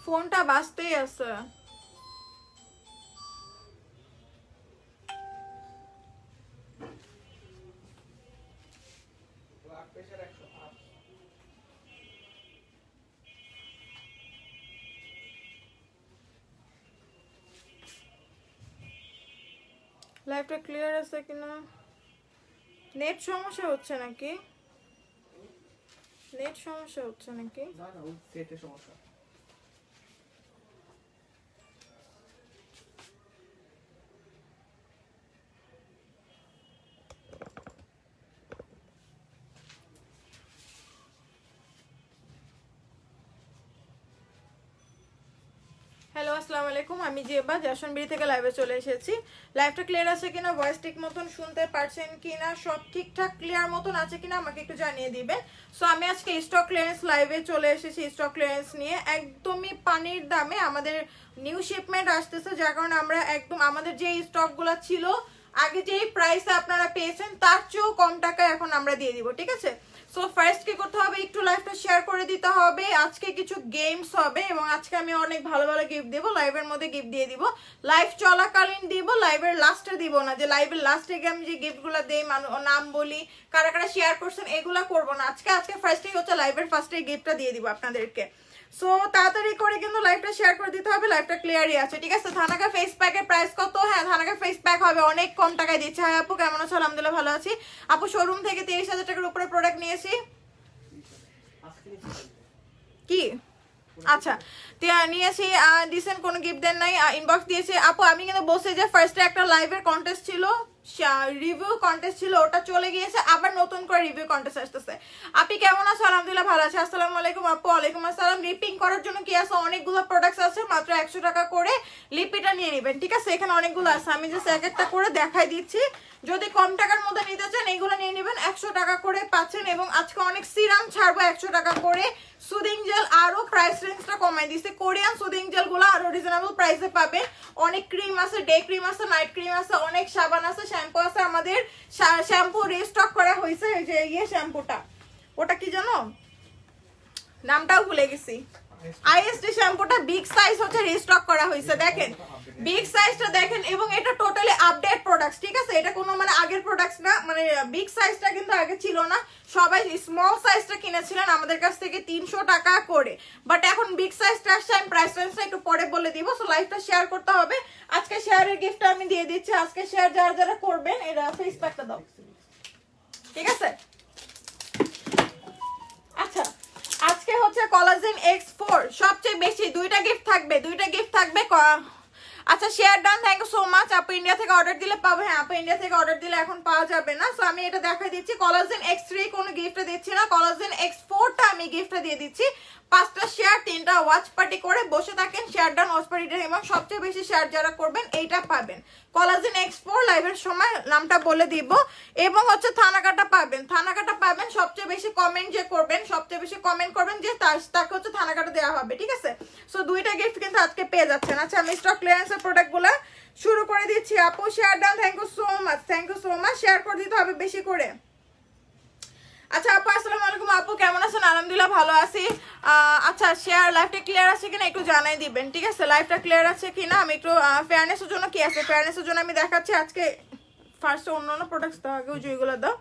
ফোনটা বাজতেই আছে। লাইভটা ক্লিয়ার আছে কিনা? নেট সমস্যা হচ্ছে নাকি? নেট সমস্যা হচ্ছে নাকি? না না, ওই সেটে সমস্যা। হ্যালো আসসালামু আলাইকুম, আমি জেবা জাশনবিড়ি থেকে লাইভে চলে এসেছি। লাইভটা ক্লিয়ার আছে কিনা, ভয়েস ঠিক মতন শুনতে পারছেন কিনা, সব ঠিকঠাক ক্লিয়ার মতন আছে কিনা আমাকে একটু জানিয়ে দিবেন। সো আমি আজকে স্টক ক্লিয়ারেন্স লাইভে চলে এসেছি স্টক ক্লিয়ারেন্স নিয়ে। একদমই পানির দামে আমাদের নিউ শিপমেন্ট আসতেছে, যার কারণে আমরা একদম আমাদের যে স্টকগুলো ছিল আগে যেই প্রাইসে আপনারা পেয়েছেন তার চেয়েও কম টাকায় এখন আমরা দিয়ে দিব, ঠিক আছে? সো ফার্স্ট কি করতে হবে, একটু লাইভটা শেয়ার করে দিতে হবে। আজকে কিছু গেমস হবে এবং আজকে আমি অনেক ভালো ভালো গিফট দেবো, লাইভের মধ্যে গিফট দিয়ে দিব। লাইভ চলাকালীন দিব, লাইভের লাস্টে দিব না, যে লাইভের লাস্টে গিয়ে আমি যে গিফটগুলো দেই নাম বলি কারা কারা শেয়ার করছেন এগুলা করবো না আজকে ফার্স্টেই হচ্ছে লাইভের ফার্স্টে গিফটটা দিয়ে দিব আপনাদেরকে। সো তাড়াতাড়ি করে কিন্তু লাইভটা শেয়ার করে দিতে হবে, লাইভটা ক্লিয়ারই আছে, ঠিক আছে? থানাকা ফেস প্যাকের প্রাইস কত? হ্যাঁ, থানাকা ফেস প্যাক হবে অনেক কম টাকায় দিচ্ছে। হ্যাঁ আপু, কেমন আছো? আলহামদুলিল্লাহ ভালো আছি। আপু শোরুম থেকে 30,000 টাকার উপরে প্রোডাক্ট নিয়েছি। কি আচ্ছা নিয়েছি, দিয়েছেন কোনো গিফট দেন নাই, ইনবক্স দিয়েছে। আপু আমি কিন্তু বলছি যে ফার্স্টে একটা লাইভের কন্টেস্ট ছিল, রিভিউ কন্টেস্ট ছিল, ওটা চলে গিয়েছে, আবার নতুন করে রিভিউ কন্টেস্ট আসতেছে। আপনি কেমন আছো? আলহামদুলিল্লাহ ভালো আছে। আসসালামু আলাইকুম আপু। ওয়ালাইকুম আসসালাম। লিপিং করার জন্য কি আছে, অনেকগুলো প্রোডাক্টস আছে, মাত্র 100 টাকা করে লিপিটা নিয়ে নেবেন, ঠিক আছে? এখানে অনেকগুলো আছে, আমি জাস্ট এক একটা করে দেখাই দিচ্ছি। যদি কম টাকার মধ্যে নিতে চান এগুলো নিয়ে নেবেন, 100 টাকা করে পাচ্ছেন। এবং আজকে অনেক সিরাম ছাড়বো 100 টাকা করে। সুদিং জেল আরো প্রাইস রেঞ্জটা কমাই দিচ্ছে, কোরিয়ান সুদিং জেল গুলো আরো রিজনেবল প্রাইসে পাবেন। অনেক ক্রিম আছে, ডে ক্রিম আছে, নাইট ক্রিম আছে, অনেক সাবান আছে, শ্যাম্পু আছে। আমাদের শ্যাম্পু রিস্টক করা হয়েছে, ওই যে ইয়ে শ্যাম্পুটা, ওটা কি জানো নামটাও ভুলে গেছি, আইএসডি শ্যাম্পুটা বিগ সাইজ হচ্ছে রিস্টক করা হয়েছে, দেখেন বিগ সাইজটা দেখেন। এবং এটা টোটালি আপডেট প্রোডাক্টস, ঠিক আছে? এটা কোনো মানে আগের প্রোডাক্টস না, মানে বিগ সাইজটা কিন্তু আগে ছিল না, সবাই স্মল সাইজটা কিনেছিলেন আমাদের কাছ থেকে 300 টাকা করে, বাট এখন বিগ সাইজটা আসছে। আমি প্রাইস রেঞ্জটা একটু পরে বলে দিব। সো লাইভটা শেয়ার করতে হবে। আজকে শেয়ারের গিফটটা আমি দিয়ে দিচ্ছি। আজকে শেয়ার যারা যারা করবেন এরা ফেস প্যাকটা দাও, ঠিক আছে? আচ্ছা আজকে হচ্ছে কোলাজেন X4 সবচেয়ে বেশি, দুইটা গিফট থাকবে, দুইটা গিফট থাকবে। আচ্ছা share done, thank you so much. আপু ইন্ডিয়া থেকে অর্ডার দিলে পাবো? হ্যাঁ আপু ইন্ডিয়া থেকে অর্ডার দিলে এখন পাওয়া যাবে না। সো আমি এটা দেখাই দিচ্ছি, কোলাজেন X3 কোনো গিফটে দিচ্ছি না, কোলাজেন X4টা আমি গিফটে দিয়ে দিচ্ছি। 5টা শেয়ার 3টা ওয়াচ পার্টি করে বসে থাকেন, শেয়ার ডান ওয়াচ পার্টিটা, এবং সবচেয়ে বেশি শেয়ার যারা করবেন এইটা পাবেন। কোলাজেন X4 লাইভের সময় নামটা বলে দিব। এবং হচ্ছে থানাকাটা পাবেন, থানাকাটা পাবেন। সবচেয়ে বেশি কমেন্ট যে করবেন, সবচেয়ে বেশি কমেন্ট করবেন যে তাকে হচ্ছে থানাকাটা দেওয়া হবে, ঠিক আছে? সো দুইটা গিফট কিন্তু আজকে পেয়ে যাচ্ছেন। আচ্ছা আমি স্টক ক্লিয়ারেন্সের প্রোডাক্টগুলো শুরু করে দিচ্ছি। আপু share done, thank you so much, thank you so much. Share করে দিতে হবে বেশি করে। আচ্ছা আপু আসসালামু আলাইকুম। আপু কেমন আছেন? আলহামদুলিল্লাহ ভালো আছি। আচ্ছা শেয়ার লাইভটা ক্লিয়ার আছে কিনা একটু জানাই দিবেন, ঠিক আছে? লাইভটা ক্লিয়ার আছে কিনা আমি একটু ফেয়ারনেসের জন্য কি আছে, ফেয়ারনেসের জন্য আমি দেখাচ্ছি। আজকে ফার্স্টে অন্যান্য প্রোডাক্টস দাও, আগে যেগুলো দাও।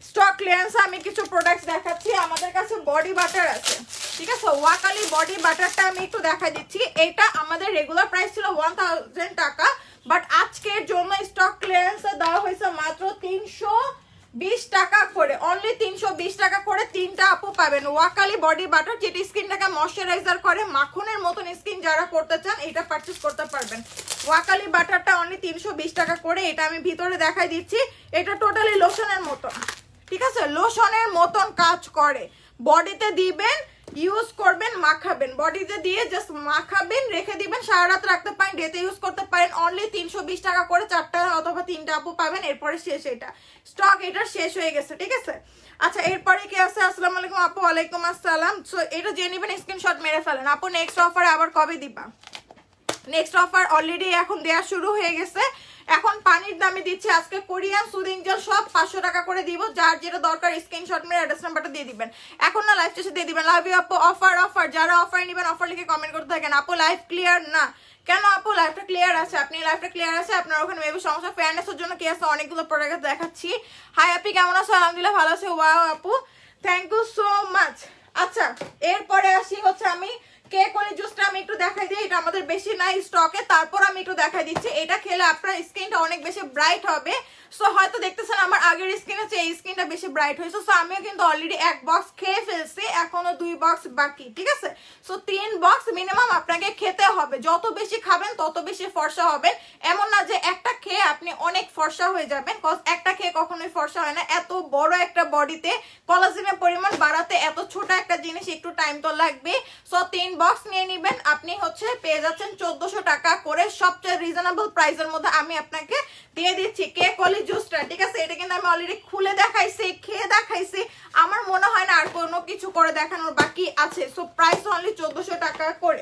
স্টক ক্লিয়ারেন্স আমি কিছু প্রোডাক্টস দেখাচ্ছি। আমাদের কাছে বডি বাটার আছে, ঠিক আছে? ওয়াকালি বডি বাটারটা আমি একটু দেখাই দিচ্ছি। এটা আমাদের রেগুলার প্রাইস ছিল 1000 টাকা, বাট আজকের জন্য স্টক ক্লিয়ারেন্সে দেওয়া হয়েছে মাত্র 320 টাকা করে, অনলি 320 টাকা করে 3টা আপু পাবেন। ওয়াকালি বডি বাটার, যেটা স্কিনটাকে ময়শ্চারাইজার করে, মাখনের মতন স্কিন যারা করতে চান এটা পারচেজ করতে পারবেন। ওয়াকালি বাটারটা অনলি 320 টাকা করে। এটা আমি ভিতরে দেখাই দিচ্ছি, এটা টোটালি লোশনের মতন, ঠিক আছে? লোশনের মতন কাজ করে, বডিতে দিবেন, ইউজ করবেন, মাখাবেন, বডিতে দিয়ে জাস্ট মাখাবেন, রেখে দিবেন, সারা রাত রাখতে পারেন, ডেতে ইউজ করতে পারেন। অনলি 320 টাকা করে 4টা অথবা 3টা আপু পাবেন। এরপরে শেষ, এটা স্টক এটার শেষ হয়ে গেছে, ঠিক আছে? আচ্ছা এরপরে কি আছে? আসসালামু আলাইকুম আপু। ওয়ালাইকুম আসসালাম। সো এটা যে নেবেন স্ক্রিনশট মেরে ফেলেন। আপু নেক্সট অফারে আবার কবে দিবা? নেক্সট অফার অলরেডি এখন দেওয়া শুরু হয়ে গেছে। এখন পানির দামে দিচ্ছে আজকে কোরিয়ান সুদিং জেল সব 500 টাকা করে দিব। যার যেটা দরকার স্ক্রিনশট মেরে অ্যাড্রেস নাম্বারটা দিয়ে দিবেন। এখন না লাইভ শেষে দিয়ে দিবেন। লাভ ইউ আপু। অফার অফার, যারা অফার নেবেন অফার লিখে কমেন্ট করতে থাকেন। আপু লাইভ ক্লিয়ার না কেন? আপু লাইভটা ক্লিয়ার আছে, আপনি লাইভটা ক্লিয়ার আছে, আপনার ওখানে মেবি সমস্যা। ফেয়ারনেসের জন্য কি আছে, অনেকগুলো প্রোডাক্ট দেখাচ্ছি। হাই আপি, কেমন আছো? আলহামদুলিল্লাহ ভালো আছে। ওয়াও আপু, থ্যাংক ইউ সো মাচ। আচ্ছা, এরপরে আসি হচ্ছে আমি কেক ওলি জুসটা আমি একটু দেখাই দিই। এটা আমাদের বেশি নাই স্টকে, তারপর আমি একটু দেখাই দিচ্ছি। এটা খেলে আপনার স্কিনটা অনেক বেশি ব্রাইট হবে। সো হয়তো দেখতেছেন আমার আগের স্কিন আছে, এই স্কিনটা বেশি ব্রাইট হয়েছে। সো আমিও কিন্তু অলরেডি 1 বক্স খেয়ে ফেলছি, এখনো 2 বক্স বাকি, ঠিক আছে? সো 3 বক্স মিনিমাম আপনাকে খেতে হবে। যত বেশি খাবেন তত বেশি ফর্সা হবেন। এমন না যে একটা খেয়ে আপনি অনেক ফর্সা হয়ে যাবেন, কজ একটা খেয়ে কখনোই ফর্সা হয় না। এত বড় একটা বডিতে কোলাজেনের পরিমাণ বাড়াতে এত ছোট একটা জিনিস একটু টাইম তো লাগবে। সো 3 বক্স নিয়ে নেবেন। আপনি হচ্ছে পেয়ে যাচ্ছেন 1400 টাকা করে, সবচেয়ে রিজনেবল প্রাইসের মধ্যে আমি আপনাকে দিয়ে দিচ্ছি কেক ওলি জুসটা, ঠিক আছে? এটা কিন্তু আমি অলরেডি খুলে দেখাইছি, খেয়ে দেখাইছি। আমার মনে হয় না আর কোনো কিছু করে দেখানোর বাকি আছে। সো প্রাইস অনলি 1400 টাকা করে।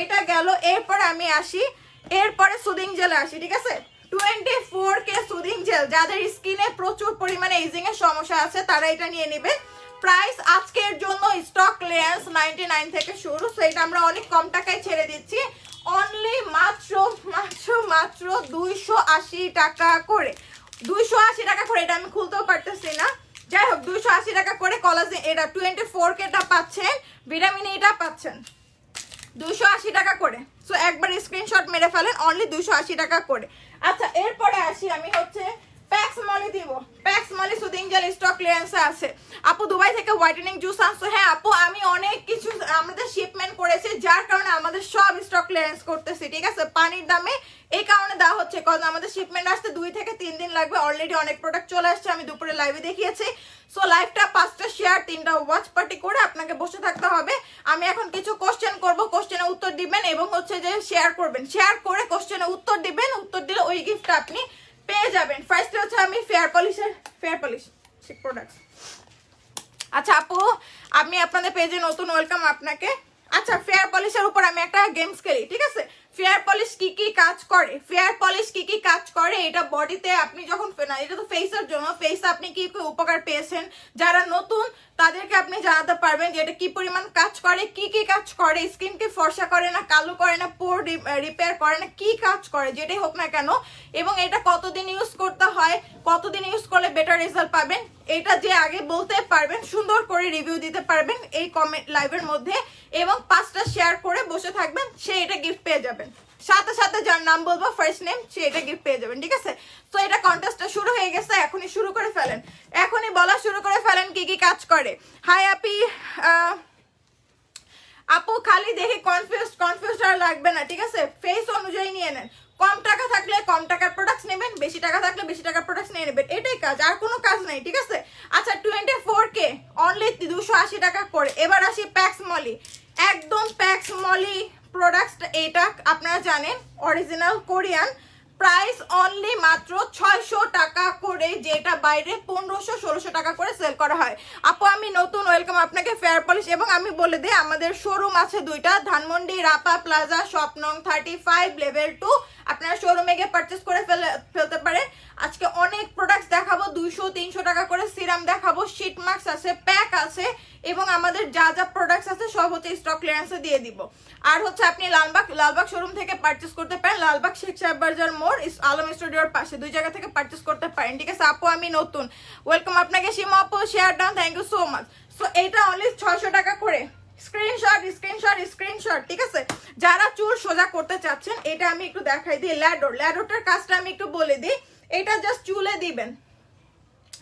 এটা গেল। এরপরে আমি আসি, এরপরে সুদিং জেলে আসি, ঠিক আছে? 24K সুদিং জেল, যাদের স্কিনে প্রচুর পরিমাণে এজিং এর সমস্যা আছে তারা এটা নিয়ে নেবেন। প্রাইস আজকের জন্য স্টক ক্লিয়ারেন্স 99 থেকে শুরু। সো এটা আমরা অনেক কম টাকায় ছেড়ে দিচ্ছি, অনলি মাত্র 280 টাকা করে। 280 টাকা করে। এটা আমি খুলতেও পারতেছি না, যাই হোক 280 টাকা করে কোলাজেন। এটা 24K টা পাচ্ছেন, ভিটামিন এটা পাচ্ছেন 280 টাকা করে। সো একবার স্ক্রিনশট মেরে ফেলেন, অনলি 280 টাকা করে। আচ্ছা, এরপরে আসি আমি হচ্ছে প্যাক্স মলি দিব। Pax Moly soothing gel stock ক্লিয়ারেন্সে আছে। আপু দুবাই থেকে হোয়াইটেনিং জুস আনছো? হ্যাঁ আপু, আমি অনেক কিছু আমাদের শিপমেন্ট করেছি, যার কারণে আমাদের সব স্টক ক্লিয়ারেন্স করতেছি, ঠিক আছে? পানির দামে এই কারণে দেওয়া হচ্ছে, কারণ আমাদের শিপমেন্ট আসতে 2 থেকে 3 দিন লাগবে। অলরেডি অনেক প্রোডাক্ট চলে আসছে, আমি দুপুরে লাইভে দেখিয়েছি। সো লাইভটা 5টা শেয়ার 3টা ওয়াচ পার্টি করে আপনাকে বসে থাকতে হবে। আমি এখন কিছু কোশ্চেন করব, কোশ্চেনের উত্তর দিবেন এবং হচ্ছে যে শেয়ার করবেন। শেয়ার করে কোশ্চেনের উত্তর দিবেন, উত্তর দিলে ওই গিফটটা আপনি পেয়ে যাবেন। ফার্স্টে হচ্ছে আমি ফেয়ার পলিশ প্রোডাক্ট। আচ্ছা আপু, আমি আপনাদের পেজে নতুন, ওয়েলকাম আপনাকে। আচ্ছা, ফেয়ার পলিশের উপর আমি একটা গেমস খেলি, ঠিক আছে? ফেয়ার পলিশ কি কি কাজ করে, ফেয়ার পলিশ কি কি কাজ করে, এটা বডিতে আপনি যখন এটা তো ফেসের জন্য, ফেসে আপনি কি কি উপকার পেয়েছেন, যারা নতুন তাদেরকে আপনি জানাতে পারবেন যে এটা কি পরিমাণ কাজ করে, কি কি কাজ করে, স্কিনকে ফর্সা করে না, কালো করে না, পোর রিপেয়ার করে না, কি কাজ করে যেটাই হোক না কেন, এবং এটা কতদিন ইউজ করতে হয়, কতদিন ইউজ করলে বেটার রেজাল্ট পাবেন, এটা যে আগে বলতে পারবেন, সুন্দর করে রিভিউ দিতে পারবেন এই কমেন্ট লাইভের মধ্যে, এবং 5টা শেয়ার করে বসে থাকবেন, সে এটা গিফট পেয়ে যাবেন। সাথে সাথে যার নাম বলবো ফার্স্ট নেম, সে এটা গিফট পেয়ে যাবেন, ঠিক আছে? তো এটা কন্টেস্টটা শুরু হয়ে গেছে, এখনই শুরু করে ফেলেন, এখনই বলা শুরু করে ফেলেন কি কি কাজ করে। হাই আপি, আপু খালি দেখে কনফিউজ আর লাগবে না, ঠিক আছে? ফেস অনুযায়ী নিয়ে নেন। কম টাকা থাকলে কম টাকার প্রোডাক্টস নেবেন, বেশি টাকা থাকলে বেশি টাকার প্রোডাক্টস নিয়ে নেবেন, এটাই কাজ, আর কোনো কাজ নাই, ঠিক আছে? আচ্ছা, 24K অনলি 280 টাকা করে। এবার আসি প্যাক্স মলি, একদম প্যাক্স মলি প্রোডাক্টস, এটা আপনারা জানেন অরিজিনাল কোরিয়ান। প্রাইস অনলি মাত্র 600 টাকা করে, যেটা বাইরে 1500-1600 টাকা করে সেল করা হয়। আপু আমি নতুন, ওয়েলকাম আপনাকে ফেয়ার পলিশ। এবং আমি বলে দিই, আমাদের শোরুম আছে 2টা, ধানমন্ডি রাপা প্লাজা শপ নং 35 লেভেল 2। আপনারা শোরুমে গিয়ে পারচেস করে ফেলতে পারেন। আজকে অনেক প্রোডাক্টস দেখাবো, 200-300 টাকা করে সিরাম দেখাবো, শীট মাস্ক আছে, প্যাক আছে, এবং আমাদের যা যা প্রোডাক্টস আছে সব হচ্ছে স্টক ক্লিয়ারেন্সে দিয়ে দিব। আর হচ্ছে আপনি লালবাগ শোরুম থেকে পারচেস করতে পারেন, লালবাগ শেখ সাহেব বাজার মোড় আলম স্টুডিওর পাশে, 2 জায়গা থেকে পারচেস করতে পারেন, ঠিক আছে? আপু আমি নতুন, ওয়েলকাম আপনাকে। সীমা আপু share done, thank you so much. So এইটা অনলি 600 টাকা করে। স্ক্রিনশট, ঠিক আছে? যারা চুল সোজা করতে চাচ্ছেন, এটা আমি একটু দেখাই দিই। ল্যাডোরটার কাজটা আমি একটু বলে দিই। এটা জাস্ট চুলে দিবেন,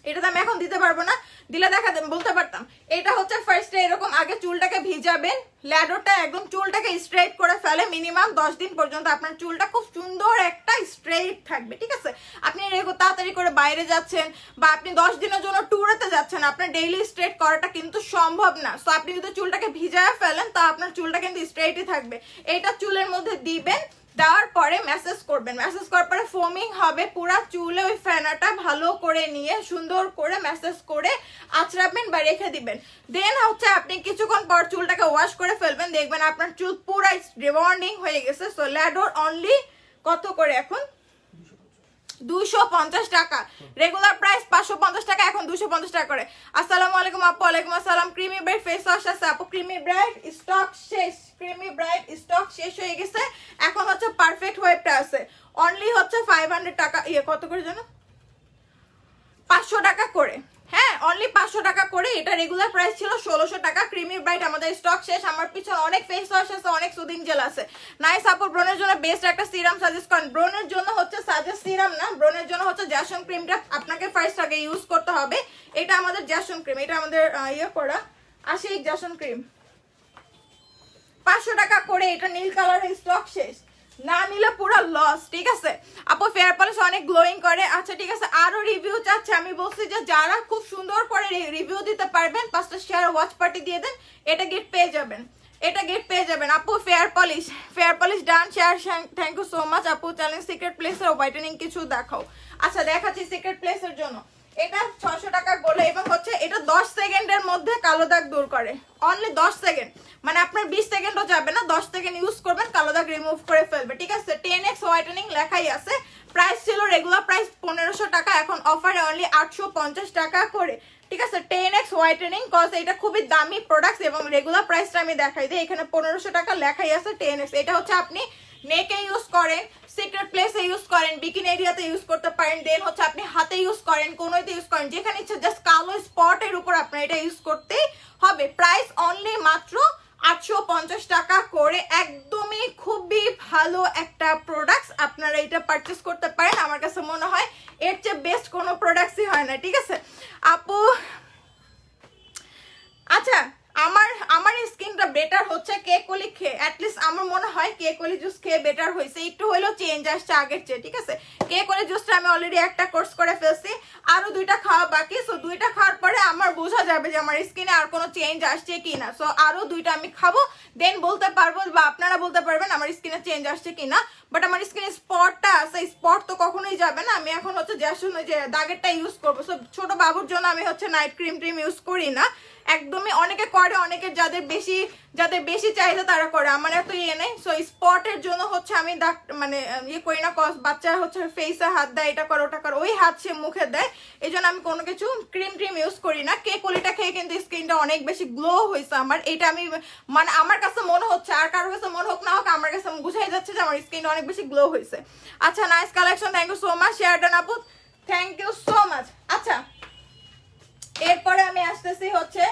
এটা তো আমি এখন দিতে পারবো না, দিলে বলতে পারতাম। এটা হচ্ছে ফার্স্টে এরকম আগে চুলটাকে ভিজাবেন, ল্যাডোরটা একদম চুলটাকে স্ট্রেট করে ফেলে, মিনিমাম 10 দিন পর্যন্ত আপনার চুলটা খুব সুন্দর একটা স্ট্রেট থাকবে, ঠিক আছে? আপনি তাড়াতাড়ি করে বাইরে যাচ্ছেন বা আপনি 10 দিনের জন্য ট্যুরেতে যাচ্ছেন, আপনার ডেইলি স্ট্রেট করাটা কিন্তু সম্ভব না। সো আপনি যদি চুলটাকে ভিজায় ফেলেন তা আপনার চুলটা কিন্তু স্ট্রেটই থাকবে। এটা চুলের মধ্যে দিবেন, দেওয়ার পরে ম্যাসেজ করবেন, ম্যাসেজ করার পরে ফোমিং হবে পুরা চুলে, ওই ফেনাটা ভালো করে নিয়ে সুন্দর করে ম্যাসেজ করে আঁচড়াবেন বা রেখে দিবেন। দেন হচ্ছে আপনি কিছুক্ষণ পর চুলটাকে ওয়াশ করে ফেলবেন, দেখবেন আপনার চুল পুরা রিবন্ডিং হয়ে গেছে। সো ল্যাডোর অনলি কত করে এখন 250 টাকা, রেগুলার প্রাইস 550 টাকা, এখন 250 টাকা করে। আসসালামু আলাইকুম আপু। ওয়ালাইকুম আসসালাম। ক্রিমি ব্রাইট ফেস ওয়াশ আছে আপু, ক্রিমি ব্রাইট স্টক শেষ, ক্রিমি ব্রাইট স্টক শেষ হয়ে গেছে, এখন হচ্ছে পারফেক্ট ওয়েবটা আছে, অনলি হচ্ছে 500 টাকা, কত করে জানো, 500 টাকা করে। হ্যাঁ, অনলি 500 টাকা করে। এটা রেগুলার প্রাইস ছিল 1600 টাকা। ক্রিমি ব্রাইট আমাদের স্টক শেষ। আমার পিছনে অনেক ফেস ওয়াশ আছে, অনেক সুদিং জেল আছে। নাইস আপু, ব্রনের জন্য বেস্ট একটা সিরাম সাজেস্ট করেন। ব্রনের জন্য হচ্ছে সাজেস্ট সিরাম না, ব্রনের জন্য হচ্ছে জ্যাসন ক্রিমটা আপনাকে ফার্স্ট আগে ইউজ করতে হবে। এটা আমাদের জ্যাসন ক্রিম, এটা আমাদের করা আশিক জ্যাসন ক্রিম, 500 টাকা করে। এটা নীল কালারের স্টক শেষ, না নিলে পুরো লস। ঠিক আছে আপু, ফেয়ার পলিশ অনেক গ্লোয়িং করে। আচ্ছা ঠিক আছে, আরো রিভিউ চাচ্ছে। আমি বলছি যে যারা খুব সুন্দর করে রিভিউ দিতে পারবেন 5টা শেয়ার ওয়াচ পার্টি দিয়ে দেন, এটা গিফট পেয়ে যাবেন, এটা গিফট পেয়ে যাবেন। আপু fair polish done, share, thank you so much আপু। চ্যালেঞ্জ সিক্রেট প্লেসের হোয়াইটেনিং কিছু দেখাও। আচ্ছা দেখাচ্ছি সিক্রেট প্লেসের জন্য। এটা 600 টাকা বলে, এবং হচ্ছে এটা 10 সেকেন্ডের মধ্যে কালো দাগ দূর করে, অনলি 10 সেকেন্ড, মানে আপনার 20 সেকেন্ডও যাবে না, 10 সেকেন্ড ইউজ করবেন, কালো দাগ রিমুভ করে ফেলবে। ঠিক আছে, 10x হোয়াইটেনিং লেখাই আছে। প্রাইস ছিল রেগুলার প্রাইস 1500 টাকা, এখন অফারে অনলি 850 টাকা করে। ঠিক আছে, 10x হোয়াইটেনিং, কজ এটা খুবই দামি প্রোডাক্ট, এবং রেগুলার প্রাইসটা আমি দেখাই দিই, এখানে 1500 টাকা লেখাই আছে 10x। এটা হচ্ছে আপনি নেকে ইউজ করেন, সিক্রেট প্লেসে ইউজ করেন, বিকিনি এরিয়াতে ইউজ করতে পারেন, দেন হচ্ছে আপনি হাতে ইউজ করেন, কোনোতে ইউজ করেন, যেখানে ইচ্ছে জাস্ট কালো স্পটের উপর আপনার এটা ইউজ করতেই হবে। প্রাইস অনলি মাত্র 850 টাকা করে, একদমই খুবই ভালো একটা প্রোডাক্ট, আপনারা এটা পারচেস করতে পারেন। আমার কাছে মনে হয় এর চেয়ে বেস্ট কোনো প্রোডাক্টই হয় না। ঠিক আছে আপু, আচ্ছা আমার স্কিনটা বেটার হচ্ছে কেকলি খেয়ে, অ্যাটলিস্ট আমার মনে হয় কেকলি জুস খেয়ে বেটার হয়েছে, একটু হলেও চেঞ্জ আসছে আগের চেয়ে। ঠিক আছে, কেকলি জুসটা আমি অলরেডি একটা কোর্স করে ফেলছি, আরো 2টা খাওয়া বাকি। সো 2টা খাওয়ার পরে আমার বোঝা যাবে যে আমার স্কিনে আর কোনো চেঞ্জ আসছে কিনা। সো আরো 2টা আমি খাবো, দেন বলতে পারবো, বা আপনারা বলতে পারবেন আমার স্কিনে চেঞ্জ আসছে কিনা। বাট আমার স্কিনে স্পটটা আছে, স্পট তো কখনোই যাবে না। আমি এখন হচ্ছে জ্যাসন যে দাগেরটা ইউজ করবো। সো ছোট বাবুর জন্য আমি হচ্ছে নাইট ক্রিম ইউজ করি না, একদমই। অনেকে করে, অনেকের যাদের বেশি চাহিদা তারা করে, আমার এত নেই। সো স্পটের জন্য হচ্ছে আমি মানে করি না, কজ বাচ্চা হচ্ছে ফেসে হাত দেয়, এটা করে ওটা করে, ওই হাত সে মুখে দেয়, এই জন্য আমি কোনো কিছু ক্রিম ইউজ করি না। কেকলিটা খেয়ে কিন্তু স্কিনটা অনেক বেশি গ্লো হয়েছে আমার, এটা আমি মানে আমার কাছে মনে হচ্ছে, আর কারোর কাছে মনে হোক না হোক, আমার কাছে বুঝাই যাচ্ছে যে আমার স্কিনটা অনেক বেশি গ্লো হয়েছে। আচ্ছা nice collection, thank you so much. Share done আপু, থ্যাংক ইউ সো মাচ। আচ্ছা এরপরে আমি আসতেছি হচ্ছে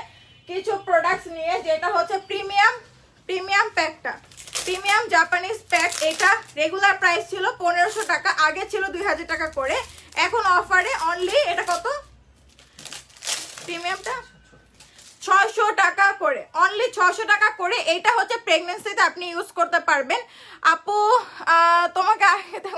কিছু প্রোডাক্টস নিয়ে, যেটা হচ্ছে প্রিমিয়াম প্যাকটা, প্রিমিয়াম জাপানিজ প্যাক। এটা রেগুলার প্রাইস ছিল 1500 টাকা, আগে ছিল 2000 টাকা করে, এখন অফারে অনলি এটা কত, প্রিমিয়ামটা 600 টাকা করে, অনলি 600 টাকা করে। এটা হচ্ছে প্রেগনেন্সিতে আপনি ইউজ করতে পারবেন। আপু তোমাকে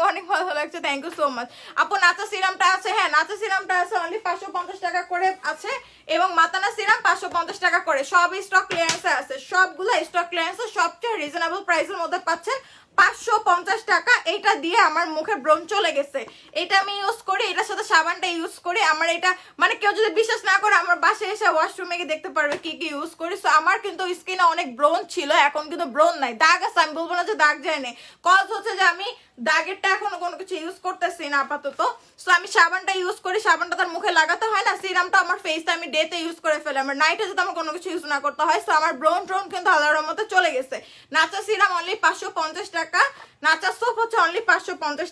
অনেক ভালো লাগছে, থ্যাংক ইউ সো মাচ আপু। নাচা সিরামটা আছে, হ্যাঁ নাচা সিরামটা আছে, অনলি 550 টাকা করে আছে, এবং মাতানা সিরাম 550 টাকা করে। সব স্টক ক্লিয়ারেন্সে আছে, সবগুলো স্টক ক্লিয়ারেন্সে, সবচেয়ে রিজনেবল প্রাইসের মধ্যে পাচ্ছেন 550 টাকা। এটা দিয়ে আমার মুখে ব্রণ চলে গেছে, এটা আমি ইউজ করি, এটার সাথে সাবানটা ইউজ করি। আমার এটা মানে কেউ যদি বিশ্বাস না করে আমার বাসায় এসে ওয়াশরুমে গিয়ে দেখতে পারবে কি কি ইউজ করি। সো আমার কিন্তু স্কিনে অনেক ব্রণ ছিল, এখন কিন্তু ব্রণ নাই, দাগ আছে, আমি বলবো না যে দাগ যায় না, কজ হচ্ছে যে আমি দাগেরটা এখনো কোনো কিছু ইউজ করতেছি না আপাতত। সো আমি সাবানটা ইউজ করি, সাবানটা তার মুখে লাগাতে হয় না, সিরামটা আমার ফেসে আমি ডেতে ইউজ করে ফেলি, আমার নাইটে যদি আমার কোনো কিছু ইউজ না করতে হয়। সো আমার ব্রণ কিন্তু আল্লাহর মতো চলে গেছে। নাচা সিরাম অনলি 550 টাকা, নাচা সোপ হচ্ছে অনলি 350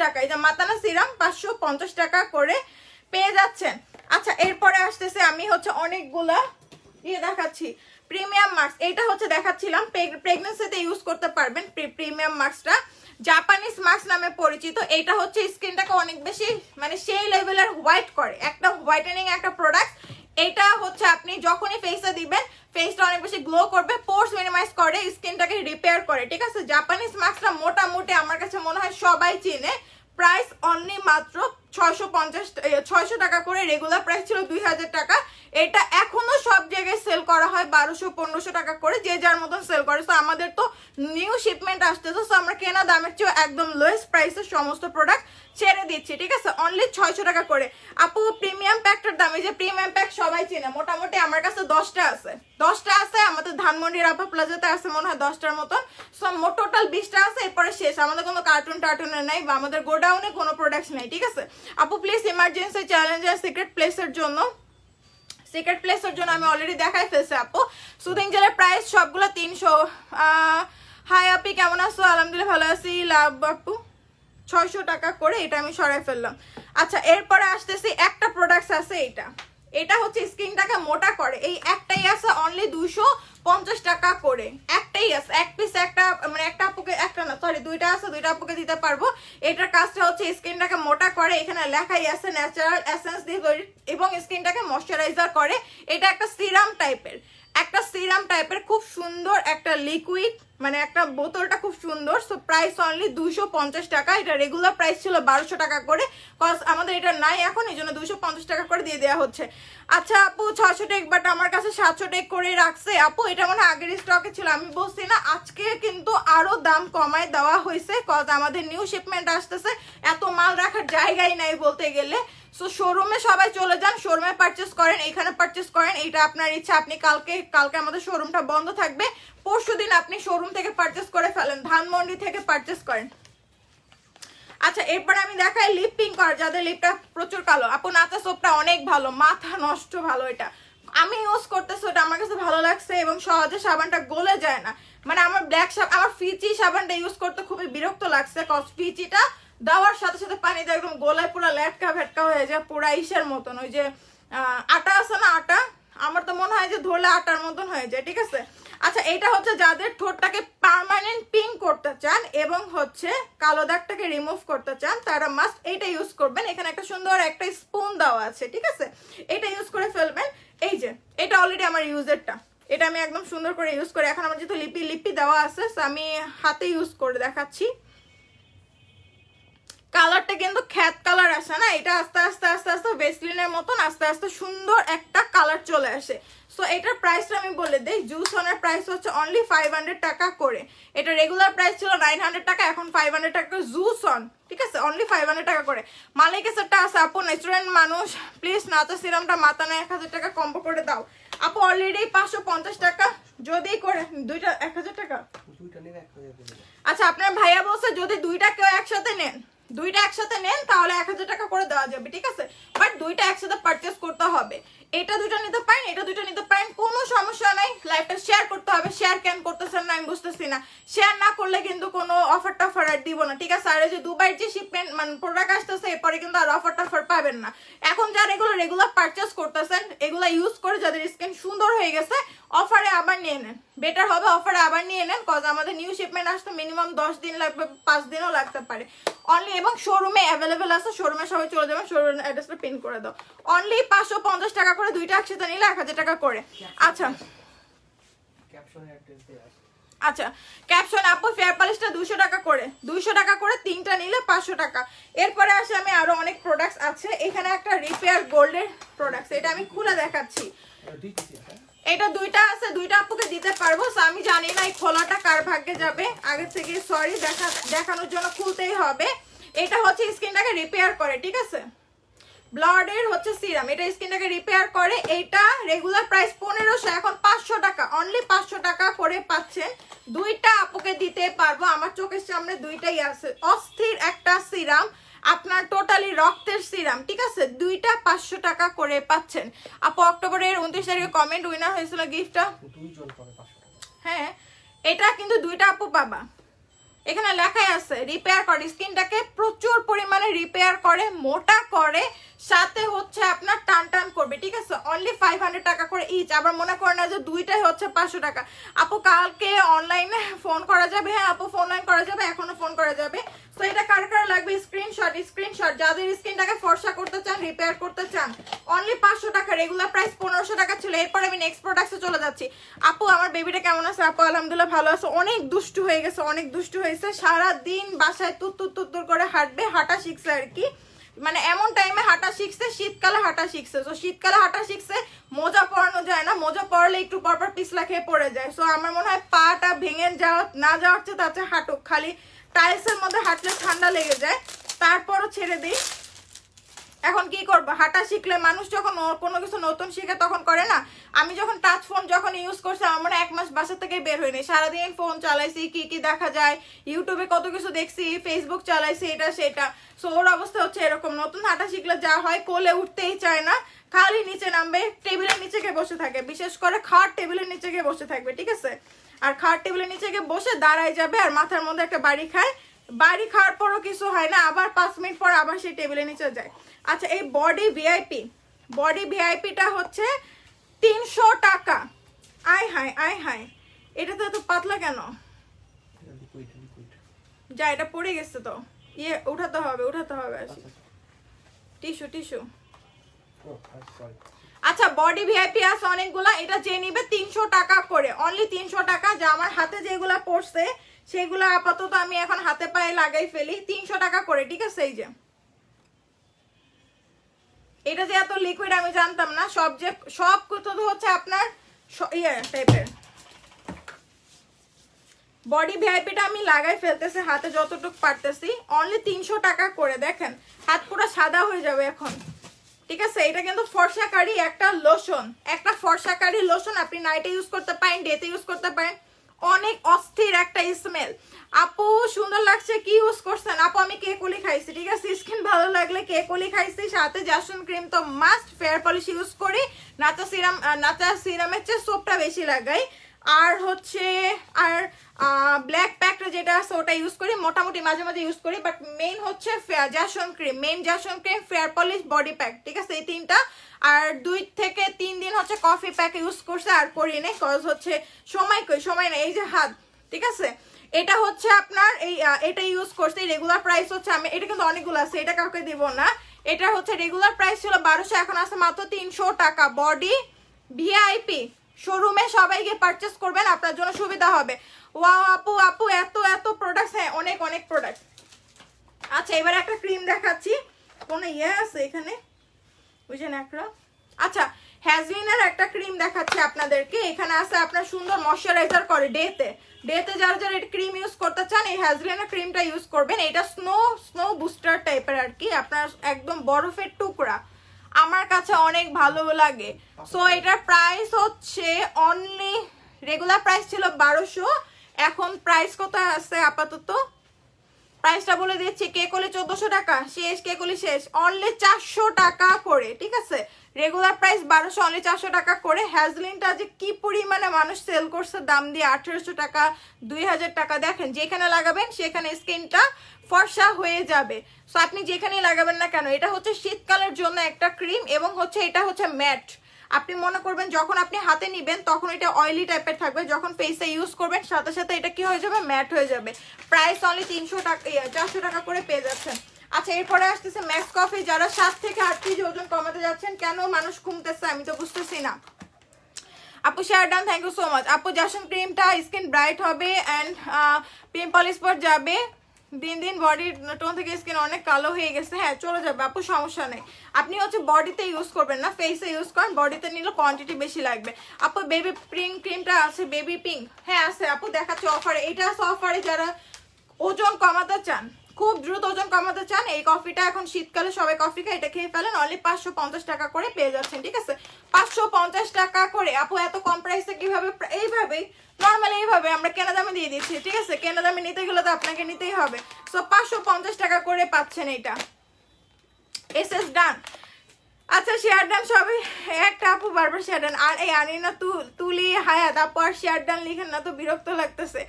টাকা। এই যে মাতানা সিরাম 550 টাকা করে পেয়ে যাচ্ছেন। আচ্ছা এরপরে আসতেছে আমি হচ্ছে অনেকগুলা দেখাচ্ছি প্রিমিয়াম মাস্ক। এটা হচ্ছে দেখাচ্ছিলাম, প্রেগনেন্সিতে ইউজ করতে পারবেন। প্রিমিয়াম মাস্কটা জাপানিজ মাস্ক নামে পরিচিত। এটা হচ্ছে স্কিনটাকে অনেক বেশি মানে সেই লেভেলের হোয়াইট করে, একটা হোয়াইটেনিং একটা প্রোডাক্ট। এটা হচ্ছে আপনি যখনই ফেসে দিবেন ফেসটা অনেক বেশি গ্লো করবে, পোর্স মিনিমাইজ করে, স্কিনটাকে রিপেয়ার করে। ঠিক আছে, জাপানিজ মাস্কটা মোটামুটি আমার কাছে মনে হয় সবাই চিনে। প্রাইস অনলি মাত্র 600 টাকা করে, রেগুলার প্রাইস ছিল 2000 টাকা। এটা এখনো সব জায়গায় সেল করা হয় 1200-1500 টাকা করে, যে যার মতন সেল করে। সো আমাদের তো নিউ শিপমেন্ট আসতেছে, সো আমরা কেনা দামের চেয়ে একদম লোয়েস্ট প্রাইসে সমস্ত প্রোডাক্ট ছেড়ে দিচ্ছি, ঠিক আছে? অনলি 600 টাকা করে। আপু প্রিমিয়াম প্যাকটার দাম, এই যে প্রিমিয়াম প্যাক সবাই চেনে, মোটামুটি আমার কাছে 10টা আছে, আমাদের ধানমন্ডির আপা প্লাজাতে আছে মনে হয় 10টার মতন। সো টোটাল 20টা আছে, এরপরে শেষ। আমাদের কোনো টার্টুনের নাই বা আমাদের গোডাউনে কোনো প্রোডাক্টস নেই, ঠিক আছে? আপু প্লিজ ইমার্জেন্সি চ্যালেঞ্জ আর সিক্রেট প্লেসের জন্য আমি অলরেডি দেখাই ফেলছি আপু। সুদিং জেলের প্রাইস সবগুলো 300। হাই আপি কেমন আছো? আলহামদুলিল্লাহ ভালো আছি। লাভ আপু 600 টাকা করে, এটা আমি সরাই ফেললাম। আচ্ছা এরপরে আসতেছি, একটা প্রোডাক্টস আছে, এটা হচ্ছে স্কিনটাকে মোটা করে, এই একটাই আছে অনলি 250 টাকা করে, একটাই আছে, এক পিস, একটা মানে একটা আপুকে, একটা না সরি দুইটা আছে, দুইটা আপুকে দিতে পারবো। এটার কাজটা হচ্ছে স্কিনটাকে মোটা করে, এখানে লেখাই আছে ন্যাচারাল এসেন্স দিয়ে তৈরি এবং স্কিনটাকে ময়শ্চারাইজার করে। এটা একটা সিরাম টাইপের খুব সুন্দর একটা লিকুইড, মানে একটা বোতলটা খুব সুন্দর। সো প্রাইস অনলি 250 টাকা, এটা রেগুলার প্রাইস ছিল 1200 টাকা করে, কজ আমাদের এটা নাই এখন, এই জন্য 250 টাকা করে দিয়ে দেওয়া হচ্ছে। আচ্ছা আপু 600 টেক, বাট আমার কাছে 700 টেক করে রাখছে আপু, এটা মানে আগের স্টকে ছিল, আমি বলছি না আজকে কিন্তু আরো দাম কমায় দেওয়া হয়েছে, কজ আমাদের নিউ শিপমেন্ট আসতেছে, এত মাল রাখার জায়গাই নাই বলতে গেলে। সো শোরুমে সবাই চলে যান, শোরুমে পারচেস করেন, এখানে পারচেস করেন, এটা আপনার ইচ্ছা। আপনি কালকে আমাদের শোরুমটা বন্ধ থাকবে, পরশুদিন আপনি শোরুম থেকে পারচেস করে ফেলেন, ধানমন্ডি থেকে পারচেস করেন। আচ্ছা এরপরে আমি দেখাই লিপ পিঙ্ক করার, যাদের লিপটা প্রচুর কালো। আপু নাতা সোপটা অনেক ভালো, মাথা নষ্ট ভালো, এটা আমি ইউজ করতেছি, ওটা আমার কাছে ভালো লাগছে এবং সহজে সাবানটা গলে যায় না। মানে আমার আমার ফিচি সাবানটা ইউজ করতে খুবই বিরক্ত লাগছে, কজ ফিচিটা দেওয়ার সাথে সাথে পানি দিয়ে একদম গোলায় পুরো লেটকা ভেটকা হয়ে যায়, পুরা ইসের মতন, ওই যে আটা আছে না আটা, আমার তো মনে হয় যে ধরলে আটার মতন হয়ে যায়, ঠিক আছে? আচ্ছা এটা হচ্ছে যাদের ঠোঁটটাকে পার্মানেন্ট পিঙ্ক করতে চান এবং হচ্ছে কালো দাগটাকে রিমুভ করতে চান, তারা মাস্ট এইটা ইউজ করবেন। এখানে একটা সুন্দর একটা স্পুন দেওয়া আছে, ঠিক আছে? এটা ইউজ করে ফেলবেন। এই যে এটা অলরেডি আমার ইউজেরটা, এটা আমি একদম সুন্দর করে ইউজ করি। এখন আমার যেহেতু লিপি দেওয়া আছে, আমি হাতে ইউজ করে দেখাচ্ছি। কালারটা কিন্তু খ্যাত কালার আসে না, এটা আস্তে আস্তে ভেসলিনের মতন আস্তে আস্তে সুন্দর একটা কালার চলে আসে। সো এটার প্রাইসটা আমি বলে দিই, জুস অনের প্রাইস হচ্ছে অনলি 500 টাকা করে, এটা রেগুলার প্রাইস ছিল 900 টাকা, এখন 500 টাকা জুস অন, ঠিক আছে? অনলি 500 টাকা করে। মালিক সেটটা আছে আপু, রেস্টুরেন্ট মানুষ প্লিজ নাচা সিরামটা মাথা নেয় 1000 টাকা কম্বো করে দাও আপু। অলরেডি 550 টাকা যদি করে, দুইটা 1000 টাকা, আচ্ছা আপনার ভাইয়া বলছে যদি দুইটা কেউ একসাথে নেন তাহলে 1000 টাকা করে দেওয়া যাবে, ঠিক আছে? বাট দুইটা একসাথে পারচেস করতে হবে, এটা দুইটা নিতে পারেন, কোনো সমস্যা নাই। লাইভটা শেয়ার করতে হবে, শেয়ার কেন করতেছেন না আমি বুঝতেছি না, শেয়ার না করলে কিন্তু কোনো অফার টফার আর দিব না, ঠিক আছে? আর এই যে দুবাইয়ের যে শিপমেন্ট মানে প্রোডাক্ট আসতেছে, এরপরে কিন্তু আর অফার টফার পাবেন না। এখন যারা এগুলো রেগুলার পারচেস করতেছেন, এগুলো ইউজ করে যাদের স্কিন সুন্দর হয়ে গেছে, অফারে আবার নিয়ে নেন, বেটার হবে অফারে আবার নিয়ে নেন, কজ আমাদের নিউ শিপমেন্ট আসতে মিনিমাম 10 দিন লাগবে, 5 দিনও লাগতে পারে অনলি। এবং শোরুমে অ্যাভেলেবেল আছে, শোরুমে সবাই চলে যাবেন, শোরুম অ্যাড্রেসটা পিন করে দাও। অনলি 550 টাকা করে, দুইটা একসাথে নিলে 1000 টাকা করে। আচ্ছা ক্যাপশন আপু ফেয়ার পলিশটা 200 টাকা করে, তিনটা নিলে 500 টাকা। এরপরে আসে আমি আরো অনেক প্রোডাক্টস আছে, এখানে একটা রিপেয়ার গোল্ডের প্রোডাক্টস, এটা আমি খুলে দেখাচ্ছি। এটা দুইটা আছে, দুইটা আপুকে দিতে পারবো। আমি জানি না এই খোলাটা কার ভাগ্যে যাবে, আগে থেকে সরি, দেখানোর জন্য খুলতেই হবে। এটা হচ্ছে স্কিনটাকে রিপেয়ার করে, ঠিক আছে? ব্লাডের হচ্ছে সিরাম, এটা স্কিনটাকে রিপেয়ার করে। এইটা রেগুলার প্রাইস 1500, এখন 500 টাকা, অনলি 500 টাকা করে পাচ্ছেন। দুইটা আপুকে দিতে পারবো, আমার চোখের সামনে দুইটাই আছে। অস্থির একটা সিরাম, আপনার টোটালি রক্তের সিরাম, ঠিক আছে? দুইটা 500 টাকা করে পাচ্ছেন আপু। অক্টোবরের 29 তারিখে কমেন্ট উইনার হয়েছিল গিফটটা, হ্যাঁ এটা কিন্তু দুইটা আপু পাবা। এখানে লেখাই আছে রিপেয়ার করে, স্কিনটাকে প্রচুর পরিমাণে রিপেয়ার করে, মোটা করে, সাথে হচ্ছে আপনার টান টান করবে, ঠিক আছে? অনলি 500 টাকা করে ইচ। আবার মনে করেন না যে দুইটাই হচ্ছে 500 টাকা। আপু কালকে অনলাইনে ফোন করা যাবে? হ্যাঁ আপু ফোন লাইন করা যাবে, এখনো ফোন করা যাবে। তো এটা কার কার লাগবে স্ক্রিনশট, যাদের স্কিনটাকে ফর্সা করতে চান, রিপেয়ার করতে চান, অনলি 500 টাকা, রেগুলার প্রাইস 1500 টাকা ছিল। এরপর আমি নেক্সট প্রোডাক্টে চলে যাচ্ছি। আপু আমার বেবিটা কেমন আছে? আপু আলহামদুলিল্লাহ ভালো আছে, অনেক দুষ্টু হয়ে গেছে, সারা দিন বাসায় তুত্তুর করে হাঁটবে, হাঁটা শিখছে আর কি। মানে এমন টাইমে হাঁটা শিখছে, শীতকালে হাঁটা শিখছে। সো শীতকালে হাঁটা শিখছে, মোজা পরানো যায় না, মোজা পরলে একটু পরপর পিছলা খেয়ে পড়ে যায়। সো আমার মনে হয় পাটা ভেঙে না যাওয়ার চেয়ে তাতে হাঁটুক, খালি টাইলসের মধ্যে হাঁটলে ঠান্ডা লেগে যায়, তারপরও ছেড়ে দিই। এখন কি করবো, হাঁটা শিখলে মানুষ যখন কোনো কিছু নতুন শিখে তখন করে না। আমি যখন টাচ ফোন যখন ইউজ করছি, আমার 1 মাস বাসা থেকে বের হয়নি, সারাদিন ফোন চালাইছি, কি কি দেখা যায় ইউটিউবে কত কিছু দেখছি, ফেসবুক চালাইছি, এটা সেটা। সো ওর অবস্থা হচ্ছে এরকম। নতুন হাঁটা শিখলে যা হয়, কোলে উঠতেই চায় না, খালি নিচে নামবে, টেবিলের নিচে গিয়ে বসে থাকে, বিশেষ করে খাট টেবিলের নিচে গিয়ে বসে থাকবে, ঠিক আছে। আর খাট টেবিলের নিচে গিয়ে বসে দাঁড়ায় যাবে আর মাথার মধ্যে একটা বাড়ি খায়, বাড়ি খাওয়ার পরও কিছু হয় না, আবার 5 মিনিট পর আবার সেই টেবিলের নিচে যায়। আচ্ছা, এই বডি ভিআইপিটা হচ্ছে 300 টাকা। আয় হায়, এটা তো এত পাতলা কেন? যা, এটা পড়ে গেছে তো, উঠাতে হবে। টিস্যু। আচ্ছা, বডি ভিআইপি আছে অনেকগুলা, এটা যে নিবে 300 টাকা করে, অনলি 300 টাকা। যা আমার হাতে যেগুলা পড়ছে সেগুলো আপাতত আমি এখন হাতে পায়ে লাগাই ফেলি, 300 টাকা করে, ঠিক আছে। এই যে এটা যে এত লিকুইড আমি জানতাম না, সব কত হচ্ছে আপনার টাইপের। বডি ভিআইপিটা আমি লাগাই ফেলতেছি হাতে যতটুকু পারতেছি, অনলি 300 টাকা করে। দেখেন হাত পুরো সাদা হয়ে যাবে এখন, ঠিক আছে। এটা কিন্তু ফর্সাকারী একটা লোশন, আপনি নাইটে ইউজ করতে পারেন, ডেতে ইউজ করতে পারেন, অনেক অস্থির একটা স্মেল। আপু সুন্দর লাগছে, কি ইউজ করছেন? আপু আমি কেকলি খাইছি, ঠিক আছে। স্কিন ভালো লাগলে কেকলি খাইছি, সাথে জাসন ক্রিম তো মাস্ট, ফেয়ার পলিশ ইউজ করি, নাচা সিরামের চেয়ে সোপটা বেশি লাগাই, আর হচ্ছে ব্ল্যাক প্যাকটা যেটা আছে ওটা ইউজ করি, মোটামুটি মাঝে মাঝে ইউজ করি, বাট মেইন হচ্ছে Jason cream, fair polish, body pack, ঠিক আছে, এই 3টা। আর 2 থেকে 3 দিন হচ্ছে কফি প্যাক ইউজ করছে, আর করি নেই, কজ হচ্ছে সময় নেই, এই যে হাত, ঠিক আছে। এটা হচ্ছে আপনার এটা ইউজ করছি, রেগুলার প্রাইস হচ্ছে, আমি এটা কিন্তু অনেকগুলো আছে, এটা কাউকে দিব না। এটা হচ্ছে রেগুলার প্রাইস ছিল 1200, এখন আছে মাত্র 300 টাকা। বডি ভিআইপি শোরুমে সবাইকে পারচেস করবেন, আপনার জন্য সুবিধা হবে। ওয়াও আপু এত প্রোডাক্ট, হ্যাঁ অনেক প্রোডাক্ট। আচ্ছা, এবার একটা ক্রিম দেখাচ্ছি, কোনো আছে এখানে, বুঝছেন একটা। আচ্ছা, হ্যাজলিনের একটা ক্রিম দেখাচ্ছি আপনাদেরকে, এখানে আছে আপনার সুন্দর ময়শ্চারাইজার করে ডেতে যারা এটা ক্রিম ইউজ করতে চান, এই হ্যাজলিনের ক্রিমটা ইউজ করবেন। এটা স্নো বুস্টার টাইপের আর কি, আপনার একদম বরফের টুকরা, আমার কাছে অনেক ভালো লাগে। সো এটার প্রাইস হচ্ছে অনলি, রেগুলার প্রাইস ছিল 1200, এখন প্রাইস কত আছে আপাতত, প্রাইসটা বলে দিচ্ছি, কেকলি 1400 টাকা শেষ, কেকলি শেষ, অনলি 400 টাকা করে, ঠিক আছে। রেগুলার প্রাইস 1200, অনলি 400 টাকা করে। হ্যাজলিনটা যে কি পরিমাণে মানুষ সেল করছে দাম দিয়ে, 1800 টাকা, 2000 টাকা। দেখেন যেখানে লাগাবেন সেখানে স্কিনটা ফর্সা হয়ে যাবে। সো আপনি যেখানে লাগাবেন না কেন, এটা হচ্ছে শীতকালের জন্য একটা ক্রিম, এবং হচ্ছে এটা হচ্ছে ম্যাট। আপনি মনে করবেন যখন আপনি হাতে নিবেন তখন এটা অয়েলি টাইপের থাকবে, যখন ফেসে ইউজ করবেন সাথে সাথে এটা কি হয়ে যাবে, ম্যাট হয়ে যাবে। প্রাইস অনলি 300 টাকা, 400 টাকা করে পেয়ে যাচ্ছেন। আচ্ছা, এরপরে আসতেছে ম্যাক্স কফি, যারা 7 থেকে 8 কেজি ওজন কমাতে যাচ্ছেন। কেন মানুষ কমতেছে আমি তো বুঝতেছি না। আপু share done, thank you so much. আপু জাসন ক্রিমটা স্কিন ব্রাইট হবে অ্যান্ড পিম্পল স্পট যাবে, দিন বডির টোন থেকে স্কিন অনেক কালো হয়ে গেছে, হ্যাঁ চলে যাবে আপু, সমস্যা নেই। আপনি হচ্ছে বডিতে ইউজ করবেন না, ফেসে ইউজ করেন, বডিতে নিলে কোয়ান্টিটি বেশি লাগবে। আপু বেবি পিঙ্ক ক্রিমটা আছে, বেবি পিঙ্ক, হ্যাঁ আছে আপু, দেখাচ্ছি অফারে। এটা আছে অফারে, যারা ওজন কমাতে চান, খুব দ্রুত ওজন কমাতে চান, এই কফিটা এখন শীতকালে সবাই কফি খায়, এটা খেয়ে ফেলেন, অনলি 550 টাকা করে পেয়ে যাচ্ছেন, ঠিক আছে। 550 টাকা করে। আপু এত কম প্রাইসে কিভাবে? এইভাবেই নর্মালি, এইভাবে আমরা কেনা দামে দিয়ে দিচ্ছি, ঠিক আছে। কেনা দামে নিতে গেলে তো আপনাকে নিতেই হবে। সো 550 টাকা করে পাচ্ছেন এটা। এসএস ডান। আচ্ছা, শেয়ার ডান সবাই, একটা আপু বারবার শেয়ার ডান, আর এই আনি না তুলি হায়াত আপু আর শেয়ার ডান লিখেন না তো, বিরক্ত লাগতেছে।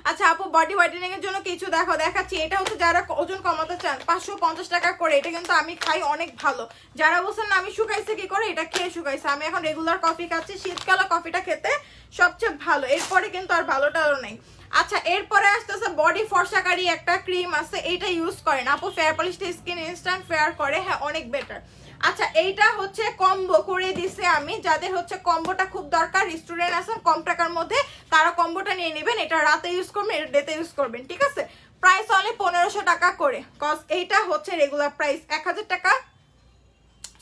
আচ্ছা আপু, বডি হোয়াইটেনিং এর জন্য কিছু দেখাচ্ছি। এটা হচ্ছে যারা ওজন কমাতে চান, 550 টাকা করে। এটা কিন্তু আমি খাই, অনেক ভালো। যারা বলছেন না আমি শুকাইছে কি করে, এটা খেয়ে শুকাইছে। আমি এখন রেগুলার কফি খাচ্ছি, শীতকালে কফিটা খেতে সবচেয়ে ভালো, এরপরে কিন্তু আর ভালোটাও নেই। আচ্ছা, এরপরে আসতেছে বডি ফর্সাকারী একটা ক্রিম আছে, এইটা ইউজ করেন আপু, ফেয়ার পলিশটা স্কিন ইনস্ট্যান্ট ফেয়ার করে, হ্যাঁ অনেক বেটার। আচ্ছা, এইটা হচ্ছে কম্বো করে দিছে আমি, যাদের হচ্ছে কম্বোটা খুব দরকার, স্টুডেন্ট আছেন কম টাকার মধ্যে, তারা কম্বোটা নিয়ে নেবেন। এটা রাতে ইউজ করবেন, এটা ডেতে ইউজ করবেন, ঠিক আছে। প্রাইস অনলি 1500 টাকা করে, কজ এইটা হচ্ছে রেগুলার প্রাইস 1000 টাকা,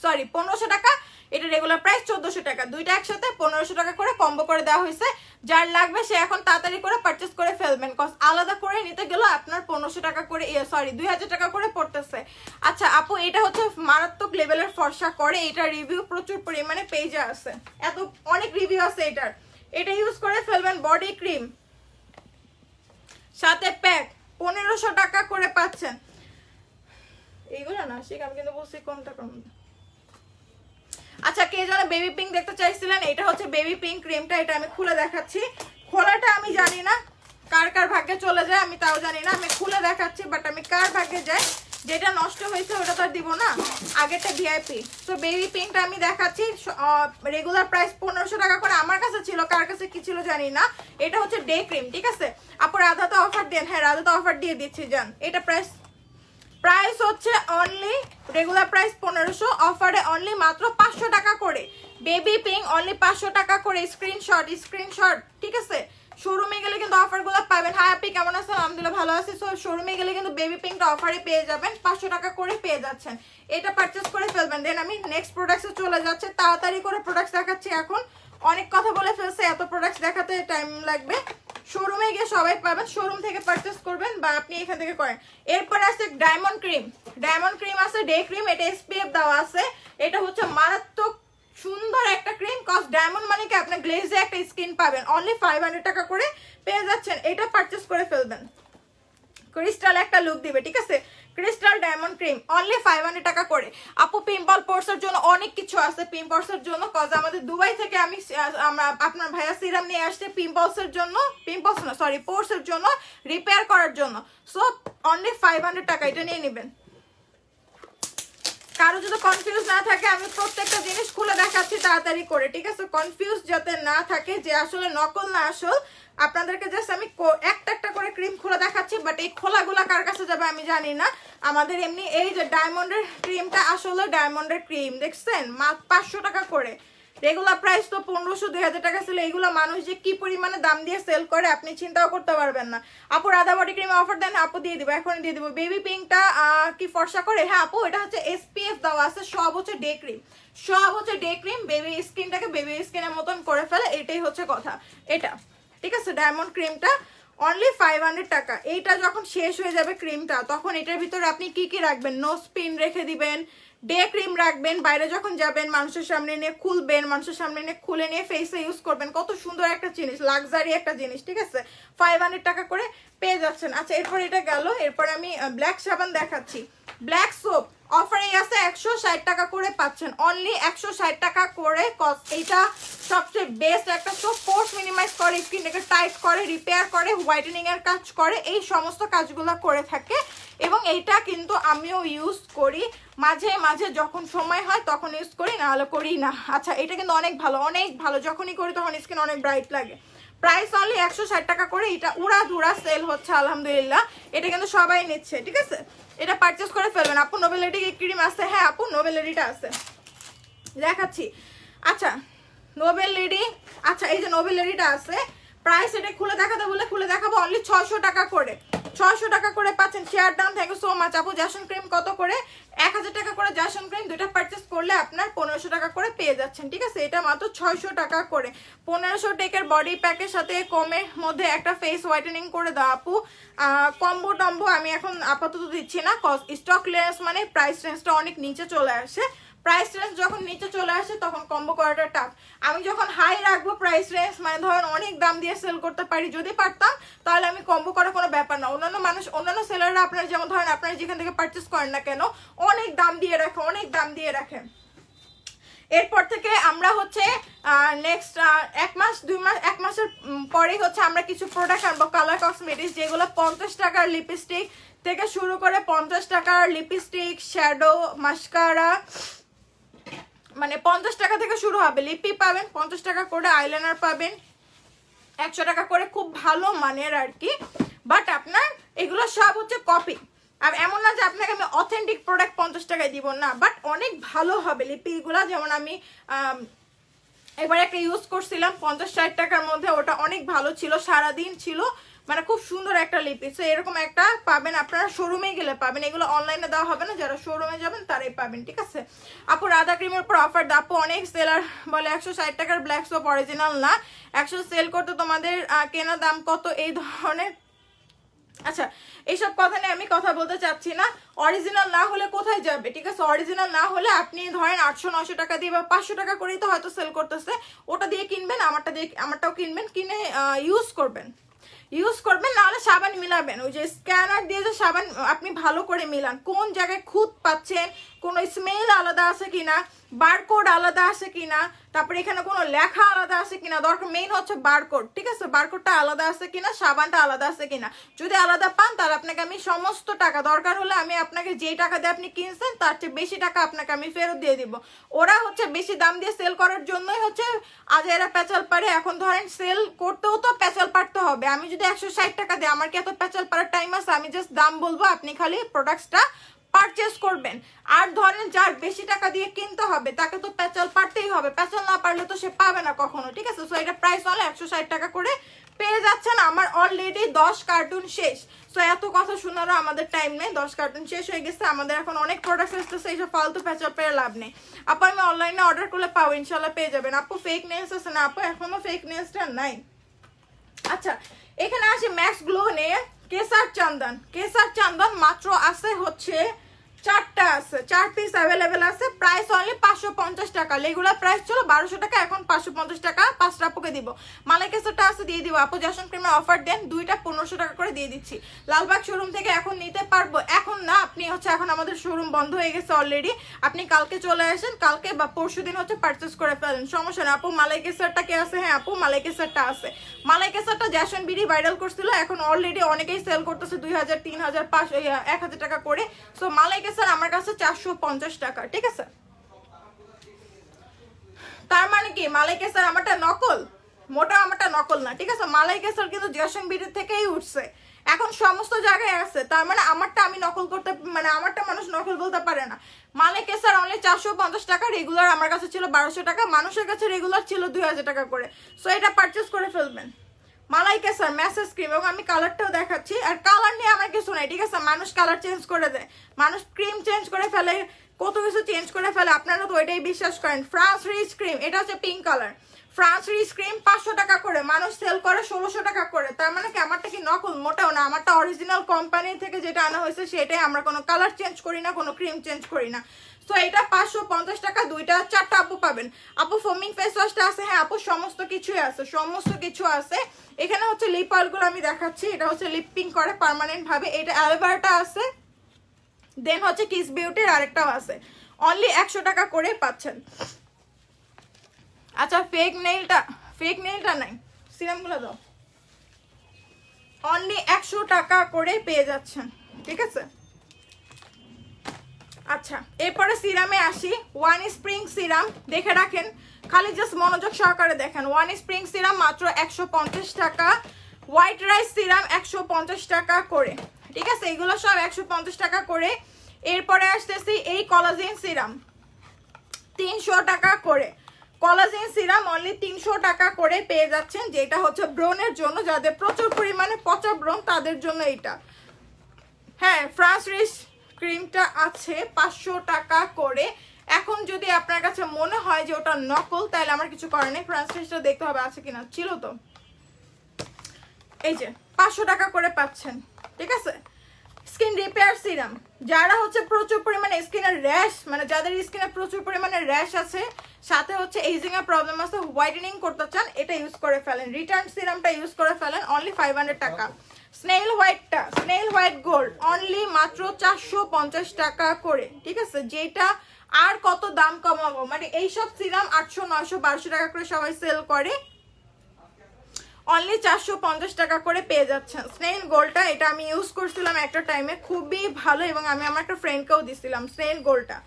সরি 1500 টাকা, এটা রেগুলার প্রাইস 1400 টাকা, দুইটা একসাথে 1500 টাকা করে কম্বো করে দেওয়া হয়েছে। যার লাগবে সে এখন তাড়াতাড়ি করে পারচেস করে ফেলবেন, কজ আলাদা করে নিতে গেলে আপনার 1500 টাকা করে, সরি 2000 টাকা করে পড়তেছে। আচ্ছা আপু, এটা হচ্ছে মারাত্মক লেভেলের ফর্সা করে, এটা রিভিউ প্রচুর পরিমাণে পেজে আছে, এত অনেক রিভিউ আছে এটার। এটা ইউজ করে ফেলবেন, বডি ক্রিম সাথে প্যাক 1500 টাকা করে পাচ্ছেন। এইগুলো না শিখ, আমি কিন্তু বলছি কোনটা কোনটা। আচ্ছা, কে যেন বেবি পিঙ্ক দেখতে চাইছিলেন, এটা হচ্ছে বেবি পিঙ্ক ক্রিমটা, এটা আমি খুলে দেখাচ্ছি। খোলাটা আমি জানি না কার কার ভাগ্যে চলে যায়, আমি তাও জানি না, আমি খুলে দেখাচ্ছি, বাট আমি কার ভাগ্যে যায়, যেটা নষ্ট হয়েছে ওটা তো আর দিব না, আগেরটা ভিআইপি। তো বেবি পিঙ্কটা আমি দেখাচ্ছি, রেগুলার প্রাইস 1500 টাকা করে আমার কাছে ছিল, কার কাছে কি ছিল জানি না। এটা হচ্ছে ডে ক্রিম, ঠিক আছে আপু, রাধাতে অফার দেন, হ্যাঁ রাধাতে অফার দিয়ে দিচ্ছি যান। এটা প্রাইস হচ্ছে অনলি রেগুলার প্রাইস 1500, অফারে অনলি মাত্র 500 টাকা করে। বেবি পিঙ্ক অনলি 500 টাকা করে, স্ক্রিনশট, ঠিক আছে। শোরুমে গেলে কিন্তু অফারগুলো পাবেন। হাই আপনি কেমন আছেন? আলহামদুলিল্লাহ ভালো আছি। সো শোরুমে গেলে কিন্তু বেবি পিঙ্কটা অফারে পেয়ে যাবেন, 500 টাকা করে পেয়ে যাচ্ছেন। এটা পারচেস করে ফেলবেন। দেন আমি নেক্সট প্রোডাক্টসে চলে যাচ্ছে, তাড়াতাড়ি করে প্রোডাক্টস দেখাচ্ছি। এখন অনেক কথা বলে ফেলছে, এত প্রোডাক্টস দেখাতে টাইম লাগবে। শোরুমে গিয়ে সবাই পাবেন, শোরুম থেকে পারচেস করবেন বা আপনি এখান থেকে করেন। এরপর আছে ডায়মন্ড ক্রিম আছে, ডে ক্রিম, এটা এসপিএফ দেওয়া আছে। এটা হচ্ছে মারাত্মক সুন্দর একটা ক্রিম, কজ ডায়মন্ড মানে কি আপনি গ্লেজে একটা স্কিন পাবেন, অনলি 500 টাকা করে পেয়ে যাচ্ছেন। এটা পারচেস করে ফেলবেন, ক্রিস্টাল একটা লুক দিবে, ঠিক আছে। ক্রিস্টাল ডায়মন্ড ক্রিম অনলি 500 টাকা করে। আপু পিম্পল পোর্সের জন্য অনেক কিছু আছে, পিম্পলসের জন্য, কজ আমাদের দুবাই থেকে আপনার ভাইয়া সিরাম নিয়ে আসছে পিম্পলসের জন্য, পোর্সের জন্য, রিপেয়ার করার জন্য। সো অনলি 500 টাকা, এটা নিয়ে নেবেন। কারো যদি কনফিউজ না থাকে, আমি প্রত্যেকটা জিনিস খুলে দেখাচ্ছি তাড়াতাড়ি করে, ঠিক আছে। কনফিউজ যাতে না থাকে যে আসলে নকল না আসল, আপনাদেরকে জাস্ট আমি একটা একটা করে ক্রিম খুলে দেখাচ্ছি। বাট এই খোলাগুলা কার কাছে যাবে আমি জানি না। আমাদের এমনি এই যে ডায়মন্ডের ক্রিমটা আসলে ডায়মন্ডের ক্রিম, দেখছেন, মাত্র 500 টাকা করে। রেগুলার প্রাইস তো 1500-2000 টাকা ছিল। এইগুলো মানুষ যে কি পরিমাণে দাম দিয়ে সেল করে আপনি চিন্তাও করতে পারবেন না। আপু রাধা বডি ক্রিম অফার দেন, আপু দিয়ে দিব, এখনই দিয়ে দিব। বেবি পিঙ্কটা কি ফর্সা করে? হ্যাঁ আপু, এটা হচ্ছে এসপিএফ দেওয়া আছে, সব হচ্ছে ডে ক্রিম, বেবি স্কিনটাকে বেবি স্কিনের মতন করে ফেলে, এটাই হচ্ছে কথা। এটা ঠিক আছে, ডায়মন্ড ক্রিমটা অনলি 500 টাকা। এইটা যখন শেষ হয়ে যাবে ক্রিমটা, তখন এটার ভিতরে আপনি কি কি রাখবেন? নোজ পিন রেখে দিবেন, ডে ক্রিম রাখবেন, বাইরে যখন যাবেন মানুষের সামনে নিয়ে খুলবেন, মানুষের সামনে নিয়ে খুলে নিয়ে ফেসে ইউজ করবেন। কত সুন্দর একটা জিনিস, লাক্সারি একটা জিনিস, ঠিক আছে। 500 টাকা করে পেয়ে যাচ্ছেন। আচ্ছা এরপর এটা গেল, এরপর আমি ব্ল্যাক সাবান দেখাচ্ছি। ব্ল্যাক সোপ অফারে আছে 160 টাকা করে পাচ্ছেন, অনলি 160 টাকা করে। এইটা সবচেয়ে বেস্ট একটা সোপ, পোর্স মিনিমাইজ করে, স্কিনটাকে টাইট করে, রিপেয়ার করে, হোয়াইটেনিং এর কাজ করে, এই সমস্ত কাজগুলো করে থাকে। এবং এইটা কিন্তু আমিও ইউজ করি মাঝে মাঝে, যখন সময় হয় তখন ইউজ করি, না হলে করি না। আচ্ছা এটা কিন্তু অনেক ভালো, যখনই করি তখন স্কিন অনেক ব্রাইট লাগে। প্রাইস অনলি 160 টাকা করে। এটা উড়াধুরা সেল হচ্ছে আলহামদুলিল্লাহ, এটা কিন্তু সবাই নিচ্ছে, ঠিক আছে। এটা পারচেস করে ফেলবেন। আপু নোবেল লেডি ক্রিম আছে? হ্যাঁ আপু নোবেল লেডিটা আছে, দেখাচ্ছি। আচ্ছা নোবেল লেডি, আচ্ছা এই যে নোবেল লেডিটা আছে, প্রাইস এটা খুলে দেখাতে বলে খুলে দেখাবো, অনলি 600 টাকা করে। 600 টাকা করে পাচ্ছেন। Share done, thank you so much. আপু জাসন ক্রিম কত করে? 1000 টাকা করে জাসন ক্রিম, দুইটা পারচেস করলে আপনার 1500 টাকা করে পেয়ে যাচ্ছেন, ঠিক আছে। এটা মাত্র 600 টাকা করে। 1500 টেকের বডি প্যাকের সাথে কমের মধ্যে একটা ফেস হোয়াইটেনিং করে দাও আপু। কম্বো টম্বো আমি এখন আপাতত দিচ্ছি না, কজ স্টক ক্লিয়ারেন্স মানে প্রাইস রেঞ্জটা অনেক নিচে চলে আসে। প্রাইস রেঞ্জ যখন নিচে চলে আসে তখন কম্বো করাটা টাফ। আমি যখন হাই রাখবো প্রাইস রেঞ্জ, মানে ধরেন অনেক দাম দিয়ে সেল করতে পারি, যদি পারতাম তাহলে আমি কম্বো করার কোনো ব্যাপার না। অন্যান্য সেলাররা আপনারা যেমন ধরেন আপনারা যেখান থেকে পারচেস করেন না কেন, অনেক দাম দিয়ে রাখে। এরপর থেকে আমরা হচ্ছে নেক্সট 1 মাসের পরেই হচ্ছে আমরা কিছু প্রোডাক্ট আনবো কালার কসমেটিক্স, যেগুলো 50 টাকার লিপস্টিক থেকে শুরু করে 50 টাকার লিপস্টিক, শ্যাডো, মাস্কারা, মানে 50 টাকা থেকে শুরু হবে। লিপি পাবেন 50 টাকা করে, আইলাইনার পাবেন 100 টাকা করে, খুব ভালো মানের আর কি। বাট আপনার এগুলো সব হচ্ছে কপি, আর এমন না যে আপনাকে আমি অথেন্টিক প্রোডাক্ট 50 টাকায় দিব না, বাট অনেক ভালো হবে লিপিগুলা। যেমন আমি এবার একটা ইউজ করছিলাম 50-60 টাকার মধ্যে, ওটা অনেক ভালো ছিল, সারাদিন ছিল, মানে খুব সুন্দর একটা লিপস্টিক। সো এরকম একটা পাবেন আপনারা শোরুমে গেলে পাবেন, এগুলো অনলাইনে দেওয়া হবে না, যারা শোরুমে যাবেন তারাই পাবেন, ঠিক আছে। আপু রাধা ক্রিমের উপর অফার দাও। আপু অনেক সেলার বলে 160 টাকার ব্ল্যাক সোপ অরিজিনাল না, 100 সেল করতে তোমাদের কেনা দাম কত, এই ধরনের। আচ্ছা এইসব কথা নিয়ে আমি কথা বলতে চাচ্ছি না। অরিজিনাল না হলে কোথায় যাবে, ঠিক আছে। অরিজিনাল না হলে আপনি ধরেন 800-900 টাকা দিয়ে বা 500 টাকা করেই তো হয়তো সেল করতেছে, ওটা দিয়ে কিনবেন, আমারটাও কিনবেন, কিনে ইউজ করবেন, নাহলে সাবান মিলাবেন। ওই যে স্ক্যানার দিয়ে যে সাবান আপনি ভালো করে মিলান, কোন জায়গায় খুঁত পাচ্ছেন, কোনো স্মেল আলাদা আছে কিনা, বারকোড আলাদা আছে কিনা, তারপরে এখানে কোনো লেখা আলাদা আছে কিনা, দরকার মেইন হচ্ছে বারকোড, ঠিক আছে। বারকোডটা আলাদা আছে কিনা, সাবানটা আলাদা আছে কিনা, যদি আলাদা পান তাহলে আপনাকে আমি সমস্ত টাকা, দরকার হলে আমি আপনাকে যেই টাকা দিয়ে আপনি কিনছেন তার চেয়ে বেশি টাকা আপনাকে আমি ফেরত দিয়ে দিব। ওরা হচ্ছে বেশি দাম দিয়ে সেল করার জন্যই হচ্ছে আজ এরা প্যাচাল পারে। এখন ধরেন সেল করতেও তো প্যাচাল পারতে হবে। আমি যদি 160 টাকা দিই, আমার কি এত প্যাচাল পারার টাইম আছে? আমি জাস্ট দাম বলবো, আপনি খালি প্রোডাক্টসটা পারচেস করবেন। আর ধরেন যার বেশি টাকা দিয়ে কিনতে হবে তাকে তো প্যাচাল পারতেই হবে, প্যাচাল না পারলে তো সে পাবে না কখনো, ঠিক আছে। সো এটা প্রাইস হলে 160 টাকা করে পেয়ে যাচ্ছেন। আমার অলরেডি 10 কার্টুন শেষ। সো এত কথা শোনারও আমাদের টাইম নেই, 10 কার্টুন শেষ হয়ে গেছে। আমাদের এখন অনেক প্রোডাক্ট আসতেছে, এইসব ফালতু প্যাচাল পেয়ে লাভ নেই। আপু আমি অনলাইনে অর্ডার করলে পাবো, ইনশাল্লাহ পেয়ে যাবেন। আপু ফেক নেলস আছে না? আপু এখনো ফেক নেলসটা নাই। আচ্ছা এখানে আসি ম্যাক্স গ্লো নিয়ে। কেসার চন্দন মাত্র আছে হচ্ছে 4টা আছে, 4 পিস অ্যাভেলেবেল আছে। প্রাইস অনলি 550 টাকা, রেগুলার প্রাইস ছিল 1200 টাকা, এখন 550 টাকা 5টা আপুকে দিব। মালাই কেসারটা আছে দিয়ে দিব। আপু জ্যাসন ক্রিমের অফার দেন, 2টা 1500 টাকা করে দিয়ে দিচ্ছি। লালবাগ শোরুম থেকে এখন নিতে পারবো, এখন না, আপনি হচ্ছে এখন আমাদের শোরুম বন্ধ হয়ে গেছে অলরেডি। আপনি কালকে চলে আসেন, কালকে বা পরশু দিন হচ্ছে পারচেস করে ফেলেন, সমস্যা না। আপু মালাই কেসারটা কে আছে? হ্যাঁ আপু মালাই কেসারটা আছে। মালাই কেসারটা জ্যাসন বিডি ভাইরাল করছিল, এখন অলরেডি অনেকেই সেল করতেছে 2000, 3000, 1000 টাকা করে। সো মালাই কেসার আমার কাছে 450 টাকা, ঠিক আছে। তার মানে কি মালাই কেসার আমারটা নকল? মোটা আমারটা নকল না, ঠিক আছে। মালাই কেসার কিন্তু জ্যাসন বিডি থেকেই উঠছে, এখন সমস্ত জায়গায় আছে। তার মানে আমারটা আমি নকল করতে, মানে আমারটা মানুষ নকল বলতে পারে না। মালাই কেসার অনলি 450 টাকা, রেগুলার আমার কাছে ছিল 1200 টাকা, মানুষের কাছে রেগুলার ছিল 2000 টাকা করে। সো এটা পারচেস করে ফেলবেন। মালাই কেসার ম্যাসেজ ক্রিম, এবং আমি কালারটাও দেখাচ্ছি। আর কালার নিয়ে আমার কিছু নাই, ঠিক আছে। মানুষ কালার চেঞ্জ করে দেয়, মানুষ ক্রিম চেঞ্জ করে ফেলে, কত কিছু চেঞ্জ করে ফেলে, আপনারা তো ওইটাই বিশ্বাস করেন। ফ্রান্স রিচ ক্রিম, এটা হচ্ছে pink colour. France rich cream 500 টাকা করে, মানুষ সেল করে 1600 টাকা করে। তার মানে কি আমারটা কি নকল? মোটেও না, আমারটা অরিজিনাল কোম্পানি থেকে যেটা আনা হয়েছে সেটাই। আমরা কোনো কালার চেঞ্জ করি না, কোনো ক্রিম চেঞ্জ করি না। তো এটা 550 টাকা, 2টা 4টা আপু পাবেন। আপু ফোমিং ফেস ওয়াশটা আছে? হ্যাঁ আপু সমস্ত কিছুই আছে, সমস্ত কিছু আছে। এখানে হচ্ছে লিপ অয়েলগুলো আমি দেখাচ্ছি, এটা হচ্ছে লিপিং করে পার্মানেন্ট ভাবে। এটা অ্যালোভেরাটা আছে, দেন হচ্ছে কিস বিউটির আরেকটাও আছে, অনলি 100 টাকা করে পাচ্ছেন। আচ্ছা ফেক নেইলটা নাই, সিরামগুলো দাও, অনলি 100 টাকা করে পেয়ে যাচ্ছেন, ঠিক আছে। আচ্ছা এরপরে সিরামে আসি। ওয়ান স্প্রিং সিরাম দেখে রাখেন, খালি জাস্ট মনোযোগ সহকারে দেখেন। ওয়ান স্প্রিং সিরাম মাত্র 150 টাকা, হোয়াইট রাইস সিরাম 150 টাকা করে, ঠিক আছে। এগুলো সব 150 টাকা করে। এরপরে আসতেছি এই কলাজেন সিরাম 300 টাকা করে। কলাজেন সিরাম অনলি 300 টাকা করে পেয়ে যাচ্ছেন, যেটা হচ্ছে ব্রনের জন্য, যাদের প্রচুর পরিমাণে পচা ব্রণ তাদের জন্য এটা। হ্যাঁ ফ্রান্স রিচ ক্রিমটা আছে 500 টাকা করে। এখন যদি আপনার কাছে মনে হয় যে ওটা নকল, তাহলে আমার কিছু করার নেই, ফ্রান্স রিচটা দেখতে হবে আছে কিনা, ছিল তো। এই যে 500 টাকা করে পাচ্ছেন, ঠিক আছে। স্কিন রিপেয়ার সিরাম, যারা হচ্ছে প্রচুর পরিমাণে স্কিনের র্যাশ, মানে যাদের স্কিনে প্রচুর পরিমাণে র্যাশ আছে, সাথে হচ্ছে এইজিং এর প্রবলেম আছে, হোয়াইটেনিং করতে চান, এটা ইউজ করে ফেলেন। রিটার্ন সিরামটা ইউজ করে ফেলেন, অনলি 500 টাকা। স্নেল হোয়াইট গোল্ড অনলি মাত্র 450 টাকা করে, ঠিক আছে। যেটা আর কত দাম কমাবো, মানে এইসব সিরাম 800, 900, 1200 টাকা করে সবাই সেল করে, অনলি 450 টাকা করে পেয়ে যাচ্ছেন। স্নেল গোল্ডটা, এটা আমি ইউজ করছিলাম একটা টাইমে, খুবই ভালো, এবং আমি আমার একটা ফ্রেন্ডকেও দিছিলাম। স্নেল গোল্ডটা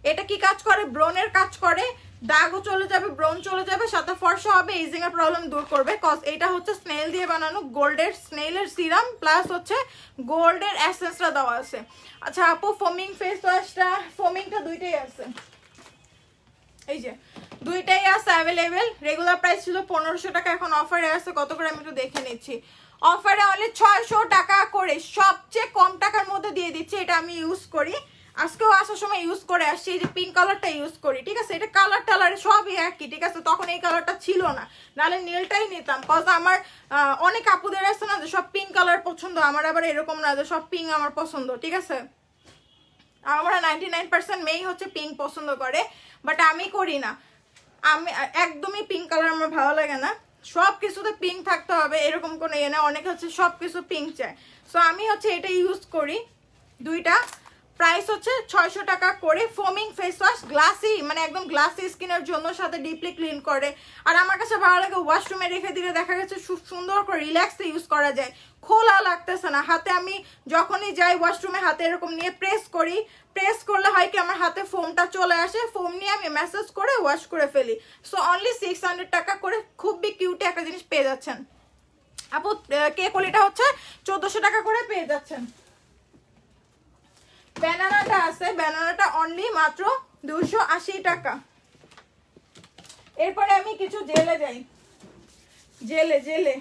এটা কি কাজ করে? ব্রনের কাজ করে, দাগও চলে যাবে, ব্রন চলে যাবে, সাথে ফর্সা হবে, এইজিং এর প্রবলেম দূর করবে। কজ এটা হচ্ছে স্নেল দিয়ে বানানো, গোল্ডের স্নেলের সিরাম প্লাস হচ্ছে গোল্ডের এসেন্সটা দেওয়া আছে। আচ্ছা আপু ফোমিং ফেস ওয়াশটা, ফোমিংটা দুইটাই আছে, এই যে দুইটাই আছে অ্যাভেলেবেল। রেগুলার প্রাইস ছিল 1500 টাকা, এখন অফারে আছে কত করে আমি একটু দেখে নিচ্ছি। অফারে অনলি 600 টাকা করে, সবচেয়ে কম টাকার মধ্যে দিয়ে দিচ্ছি। এটা আমি ইউজ করি, আজকেও আসার সময় ইউজ করে আসছি। এই যে পিঙ্ক কালারটা ইউজ করি, ঠিক আছে? এটা কালার টালার সবই একই, ঠিক আছে? তখন এই কালারটা ছিল না, নাহলে নীলটাই নিতাম। কজ আমার অনেক আপুদের আছে না যে সব পিঙ্ক কালার পছন্দ, আমার আবার এরকম না যে সব পিঙ্ক আমার পছন্দ, ঠিক আছে? আমরা 99% মেয়েই হচ্ছে পিঙ্ক পছন্দ করে, বাট আমি করি না। আমি একদমই পিঙ্ক কালার আমার ভালো লাগে না। সব কিছুতে পিঙ্ক থাকতে হবে এরকম কোনো ইয়ে না, অনেকে হচ্ছে সব কিছু পিঙ্ক চায়। সো আমি হচ্ছে এটা ইউজ করি দুইটা। প্রাইস হচ্ছে 600 টাকা করে। ফোমিং ফেস ওয়াশ, গ্লাসি মানে একদম গ্লাসি স্কিনের জন্য, সাথে ডিপলি ক্লিন করে। আর আমার কাছে ভালো লাগে ওয়াশরুমে রেখে দিলে দেখা গেছে খুব সুন্দর করে রিল্যাক্সে ইউজ করা যায়, খোলা লাগতেছে না হাতে। আমি যখনই যাই ওয়াশরুমে হাতে এরকম নিয়ে প্রেস করি, প্রেস করলে হয় কি আমার হাতে ফোমটা চলে আসে, ফোম নিয়ে আমি ম্যাসেজ করে ওয়াশ করে ফেলি। সো অনলি 600 টাকা করে খুবই কিউটি একটা জিনিস পেয়ে যাচ্ছেন আপু। কে কলিটা হচ্ছে 1400 টাকা করে পেয়ে যাচ্ছেন। ব্যানানাটা আছে, ব্যানানাটা অনলি মাত্র 280 টাকা। এরপরে আমি কিছু জেলে যাই, জেলে জেলে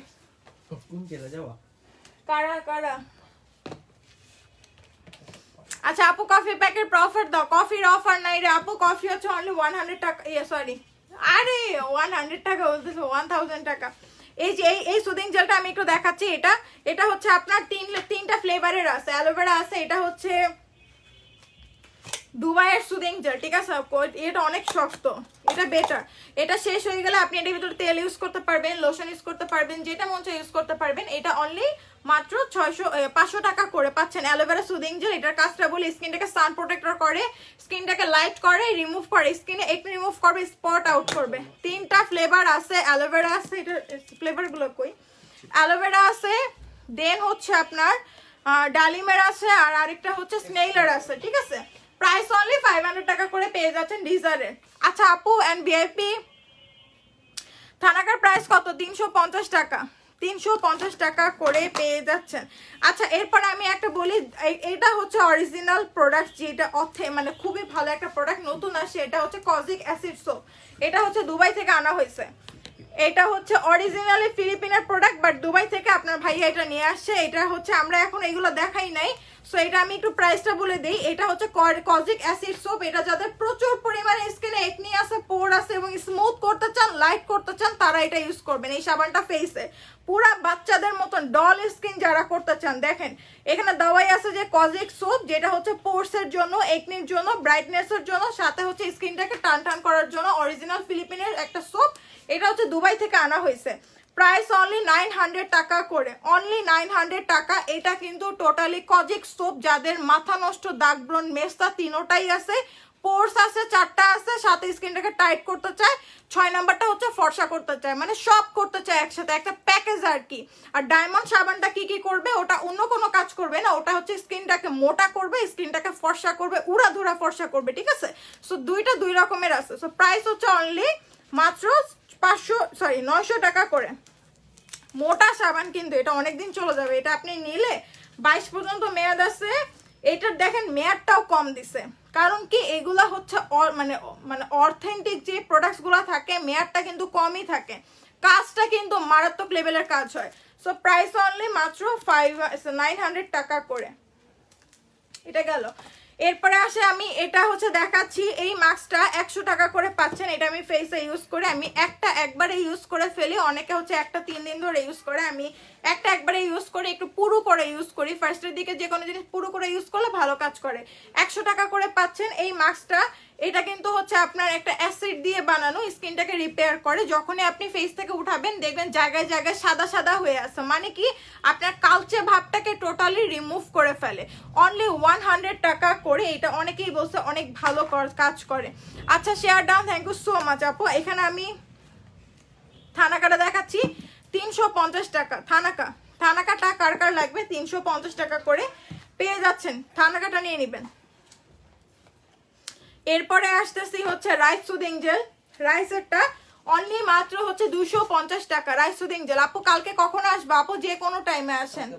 যাওয়া কারা কারা। আচ্ছা আপু কফি প্যাকের প্রফিট দাও। কফির অফার নাই রে আপু, কফি হচ্ছে অনলি 100 টাকা, সরি আরে 100 টাকা বলতেছে, 1000 টাকা। এই যে এই সুদিং জেলটা আমি একটু দেখাচ্ছি। এটা হচ্ছে আপনার তিনটা ফ্লেভারের আছে, অ্যালোভেরা আছে, এটা হচ্ছে দুবাইয়ের সুদিং জেল, ঠিক আছে? এটা অনেক শক্ত, এটা বেটার। এটা শেষ হয়ে গেলে আপনি এটার ভিতরে তেল ইউজ করতে পারবেন, লোশন ইউজ করতে পারবেন, যেটা মন চায় ইউজ করতে পারবেন। এটা অনলি মাত্র 500 টাকা করে পাচ্ছেন অ্যালোভেরা সুদিং জেল। এটার কাজটা বলি, স্কিনটাকে সান প্রোটেক্টর করে, স্কিনটাকে লাইট করে, রিমুভ করে, স্কিনে একটু রিমুভ করবে, স্পট আউট করবে। তিনটা ফ্লেভার আছে, অ্যালোভেরা আছে, এটার ফ্লেভারগুলো কই, অ্যালোভেরা আছে, দেন হচ্ছে আপনার ডালিমের আছে, আর আরেকটা হচ্ছে স্নেইলার আছে, ঠিক আছে? প্রাইস অনলি 500 টাকা করে পেয়ে যাচ্ছেন ডিজারে। আচ্ছা আপু এন্ড ভিআইপি থানাকার প্রাইস কত? 350 টাকা, 350 টাকা করে পেয়ে যাচ্ছেন। আচ্ছা এরপর আমি একটা বলি, এটা হচ্ছে অরিজিনাল প্রোডাক্ট, যেটা মানে খুবই ভালো একটা প্রোডাক্ট, নতুন আসে। এটা হচ্ছে কজিক অ্যাসিড সোপ, এটা হচ্ছে দুবাই থেকে আনা হয়েছে। এটা হচ্ছে অরিজিনালি ফিলিপিনের প্রোডাক্ট, বাট দুবাই থেকে আপনার ভাইয়া এটা নিয়ে আসছে। এটা হচ্ছে আমরা এখন এগুলো দেখাই নাই, সো এটা আমি একটু প্রাইসটা বলে দিই। এটা হচ্ছে কজিক অ্যাসিড সোপ। এটা যাদের প্রচুর পরিমাণে স্কিনে একনি আছে, পোর আছে এবং স্মুথ করতে চান, লাইট করতে চান, তারা এটা ইউজ করবেন। এই সাবানটা ফেসে পুরা বাচ্চাদের মতন ডল স্কিন যারা করতে চান, দেখেন এখানে দেওয়াই আছে যে কজিক সোপ, যেটা হচ্ছে পোর্সের জন্য, একনির জন্য, ব্রাইটনেসের জন্য, সাথে হচ্ছে স্কিনটাকে টান টান করার জন্য। অরিজিনাল ফিলিপিনের একটা সোপ, এটা হচ্ছে দুবাই থেকে আনা হয়েছে। প্রাইস অনলি 900 টাকা করে, অনলি 900 টাকা। এটা কিন্তু টোটালি কজিক সোপ, যাদের মাথা নষ্ট, দাগ ব্রণ, মেস্তা তিনোটাই আছে, পোর্স আছে 4টা আছে, সাথে স্কিনটাকে টাইট করতে চায়, 6 নাম্বারটা হচ্ছে ফর্সা করতে চায়, মানে সব করতে চায় একসাথে, একটা প্যাকেজ আর কি। আর ডায়মন্ড সাবানটা কি কি করবে, ওটা অন্য কোনো কাজ করবে না, ওটা হচ্ছে স্কিনটাকে মোটা করবে, স্কিনটাকে ফর্সা করবে, উড়াধুরা ফর্সা করবে, ঠিক আছে? সো দুইটা দুই রকমের আছে। সো প্রাইস হচ্ছে অনলি মাত্র 900 টাকা করে। মোটা সাবান কিন্তু এটা অনেকদিন চলে যাবে, এটা আপনি নিলে 22 পর্যন্ত মেয়াদ আছে। এটার দেখেন মেয়াদটাও কম দিছে, কারণ কি এগুলা হচ্ছে মানে অথেন্টিক যে প্রোডাক্টসগুলো থাকে, মেয়াদটা কিন্তু কমই থাকে, কাজটা কিন্তু মারাত্মক লেভেলের কাজ হয়। সো প্রাইস অনলি মাত্র 900 টাকা করে। এটা গেল। এরপরে আসে আমি এটা হচ্ছে দেখাচ্ছি, এই মাস্কটা 100 টাকা করে পাচ্ছেন। এটা আমি ফেসে ইউজ করে, আমি একবারে ইউজ করে ফেলি, অনেকে হচ্ছে একটা 3 দিন ধরে ইউজ করে, আমি একবারে ইউজ করে, একটু পুরো করে ইউজ করি। ফার্স্টের দিকে যে কোনো জিনিস পুরো করে ইউজ করলে ভালো কাজ করে। 100 টাকা করে পাচ্ছেন এই মাস্কটা। এটা কিন্তু হচ্ছে আপনার একটা অ্যাসিড দিয়ে বানানো, স্কিনটাকে রিপেয়ার করে। যখনই আপনি ফেস থেকে উঠাবেন দেখবেন জায়গায় জায়গায় সাদা সাদা হয়ে আছে, মানে কি আপনার কালচে ভাবটাকে টোটালি রিমুভ করে ফেলে। অনলি 100 টাকা করে। এটা অনেকেই বলছে অনেক ভালো কাজ করে। আচ্ছা share done, thank you so much আপু। এখানে আমি থানাকাটা দেখাচ্ছি 350 টাকা। থানাকাটা কার কার লাগবে 350 টাকা করে পেয়ে যাচ্ছেন, থানাকাটা নিয়ে নেবেন। এরপরে আসতেছি হচ্ছে রাইস সুদিং জেল। রাইসেরটা অনলি মাত্র হচ্ছে 250 টাকা রাইস সুদিং জেল। আপু কালকে কখন আসবে আপু? যে কোনো টাইমে আসেন।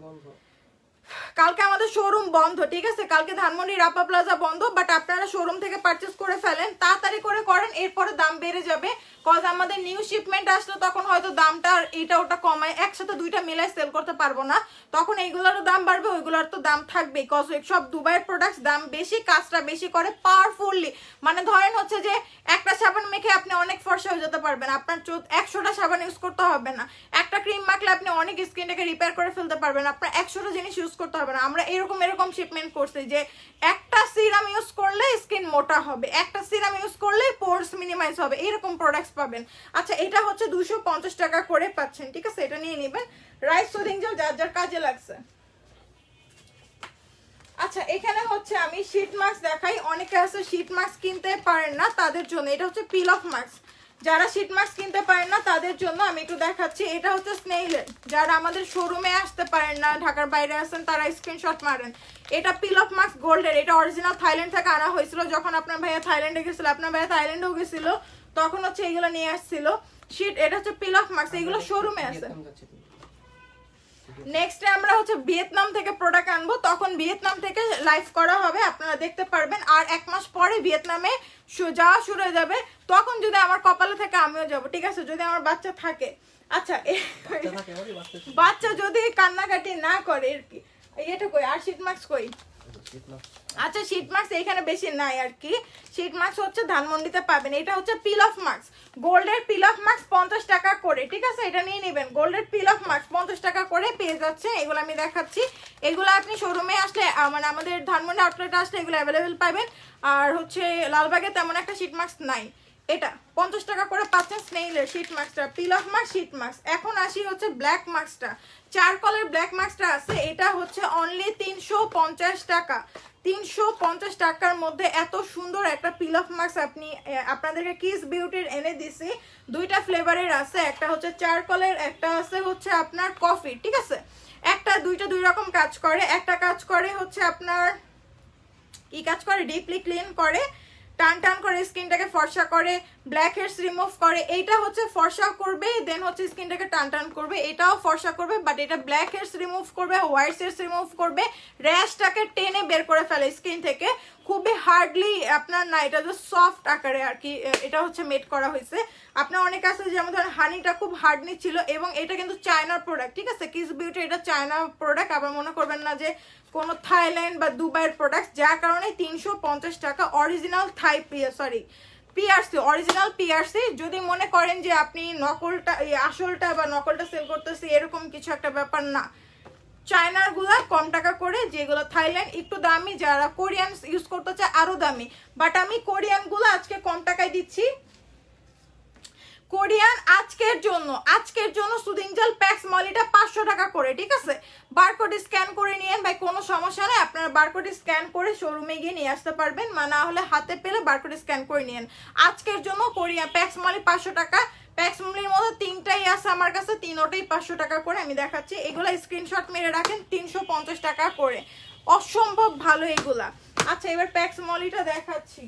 কালকে আমাদের শোরুম বন্ধ, ঠিক আছে? কালকে ধানমন্ডি রাপা প্লাজা বন্ধ, বাট আপনারা শোরুম থেকে পারচেস করে ফেলেন, তাড়াতাড়ি করে করেন, এরপরে দাম বেড়ে যাবে। কজ আমাদের নিউ শিপমেন্ট আসলে তখন হয়তো দামটা এটা ওটা কমায়, একসাথে দুইটা মিলাই সেল করতে পারবো না, তখন এইগুলোরও দাম বাড়বে, ওইগুলোর তো দাম থাকবেই। কজ সব দুবাইয়ের প্রোডাক্টস দাম বেশি, কাজটা বেশি করে পাওয়ারফুললি। মানে ধরেন হচ্ছে যে একটা সাবান মেখে আপনি অনেক ফর্সা হয়ে যেতে পারবেন, আপনার 100টা সাবান ইউজ করতে হবে না। একটা ক্রিম মাখলে আপনি অনেক স্কিনটাকে রিপেয়ার করে ফেলতে পারবেন, আপনার 100টা জিনিস ইউজ করতে হবে না। আমরা এরকম শিপমেন্ট করছি যে একটা সিরাম ইউজ করলে স্কিন মোটা হবে, একটা সিরাম ইউজ করলে পোরস মিনিমাইজ হবে, এরকম প্রোডাক্টস পাবেন। আচ্ছা, এটা হচ্ছে 250 টাকা করে পাচ্ছেন, ঠিক আছে? এটা নিয়ে নেবেন। রাইস সুদিং জেল যার যার কাজে লাগছে। আচ্ছা, এখানে হচ্ছে আমি শীট মাস্ক দেখাই। অনেকে আছে শীট মাস্ক কিনতে পারেন না, তাদের জন্য এটা হচ্ছে পিল অফ মাস্ক। যারা শীট মাস্ক কিনতে পারেন না তাদের জন্য আমি একটু দেখাচ্ছি। এটা হচ্ছে স্নেইলের, যারা আমাদের শোরুমে আসতে পারেন না, ঢাকার বাইরে আছেন, তারা স্ক্রিনশট মারেন। এটা পিল অফ মাস্ক গোল্ডের, এটা অরিজিনাল থাইল্যান্ড থেকে আনা হয়েছিল। যখন আপনার ভাইয়া থাইল্যান্ডে গেছিল, আপনার ভাইয়া থাইল্যান্ডেও গেছিল, তখন হচ্ছে এগুলো নিয়ে আসছিল শীট। এটা হচ্ছে পিল অফ মাস্ক, এগুলো শোরুমে আছে। নেক্সটে আমরা হচ্ছে ভিয়েতনাম থেকে প্রোডাক্ট আনবো, তখন ভিয়েতনাম থেকে লাইভ করা হবে, আপনারা দেখতে পারবেন। আর 1 মাস পরে ভিয়েতনামে যাওয়া শুরু হয়ে যাবে, তখন যদি আমার কপালে থাকে আমিও যাব, ঠিক আছে? যদি আমার বাচ্চা থাকে। আচ্ছা, বাচ্চা যদি কান্নাকাটি না করে আর কি। এটা কই আর শীট মাস্ক কই? আচ্ছা, শীট মাস্ক এখানে বেশি নাই আর কি। শীট মাস্ক হচ্ছে ধানমন্ডিতে পাবেন। এটা হচ্ছে পিল অফ মাস্ক, গোল্ডের পিল অফ মাস্ক 50 টাকা করে, ঠিক আছে? এটা নিয়ে নেবেন। গোল্ডের পিল অফ মাস্ক 50 টাকা করে পেয়ে যাচ্ছে। এগুলো আমি দেখাচ্ছি, এগুলো আপনি শোরুমে আসলে মানে আমাদের ধানমন্ডি আউটলেটে আসলে এগুলো অ্যাভেলেবেল পাবেন। আর হচ্ছে লালবাগে তেমন একটা শীট মাস্ক নাই। এটা 50 টাকা করে পাচ্ছেন স্নেইলের শীট মাস্কটা, peel off mask, sheet mask. এখন আসি হচ্ছে ব্ল্যাক মাস্কটা, চারকোলের ব্ল্যাক মাস্কটা আছে। এটা হচ্ছে অনলি 350 টাকা। 350 টাকার মধ্যে এত সুন্দর একটা পিল অফ মাস্ক আপনি আপনাদেরকে কিস বিউটির এনে দিছি। দুইটা ফ্লেভারের আছে, একটা হচ্ছে চারকোলের, একটা আছে হচ্ছে আপনার কফি, ঠিক আছে? একটা দুইটা দুই রকম কাজ করে। একটা কাজ করে হচ্ছে আপনার কি কাজ করে, ডিপলি ক্লিন করে, টান টান করে স্কিনটাকে ফর্সা করে, ব্ল্যাক হেডস রিমুভ করে। এইটা হচ্ছে ফর্সা করবে, দেন হচ্ছে স্কিনটাকে টান টান করবে। এটাও ফর্সা করবে, বাট এটা ব্ল্যাক হেডস রিমুভ করবে, হোয়াইট হেডস রিমুভ করবে, র্যাশটাকে টেনে বের করে ফেলে স্কিন থেকে। খুবই হার্ডলি আপনার না, এটা যে সফট আকারে আর কি এটা হচ্ছে মেড করা হয়েছে। আপনার অনেক আছে যেমন ধরেন হানিটা খুব হার্ডনি ছিল, এবং এটা কিন্তু চায়নার প্রোডাক্ট, ঠিক আছে? কিস বিউটি এটা চায়না প্রোডাক্ট, আবার মনে করবেন না যে কোনো থাইল্যান্ড বা দুবাইয়ের প্রোডাক্ট, যার কারণে 350 টাকা। Original PRC, original PRC. যদি মনে করেন যে আপনি নকলটা আসলটা বা নকলটা সেল করতেছি এরকম কিছু একটা ব্যাপার না। চায়নার গুলা কম টাকা করে, যেগুলো থাইল্যান্ড একটু দামি, যারা কোরিয়ান ইউজ করতে চায় আরো দামি, বাট আমি কোরিয়ান গুলো আজকে কম টাকায় দিচ্ছি। কোরিয়ান আজকের জন্য সুদিং জেল প্যাক্স মলিটা 500 টাকা করে, ঠিক আছে? বারকোড স্ক্যান করে নিয়েন ভাই, কোনো সমস্যা নেই। আপনারা বারকোড স্ক্যান করে শোরুমে গিয়ে নিয়ে আসতে পারবেন, বা না হলে হাতে পেলে বারকোড স্ক্যান করে নিয়েন। আজকের জন্য কোরিয়ান প্যাক্স মলি 500 টাকা। প্যাক্স মলির মধ্যে 3টাই আছে আমার কাছে, 3টাই 500 টাকা করে। আমি দেখাচ্ছি, এগুলা স্ক্রিনশট মেরে রাখেন, 350 টাকা করে, অসম্ভব ভালো এগুলা। আচ্ছা, এবার প্যাক্স মলিটা দেখাচ্ছি।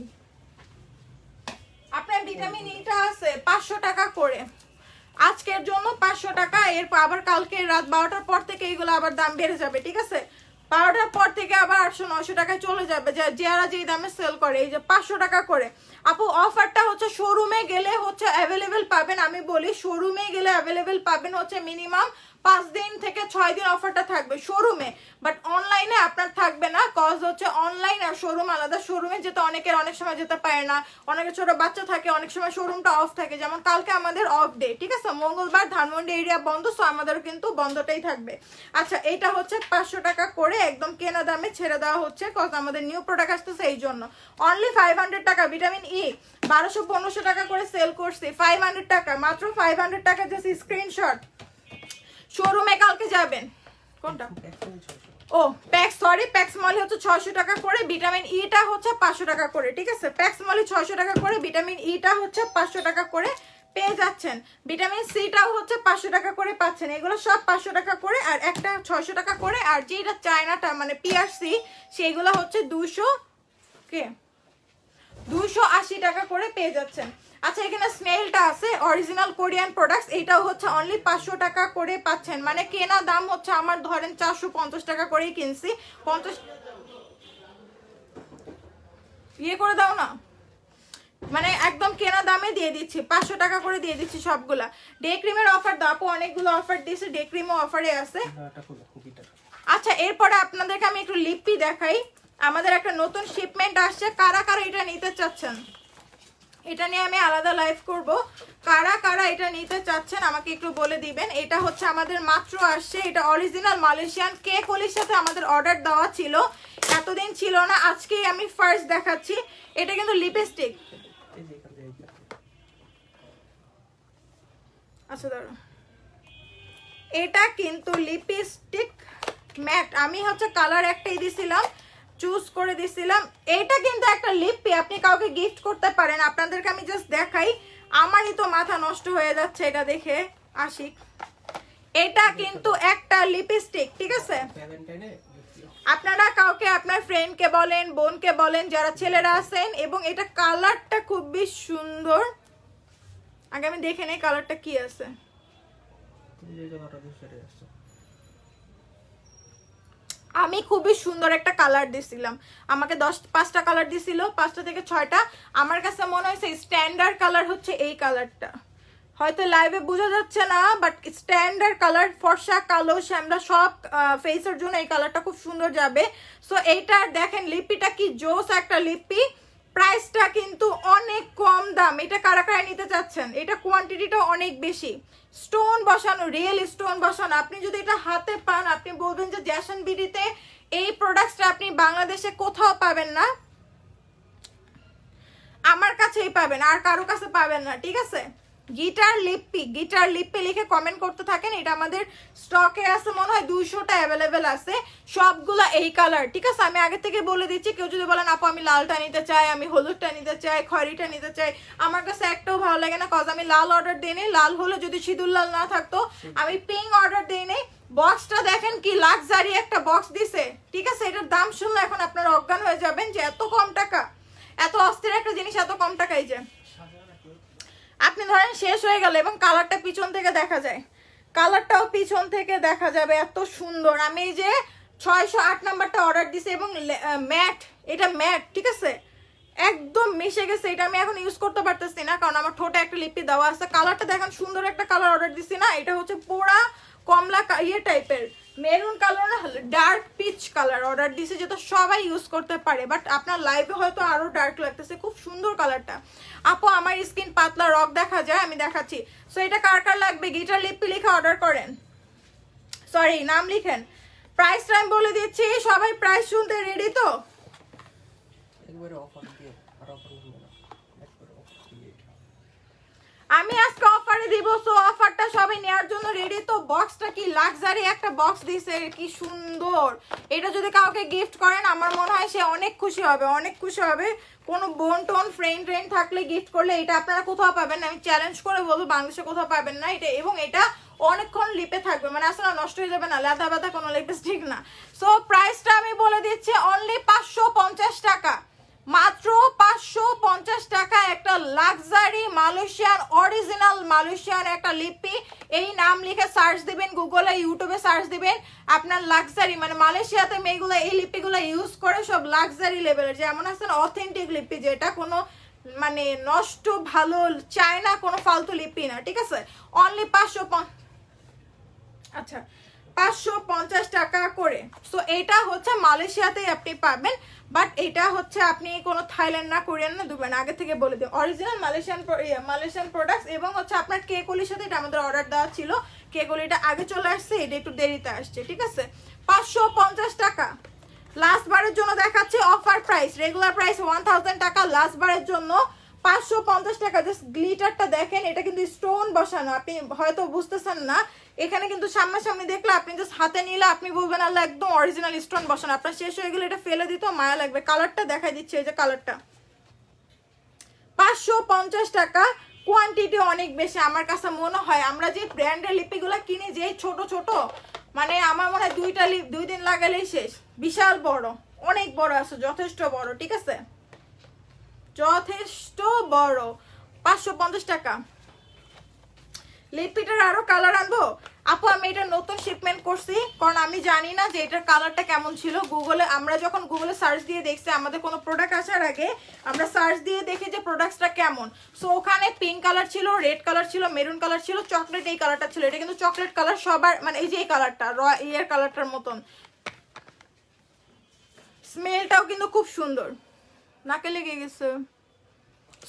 আপনার ভিটামিন ইটা আছে 500 টাকা করে, আজকের জন্য 500 টাকা। এরপর আবার কালকে রাত 12টার পর থেকে এগুলো আবার দাম বেড়ে যাবে, ঠিক আছে? 12টার পর থেকে আবার 800-900 টাকায় চলে যাবে, যারা যেই দামে সেল করে। এই যে 500 টাকা করে আপু, অফারটা হচ্ছে শোরুমে গেলে হচ্ছে অ্যাভেলেবেল পাবেন। আমি বলি শোরুমে গেলে অ্যাভেলেবেল পাবেন হচ্ছে মিনিমাম 5 দিন থেকে 6 দিন অফারটা থাকবে শোরুমে, বাট অনলাইনে আপনার থাকবে না। কজ হচ্ছে অনলাইন আর শোরুম আলাদা। শোরুমে যেতে অনেকের অনেক সময় যেতে পারে না, অনেকের ছোট বাচ্চা থাকে, অনেক সময় শোরুমটা অফ থাকে। যেমন কালকে আমাদের অফ ডে, ঠিক আছে? মঙ্গলবার ধানমন্ডি এরিয়া বন্ধ, সো আমাদেরও কিন্তু বন্ধটাই থাকবে। আচ্ছা, এটা হচ্ছে 500 টাকা করে, একদম কেনা দামে ছেড়ে দেওয়া হচ্ছে, কজ আমাদের নিউ প্রোডাক্ট আসতেছে এই জন্য। অনলি 500 টাকা। ভিটামিন ই 1200-1500 টাকা করে সেল করছি, 500 টাকা, মাত্র 500 টাকা। Just screenshot. শোরুমে কালকে যাবেন, কোনটা? ও প্যাক্স, সরি, প্যাক্স মলি হচ্ছে 600 টাকা করে, ভিটামিন ইটা হচ্ছে 500 টাকা করে, ঠিক আছে? প্যাক্স মলি 600 টাকা করে, ভিটামিন ইটা হচ্ছে 500 টাকা করে পেয়ে যাচ্ছেন। ভিটামিন সিটাও হচ্ছে 500 টাকা করে পাচ্ছেন। এগুলো সব 500 টাকা করে, আর একটা 600 টাকা করে। আর যেটা চায়নাটা মানে পিআরসি, সেইগুলো হচ্ছে 280 টাকা করে পেয়ে যাচ্ছেন। আচ্ছা এখানে স্নেলটা আছে, অরিজিনাল কোরিয়ান প্রোডাক্টস। এটাও হচ্ছে অনলি 500 টাকা করে পাচ্ছেন, মানে কেনা দাম হচ্ছে আমার ধরেন 450 টাকা করেই কিনছি। 50 ইয়ে করে দাও না, মানে একদম কেনা দামে দিয়ে দিচ্ছি, 500 টাকা করে দিয়ে দিচ্ছি সবগুলা। ডে ক্রিমের অফার দাও আপু, অনেকগুলো অফার দিয়েছে, ডে ক্রিমও অফারে আছে। আচ্ছা এরপরে আপনাদেরকে আমি একটু লিপি দেখাই। আমাদের একটা নতুন শিপমেন্ট আসছে, কারা কারা এটা নিতে চাচ্ছেন এটা নিয়ে আমি আলাদা লাইভ করব। কারা কারা এটা নিতে চাচ্ছেন আমাকে একটু বলে দিবেন। এটা হচ্ছে আমাদের মাত্র আসছে, এটা অরিজিনাল মালয়েশিয়ান কেক কলির সাথে আমাদের অর্ডার দেওয়া ছিল, এতদিন ছিল না, আজকেই আমি ফার্স্ট দেখাচ্ছি। এটা কিন্তু লিপস্টিক। আচ্ছা দাঁড়া, এটা কিন্তু লিপস্টিক ম্যাট। আমি হচ্ছে কালার একটাই দিছিলাম, চুজ করে দিছিলাম। এটা কিন্তু একটা লিপি, আপনি কাউকে গিফট করতে পারেন। আপনাদেরকে আমি জাস্ট দেখাই, আমারই তো মাথা নষ্ট হয়ে যাচ্ছে এটা দেখে। আশিক, এটা কিন্তু একটা লিপস্টিক, ঠিক আছে? আপনারা কাউকে আপনার ফ্রেন্ডকে বলেন, বোনকে বলেন, যারা ছেলেরা আছেন। এবং এটা কালারটা খুবই সুন্দর। আগে আমি দেখে নেই কালারটা কি আছে। আমি খুবই সুন্দর একটা কালার দিছিলাম, আমাকে 5টা কালার দিছিল, 5টা থেকে 6টা। আমার কাছে মনে হয়েছে স্ট্যান্ডার্ড কালার হচ্ছে এই কালারটা, হয়তো লাইভে বোঝা যাচ্ছে না, বাট স্ট্যান্ডার্ড কালার, ফর্সা, কালো, শ্যামলা সব ফেসের জন্য এই কালারটা খুব সুন্দর যাবে। সো এইটা দেখেন লিপিটা কি জোস একটা লিপি। প্রাইসটা কিন্তু অনেক কম দাম। এটা কারা কারা নিতে চাচ্ছেন? এটা কোয়ান্টিটিটা অনেক বেশি, স্টোন বসানো, রিয়েল স্টোন বসানো। আপনি যদি এটা হাতে পান আপনি বলবেন যে জ্যাসন বিডিতে এই প্রোডাক্টটা আপনি বাংলাদেশে কোথাও পাবেন না, আমার কাছেই পাবেন, আর কারো কাছে পাবেন না, ঠিক আছে? গিটার লিপি, গিটার লিপি লিখে কমেন্ট করতে থাকেন। এটা আমাদের স্টকে আছে মনে হয় 200টা অ্যাভেলেবেল আছে, সবগুলা এই কালার, ঠিক আছে? আমি আগে থেকে বলে দিচ্ছি, কেউ যদি বলেন আপু আমি লালটা নিতে চাই, আমি হলুদটা নিতে চাই, খয়েরিটা নিতে চাই, আমার কাছে একটাও ভালো লাগে না, কজ আমি লাল অর্ডার দিই নি। লাল হলে যদি সিঁদুর লাল না থাকতো, আমি পিঙ্ক অর্ডার দিই নি। বক্সটা দেখেন কি লাক্সারি একটা বক্স দিছে, ঠিক আছে? এটার দাম শুনলে এখন আপনারা অজ্ঞান হয়ে যাবেন যে এত কম টাকা, এত অস্থির একটা জিনিস এত কম টাকায় যে আপনি ধরেন শেষ হয়ে গেল। এবং কালারটা পিছন থেকে দেখা যায়, কালারটাও পিছন থেকে দেখা যাবে, এত সুন্দর। আমি এই যে 608 নাম্বারটা অর্ডার দিছি এবং ম্যাট, এটা ম্যাট, ঠিক আছে? একদম মিশে গেছে। এটা আমি এখন ইউজ করতে পারতেছি না কারণ আমার ঠোঁটে একটা লিপি দেওয়া আছে। কালারটা দেখেন সুন্দর একটা কালার অর্ডার দিছি না, এটা হচ্ছে পোড়া কমলা ইয়ে টাইপের, মেরুন কালার না, ডার্ক পিচ কালার অর্ডার দিছে, যেটা সবাই ইউজ করতে পারে। বাট আপনার লাইভে হয়তো আরো ডার্ক লাগতেছে, খুব সুন্দর কালারটা। আপু আমার স্কিন পাতলা, রক দেখা যায়, আমি দেখাচ্ছি। সো এটা কার কার লাগবে গিটার লিপি লিখে অর্ডার করেন, সরি নাম লিখেন। প্রাইসটা আমি বলে দিচ্ছি, সবাই প্রাইস শুনতে রেডি তো? আমি আজকে অফারে দিব, সো অফারটা সবাই নেওয়ার জন্য রেডি তো? বক্সটা কি লাক্সারি একটা বক্স দিছে, কি সুন্দর। এটা যদি কাউকে গিফট করেন আমার মনে হয় সে অনেক খুশি হবে, অনেক খুশি হবে। কোনো বোন টোন ফ্রেন্ড থাকলে গিফট করলে এটা আপনারা কোথাও পাবেন না, আমি চ্যালেঞ্জ করে বলবো বাংলাদেশে কোথাও পাবেন না এটা। এবং এটা অনেকক্ষণ লিপে থাকবে, মানে আসলে নষ্ট হয়ে যাবে না, লেদা বেদা কোনো লিপস্টিক না। সো প্রাইসটা আমি বলে দিচ্ছি, অনলি 550 টাকা, মাত্র 550 টাকা একটা লাক্সারি মালয়েশিয়ান, অরিজিনাল মালয়েশিয়ান একটা লিপি। এই নাম লিখে সার্চ দিবেন গুগলে, ইউটিউবে সার্চ দিবেন, আপনার লাক্সারি মানে মালয়েশিয়াতে মেয়েগুলো এই লিপিগুলো ইউজ করে সব লাক্সারি লেভেলের, যেমন আছে অথেন্টিক লিপি, যেটা কোনো মানে নষ্ট ভালো চায় না, কোনো ফালতু লিপি না, ঠিক আছে? অনলি 550 টাকা করে। সো এটা হচ্ছে মালয়েশিয়াতেই আপনি পাবেন, বাট এটা হচ্ছে আপনি কোনো থাইল্যান্ড না, কোরিয়ান না, দুবাই না, আগে থেকে বলে দিই অরিজিনাল মালয়েশিয়ান প্রোডাক্টস। এবং হচ্ছে আপনার কেকলির সাথে এটা আমাদের অর্ডার দেওয়া ছিল, কেকলিটা আগে চলে আসছে, এটা একটু দেরিতে আসছে, ঠিক আছে? 550 টাকা লাস্ট বারের জন্য দেখাচ্ছি অফার প্রাইস, রেগুলার প্রাইস 1000 টাকা, লাস্ট বারের জন্য 550 টাকা। জাস্ট গ্লিটারটা দেখেন, এটা কিন্তু স্টোন বসানো, আপনি হয়তো বুঝতেছেন না, এখানে কিন্তু সামনাসামনি দেখলে আপনি জাস্ট হাতে নিলে আপনি বলবেন আল্লাহ একদম অরিজিনাল স্টোন বসানো। আপনার শেষ হয়ে গেলে এটা ফেলে দিতেও মায়া লাগবে। কালারটা দেখাই দিচ্ছে, এই যে কালারটা, 550 টাকা। কোয়ান্টিটি অনেক বেশি আমার কাছে মনে হয়। আমরা যে ব্র্যান্ডের লিপিগুলো কিনি, যে ছোট ছোট, মানে আমার মনে হয় 2টা লিপ 2 দিন লাগালেই শেষ। বিশাল বড়, অনেক বড় আছে, যথেষ্ট বড়, ঠিক আছে? যথেষ্ট বড়। 550 টাকা। লিপিটার আরো কালার আনবো আপু, আমি এটা নতুন শিপমেন্ট করছি, কারণ আমি জানি না যে এটার কালারটা কেমন ছিল। গুগলে আমরা যখন গুগলে সার্চ দিয়ে দেখছি, আমাদের কোনো প্রোডাক্ট আসার আগে আমরা সার্চ দিয়ে দেখি যে প্রোডাক্টসটা কেমন। সো ওখানে পিঙ্ক কালার ছিল, রেড কালার ছিল, মেরুন কালার ছিল, চকলেট এই কালারটা ছিল। এটা কিন্তু চকলেট কালার সবার, মানে এই যে এই কালারটা ইয়ের কালারটার মতন। স্মেলটাও কিন্তু খুব সুন্দর, নাকে লেগে গেছে।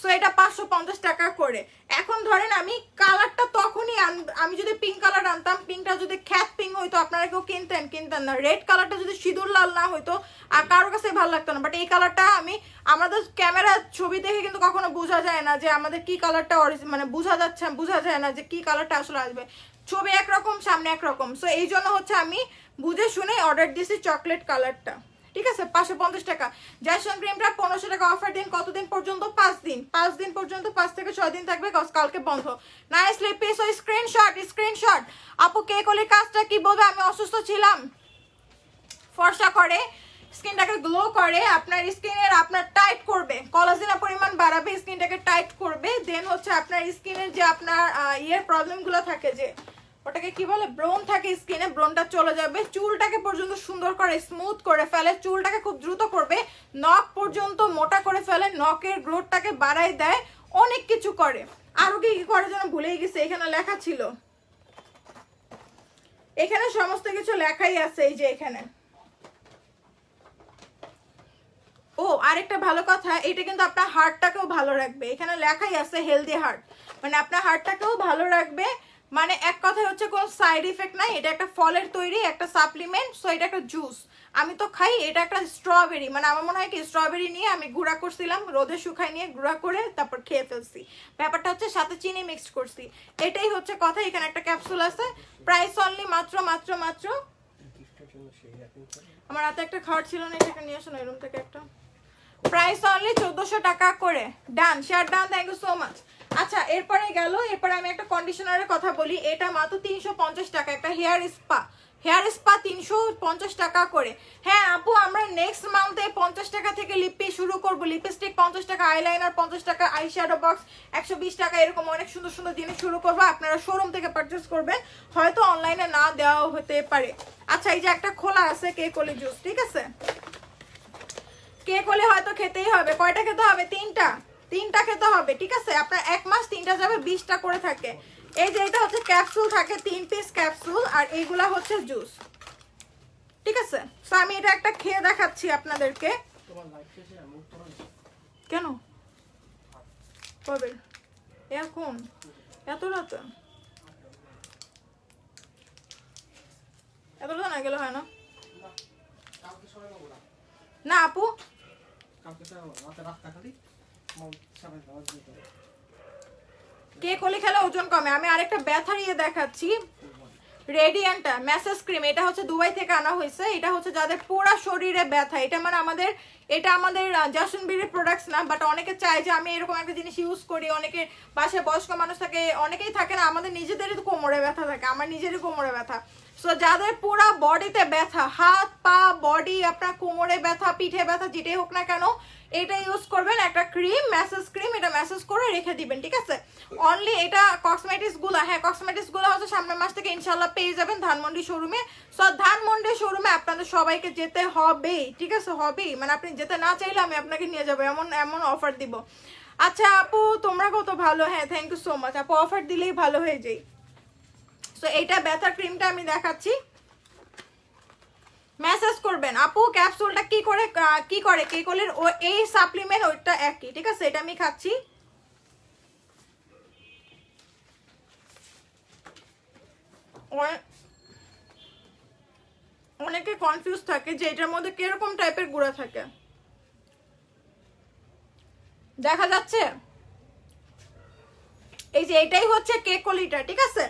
সো এটা 550 টাকা করে। এখন ধরেন আমি কালারটা তখনই আমি যদি পিঙ্ক কালার আনতাম, পিঙ্কটা যদি খ্যাত পিঙ্ক হইতো আপনারা কেউ কিনতেন না। রেড কালারটা যদি সিঁদুর লাল না হইতো আর কারোর কাছে ভালো লাগতো না। বাট এই কালারটা আমি, আমাদের ক্যামেরা ছবি দেখে কিন্তু কখনো বোঝা যায় না যে আমাদের কি কালারটা মানে বোঝা যায় না যে কি কালারটা আসলে আসবে। ছবি একরকম, সামনে একরকম। সো এই জন্য হচ্ছে আমি বুঝে শুনে অর্ডার দিয়েছি চকলেট কালারটা, ঠিক আছে। 550 টাকা। জ্যাসন ক্রিমটা 1500 টাকা অফার দিন। কতদিন পর্যন্ত? 5 দিন। 5 দিন পর্যন্ত, 5 থেকে 6 দিন থাকবে, কালকে বন্ধ। নাইসলি পিস ও স্ক্রিনশট। আপু কেক ওলির কাজটা কি বলবে? আমি অসুস্থ ছিলাম। ফর্সা করে, স্কিনটাকে গ্লো করে, আপনার স্কিনের আপনার টাইট করবে, কোলাজেনের পরিমাণ বাড়াবে, স্কিনটাকে টাইট করবে। দেন হচ্ছে আপনার স্কিনের যে আপনার ইয়ের প্রবলেমগুলো থাকে, যে ওটাকে কি বলে, ব্রোন থাকে স্কিনে, ব্রোনটা চলে যাবে। চুলটাকে পর্যন্ত সুন্দর করে স্মুথ করে ফেলে, চুলটাকে খুব দ্রুত করবে, নখ পর্যন্ত মোটা করে ফেলে, নখের গ্রোথটাকে বাড়ায় দেয়, অনেক কিছু করে। আরো কি করে যেন ভুলেই গেছে, এখানে লেখা ছিল, এখানে সমস্ত কিছু লেখাই আছে, এই যে এখানে। ও আরেকটা ভালো কথা, এটা কিন্তু আপনার হার্টটাকেও ভালো রাখবে। এখানে লেখাই আছে হেলদি হার্ট, মানে আপনার হার্টটাকেও ভালো রাখবে। মানে এক কথায় হচ্ছে কোনো সাইড ইফেক্ট নাই। এটা একটা ফলের তৈরি একটা সাপ্লিমেন্ট। সো এটা একটা জুস, আমি তো খাই। এটা একটা স্ট্রবেরি, মানে আমার মনে হয় কি স্ট্রবেরি নিয়ে আমি গুঁড়া করছিলাম, রোদে শুকাই নিয়ে গুঁড়া করে তারপর খেয়ে ফেলছি। ব্যাপারটা হচ্ছে সাথে চিনি মিক্সড করছি, এটাই হচ্ছে কথা। এখানে একটা ক্যাপসুল আছে, প্রাইস অনলি মাত্র মাত্র মাত্র। আমার হাতে একটা খাওয়ার ছিল না, এটাকে নিয়ে আসো না রুম থেকে একটা। প্রাইস অনলি 1400 টাকা করে। Done, share done, thank you so much. আচ্ছা এরপরে গেল, এরপরে আমি একটা কন্ডিশনারের কথা বলি। এটা মাত্র 350 টাকা। একটা হেয়ার স্পা 350 টাকা করে। হ্যাঁ আপু, আমরা নেক্সট মান্থে 50 টাকা থেকে লিপি শুরু করব। লিপস্টিক 50 টাকা, আইলাইনার 50 টাকা, আই শ্যাডো বক্স 120 টাকা, এরকম অনেক সুন্দর সুন্দর জিনিস শুরু করবো। আপনারা শোরুম থেকে পারচেস করবেন, হয়তো অনলাইনে না দেওয়া হতে পারে। আচ্ছা এই যে একটা খোলা আছে কেক ওলি জুস, ঠিক আছে। কেক হলে হয়তো খেতেই হবে। কয়টা খেতে হবে? তিনটা খেতে হবে, ঠিক আছে। আপনার 1 মাস 3টা যাবে, 20টা করে থাকে। এই যে এটা হচ্ছে ক্যাপসুল থাকে, 3 পিস ক্যাপসুল, আর এইগুলা হচ্ছে জুস, ঠিক আছে। তো আমি এটা একটা খেয়ে দেখাচ্ছি আপনাদেরকে। কেন কবে এখন এত রাতে? এত রাতে না গেলে হয় না। না আপু, কেক হলে খেলে ওজন কমে। আমি আরেকটা ব্যথার ইয়ে দেখাচ্ছি, রেডিয়েন্টটা ম্যাসেজ ক্রিম। এটা হচ্ছে দুবাই থেকে আনা হয়েছে। এটা হচ্ছে যাদের পুরো শরীরে ব্যথা, এটা মানে এটা আমাদের জাসন বিউটির প্রোডাক্টস না, বাট অনেকে চায় যে আমি এরকম একটা জিনিস ইউজ করি। অনেকে বাসায় বয়স্ক মানুষ থাকে, অনেকেই থাকে না, আমাদের নিজেদেরই তো কোমরে ব্যথা থাকে, আমার নিজেরই কোমরে ব্যথা। সো যাদের পুরো বডিতে ব্যথা, হাত পা বডি, আপনার কোমরে ব্যথা, পিঠে ব্যথা, যেটাই হোক না কেন, এটা ইউজ করবেন। একটা ক্রিম, ম্যাসেজ ক্রিম, এটা ম্যাসেজ করে রেখে দিবেন, ঠিক আছে। অনলি এটা কসমেটিক্স গুলো, হ্যাঁ কসমেটিক্স গুলো হচ্ছে সামনের মাস থেকে ইনশাল্লাহ পেয়ে যাবেন ধানমন্ডি শোরুমে। সো ধানমন্ডি শোরুমে আপনাদের সবাইকে যেতে হবেই, ঠিক আছে, হবেই। মানে আপনি যেতে না চাইলে আমি আপনাকে নিয়ে যাবো, এমন এমন অফার দিব। আচ্ছা আপু তোমরা কত ভালো, হ্যাঁ থ্যাংক ইউ সো মাচ আপু, অফার দিলেই ভালো হয়ে যাই। সো এইটা ব্যথার ক্রিমটা আমি দেখাচ্ছি, মেসেজ করবেন। আপু ক্যাপসুলটা কি করে কেকলের ও এই সাপ্লিমেন্ট ওইটা একই, ঠিক আছে। এটা আমি খাচ্ছি, অনেকে কনফিউজ থাকে যে এটার মধ্যে কিরকম টাইপের গুঁড়া থাকে, দেখা যাচ্ছে। এই যে এটাই হচ্ছে কেকলিটা, ঠিক আছে।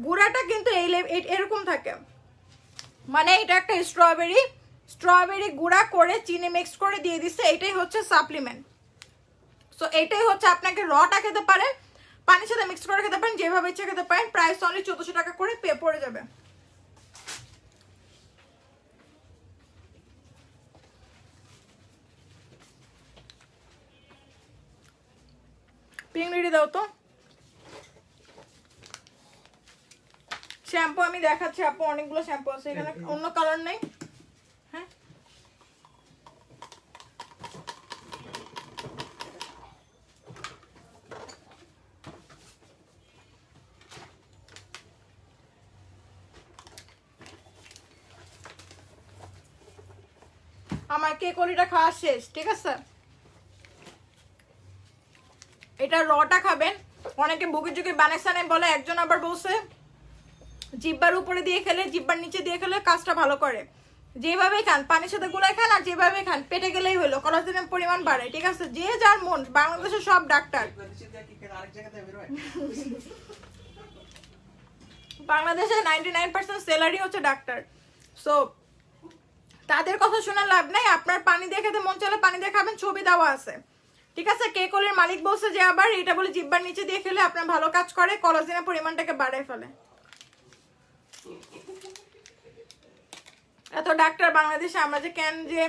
গুঁড়াটা কিন্তু এরকম থাকে, মানে এটা একটা স্ট্রবেরি গুঁড়া করে চিনি মিক্স করে দিয়ে দিচ্ছে। এটাই হচ্ছে সাপ্লিমেন্ট। সো এটাই হচ্ছে, আপনাকে রটা খেতে পারেন, পানির সাথে মিক্স করে খেতে পারেন, যেভাবে ইচ্ছা খেতে পারেন। প্রাইস অনলি 1400 টাকা করে পড়ে যাবে। চিংড়ি দাও তো। শ্যাম্পু আমি দেখাচ্ছি আপু, অনেকগুলো শ্যাম্পু আছে এখানে, অন্য কালার নেই। হ্যাঁ আমার কেকলিটা খাওয়া শেষ, ঠিক আছে। এটা রটা খাবেন, অনেকে বুকে চুকে বানাইসানে বলে, একজন আবার বলছে জিব্বার উপরে দিয়ে খেলে, জিব্বার নিচে দিয়ে খেলে কাজটা ভালো করে। যেভাবে খান, পানির সাথে গুলাই খান আর যেভাবে খান পেটে গেলেই হলো, কোলাজেনের পরিমাণ বাড়ে, ঠিক আছে। যে যার মন, বাংলাদেশের সব ডাক্তার, বাংলাদেশে 99% স্যালারি হচ্ছে ডাক্তার। সো তাদের কথা শুনে লাভ নাই, আপনার পানি দিয়ে খেতে মন চলে পানি দিয়ে খাবেন, ছবি দেওয়া আছে, ঠিক আছে। কেকলের মালিক বলছে যে আবার এটা বলে জিব্বার নিচে দিয়ে খেলে আপনার ভালো কাজ করে, কোলাজেনের পরিমাণটাকে বাড়ায় ফেলে। এত ডাক্তার বাংলাদেশে, আমরা যে কেন যে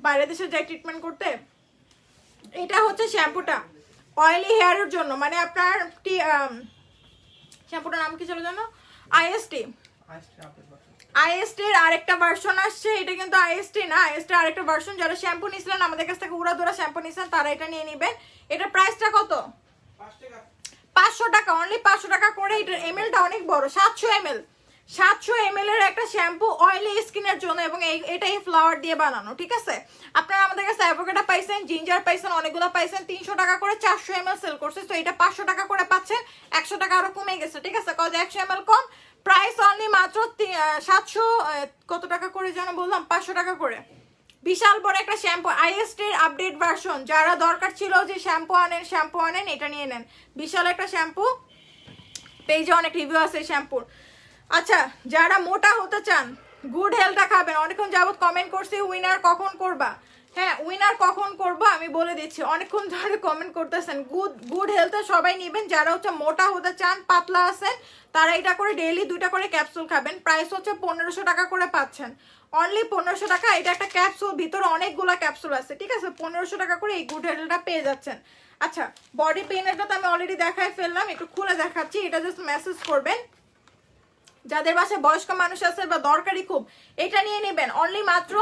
বাইরে দেশে যাই ট্রিটমেন্ট করতে। এটা হচ্ছে শ্যাম্পুটা অয়েলি হেয়ারের জন্য, মানে আপনার শ্যাম্পুটার নাম কি ছিল জানো? আইএসটি এর আরেকটা ভার্সন আসছে, এটা কিন্তু আইএসটি না, আইএসটি আরেকটা ভার্সন। যারা শ্যাম্পু নিছিলেন আমাদের কাছ থেকে উড়া ধরা শ্যাম্পু নিছেন তারা এটা নিয়ে নেবেন। এটা প্রাইসটা কত? 500 টাকা, অনলি 500 টাকা করে। এটার এমএলটা অনেক বড়, 700 ml, 700 ml এর একটা শ্যাম্পু অয়েলি স্কিনের জন্য, এবং এটাই ফ্লাওয়ার দিয়ে বানানো, ঠিক আছে। আপনারা আমাদের কাছে অ্যাভোকাডো পাইছেন, জিঞ্জার পাইছেন, অনেকগুলো পাইছেন, 300 টাকা করে 400 ml সেল করছে। তো এটা 500 টাকা করে পাচ্ছেন, 100 টাকা আরো কমে গেছে, ঠিক আছে। কত 100 ml কম, প্রাইস অনলি মাত্র 700 কত টাকা করে যেন বললাম, 500 টাকা করে। বিশাল বড় একটা শ্যাম্পু, আইএসটি এর আপডেট ভার্সন। যারা দরকার ছিল যে শ্যাম্পু আনেন, এটা নিয়ে নেন। বিশাল একটা শ্যাম্পু, পেজে অনেক রিভিউ আছে শ্যাম্পুর। আচ্ছা, যারা মোটা হতে চান, গুড হেলথটা খাবেন, অনেকক্ষণ যাবত কমেন্ট করছি উইনার কখন করবা। হ্যাঁ, উইনার কখন করবো আমি বলে দিচ্ছি, অনেকক্ষণ ধরে কমেন্ট করতেছেন। গুড হেলথে সবাই নেবেন, যারা হচ্ছে মোটা হতে চান, পাতলা আছেন, তারা এটা করে ডেইলি 2টা করে ক্যাপসুল খাবেন। প্রাইস হচ্ছে 1500 টাকা করে পাচ্ছেন, অনলি 1500 টাকা। এটা একটা ক্যাপসুল, ভিতরে অনেকগুলা ক্যাপসুল আছে, ঠিক আছে। 1500 টাকা করে এই গুড হেলথটা পেয়ে যাচ্ছেন। আচ্ছা, বডি পেইনেরটা তো আমি অলরেডি দেখাই ফেললাম, একটু খুলে দেখাচ্ছি। এটা জাস্ট মেসেজ করবেন যাদের বাসায় বয়স্ক মানুষ আছে বা দরকারি খুব, এটা নিয়ে নেবেন। অনলি মাত্র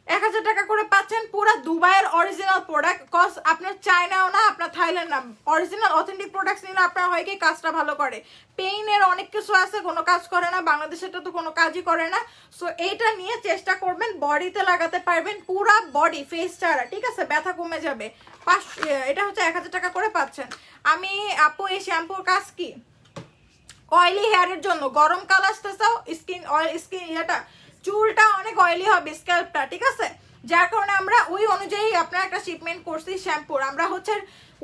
1000 টাকা করে পাচ্ছেন, পুরো দুবাইয়ের অরিজিনাল প্রোডাক্ট। কজ আপনার চায়নাও না, আপনার থাইল্যান্ড না, অরিজিনাল অথেন্টিক প্রোডাক্টস নিলে আপনার হয় কি কাজটা ভালো করে। পেইনের অনেক কিছু আছে, কোনো কাজ করে না, বাংলাদেশেরটা তো কোনো কাজই করে না। সো এইটা নিয়ে চেষ্টা করবেন, বডিতে লাগাতে পারবেন, পুরা বডি, ফেস ছাড়া, ঠিক আছে, ব্যথা কমে যাবে। এটা হচ্ছে 1000 টাকা করে পাচ্ছেন। আমি আপু এই শ্যাম্পুর কাজ কি? অয়েলি হেয়ারের জন্য, গরমকাল আসতেছে, এটা চুলটা অনেক অয়েলি হবে, স্ক্যাল্পটা, ঠিক আছে। যার কারণে আমরা ওই অনুযায়ী আপনার একটা শিপমেন্ট করছি শ্যাম্পুর। আমরা হচ্ছে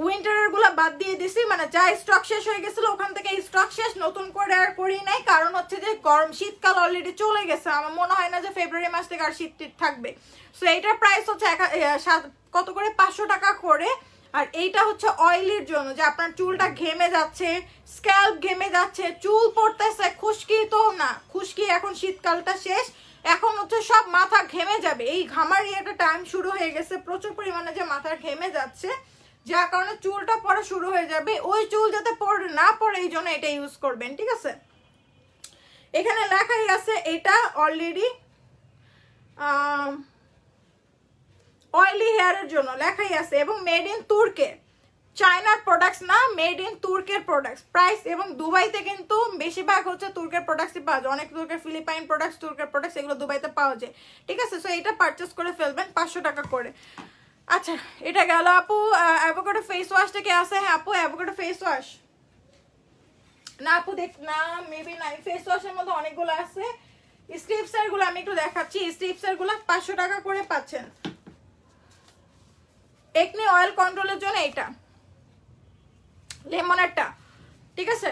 উইন্টারের গুলা বাদ দিয়ে দিছি, মানে যা স্টক শেষ হয়ে গেছিল ওখান থেকে স্টক শেষ, নতুন করে আর করি নাই। কারণ হচ্ছে যে শীতকাল অলরেডি চলে গেছে, আমার মনে হয় না যে ফেব্রুয়ারি মাস থেকে আর শীত থাকবে। সো এইটার প্রাইস হচ্ছে কত করে? 500 টাকা করে। আর এইটা হচ্ছে অয়েলির জন্য, যে আপনার চুলটা ঘেমে যাচ্ছে, স্ক্যাল্প ঘেমে যাচ্ছে, চুল পড়তেছে, খুশকি তো না, খুশকি এখন শীতকালটা শেষ, এখন হচ্ছে সব মাথা ঘেমে যাবে। এই ঘামারি একটা টাইম শুরু হয়ে গেছে, প্রচুর পরিমাণে যে মাথা ঘেমে যাচ্ছে, যার কারণে চুলটা পড়া শুরু হয়ে যাবে। ওই চুল যাতে না পড়ে এই জন্য এটা ইউজ করবেন, ঠিক আছে। এখানে লেখাই আছে এটা অলরেডি অয়েলি হেয়ারের জন্য লেখাই আছে, এবং মেড ইন তুর্কে, চায়নার প্রোডাক্টস না, মেড ইন তুর্কের প্রোডাক্টস। প্রাইস এবং দুবাইতে কিন্তু বেশিরভাগ হচ্ছে তুর্কের প্রোডাক্টসই পাওয়া যায়, অনেক তুর্কের ফিলিপাইন প্রোডাক্টস, তুর্কের প্রোডাক্টস, এগুলো দুবাইতে পাওয়া যায়, ঠিক আছে। সো এটা পারচেস করে ফেলবেন 500 টাকা করে। আচ্ছা, এটা গেল আপু। অ্যাভোকাডো ফেস ওয়াশটা কি আছে? হ্যাঁ আপু, অ্যাভোকাডো ফেস ওয়াশ না আপু, দেখ না, মেবি নাই। ফেস ওয়াশের মধ্যে অনেকগুলো আছে। স্ট্রিপসের গুলো আমি একটু দেখাচ্ছি, স্ট্রিপসের গুলো 500 টাকা করে পাচ্ছেন। একনি অয়েল কন্ট্রোলের জন্য এটা লেমনেরটা, ঠিক আছে।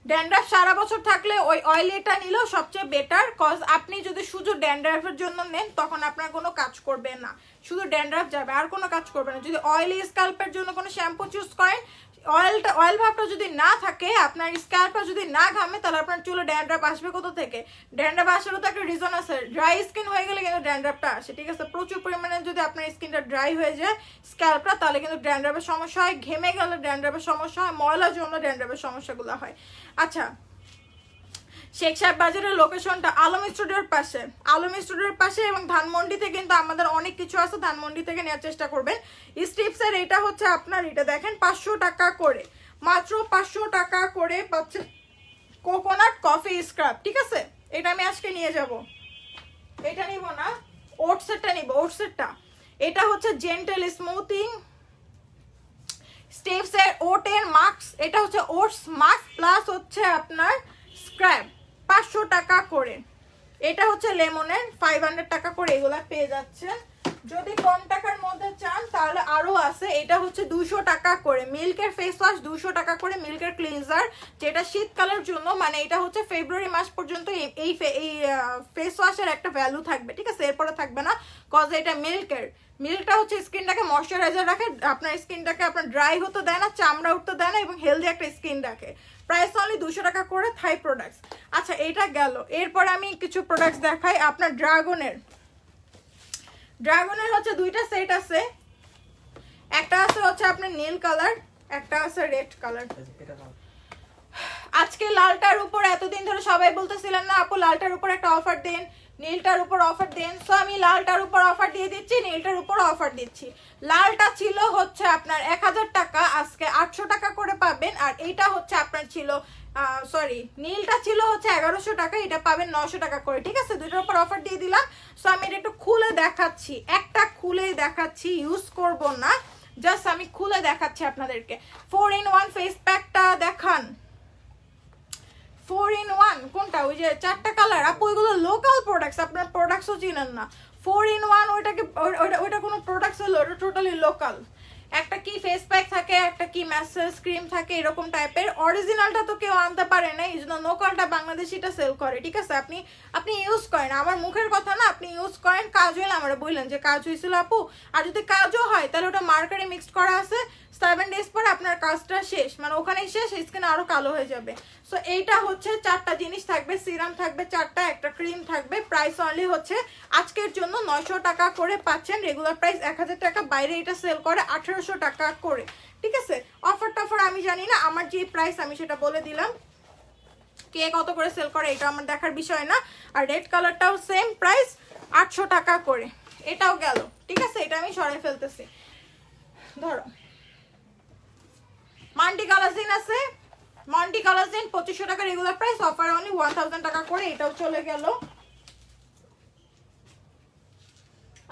ড্যান্ড্রাফ সারা বছর থাকলে ওই অয়েলিটা নিলেও সবচেয়ে বেটার। কজ আপনি যদি শুধু ড্যান্ড্রাফের জন্য নেন তখন আপনার কোনো কাজ করবে না, শুধু ড্যান্ড্রাফ যাবে, আর কোনো কাজ করবে না। যদি অয়েলি স্ক্যাল্পের জন্য কোনো শ্যাম্পু চুজ করেন, অয়েল ভাবটা যদি না থাকে, আপনার স্ক্যাল্পটা যদি না ঘামে, তাহলে আপনার চুলে ড্যান্ড্রাফ আসবে কোথা থেকে? ড্যান্ড্রাফ আসারও তো একটা রিজন আছে। ড্রাই স্কিন হয়ে গেলে কিন্তু ড্যান্ড্রাফটা আসে, ঠিক আছে? প্রচুর পরিমাণে যদি আপনার স্কিনটা ড্রাই হয়ে যায় স্ক্যাল্পটা, তাহলে কিন্তু ড্যান্ড্রাফের সমস্যা হয়, ঘেমে গেলে ড্যান্ড্রাফের সমস্যা হয়, ময়লা জমলে ড্যান্ড্রাফের সমস্যাগুলো হয়। আচ্ছা, শেখ সাহেব বাজারের লোকেশনটা আলম স্টুডিওর পাশে, আলম স্টুডিওর পাশে, এবং ধানমন্ডিতে কিন্তু আমাদের অনেক কিছু আছে, ধানমন্ডি থেকে নেওয়ার চেষ্টা করবেন। স্ট্রিপসের এটা হচ্ছে আপনার, এটা দেখেন 500 টাকা করে, মাত্র 500 টাকা করে পাচ্ছে কোকোনাট কফি স্ক্রাব, ঠিক আছে? এটা আমি আজকে নিয়ে যাব, এটা নিব না, ওটসেরটা নিব, ওটসেরটা। এটা হচ্ছে জেন্টেল স্মুথিং স্টেপসের ওটের মাস্ক, এটা হচ্ছে ওটস মাস্ক প্লাস হচ্ছে আপনার স্ক্রাব, 500 টাকা করে। এটা হচ্ছে লেমনের 500 টাকা করে, এগুলা পেয়ে যাচ্ছে। যদি কম টাকার মধ্যে চান তাহলে আরো আছে, এটা হচ্ছে 200 টাকা করে। মিল্কের ফেস ওয়াশ 200 টাকা করে, মিল্কের ক্লিনজার, যেটা শীতকালের জন্য, মানে এটা হচ্ছে ফেব্রুয়ারি মাস পর্যন্ত এই ফেস ওয়াশের একটা ভ্যালু থাকবে, ঠিক আছে? এরপরে থাকবে না, কজ এটা মিল্কটা হচ্ছে স্কিনটাকে ময়শ্চারাইজার রাখে, আপনার স্কিনটাকে আপনার ড্রাই হতে দেয় না, চামড়া উঠতে দেয় না, এবং হেলদি একটা স্কিন রাখে। প্রাইস অনলি 200 টাকা করে, থাই প্রোডাক্টস। আচ্ছা, এটা গেল। এরপরে আমি কিছু প্রোডাক্টস দেখাই আপনার। ড্রাগনের হচ্ছে দুইটা সেট আছে, একটা আছে হচ্ছে আপনার নীল কালার, একটা আছে রেড কালার। আজকে লালটার উপর এতদিন ধরে সবাই বলতেছিলেন না আপু লালটার উপর একটা অফার দেন, নীলটার উপর অফার দেন, সো আমি লালটার উপর অফার দিয়ে দিচ্ছি, নীলটার উপর অফার দিচ্ছি। লালটা ছিল হচ্ছে আপনার 1000 টাকা, আজকে 800 টাকা করে পাবেন। আর এইটা হচ্ছে আপনার ছিল নীলটা ছিল হচ্ছে 1100 টাকা, এটা পাবেন 900 টাকা করে, ঠিক আছে? দুইটার উপর অফার দিয়ে দিলাম। সো আমি এটা একটু খুলে দেখাচ্ছি, একটা খুলে দেখাচ্ছি, ইউজ করব না, জাস্ট আমি খুলে দেখাচ্ছি আপনাদেরকে। 4-in-1 ফেস প্যাকটা দেখান, 4-in-1 কোনটা? ওই যে 4টা কালার, আপু ওইগুলো লোকাল প্রোডাক্টস, আপনার প্রোডাক্টসও চিনেন না। 4-in-1 ওইটা কোনো প্রোডাক্টস হলো, ওটা টোটালি লোকাল। একটা কি ফেস প্যাক থাকে, একটা কি ম্যাসেজ ক্রিম থাকে, এরকম টাইপের। অরিজিনালটা তো কেউ আনতে পারে না, এই জন্য লোকালটা বাংলাদেশিটা সেল করে, ঠিক আছে? আপনি ইউজ করেন, আমার মুখের কথা না, আপনি ইউজ করেন। কাজ হলে আমরা বললেন যে কাজ হয়েছিল আপু, আর যদি কাজও হয় তাহলে ওটা মার্কারে মিক্সড করা আছে, 7 days পরে আপনার কাজটা শেষ, মানে ওখানেই শেষ, স্কিন আরো কালো হয়ে যাবে। সো এইটা হচ্ছে 4টা জিনিস থাকবে, সিরাম থাকবে 4টা, একটা ক্রিম থাকবে। প্রাইস অনলি হচ্ছে আজকের জন্য 900 টাকা করে পাচ্ছেন, রেগুলার প্রাইস 1000 টাকা, বাইরে এটা সেল করে 1800 টাকা করে, ঠিক আছে? অফার টফার আমি জানি না, আমার যে প্রাইস আমি সেটা বলে দিলাম, কে কত করে সেল করে এটা আমার দেখার বিষয় না। আর রেড কালারটাও সেম প্রাইস 800 টাকা করে, এটাও গেল, ঠিক আছে? এটা আমি সরাই ফেলতেছি। ধরো মান্টি কালাজিন আছে, মান্টি কালাজিন 2500 টাকা রেগুলার প্রাইস, অফার অনলি 1000 টাকা করে, এটাও চলে গেল।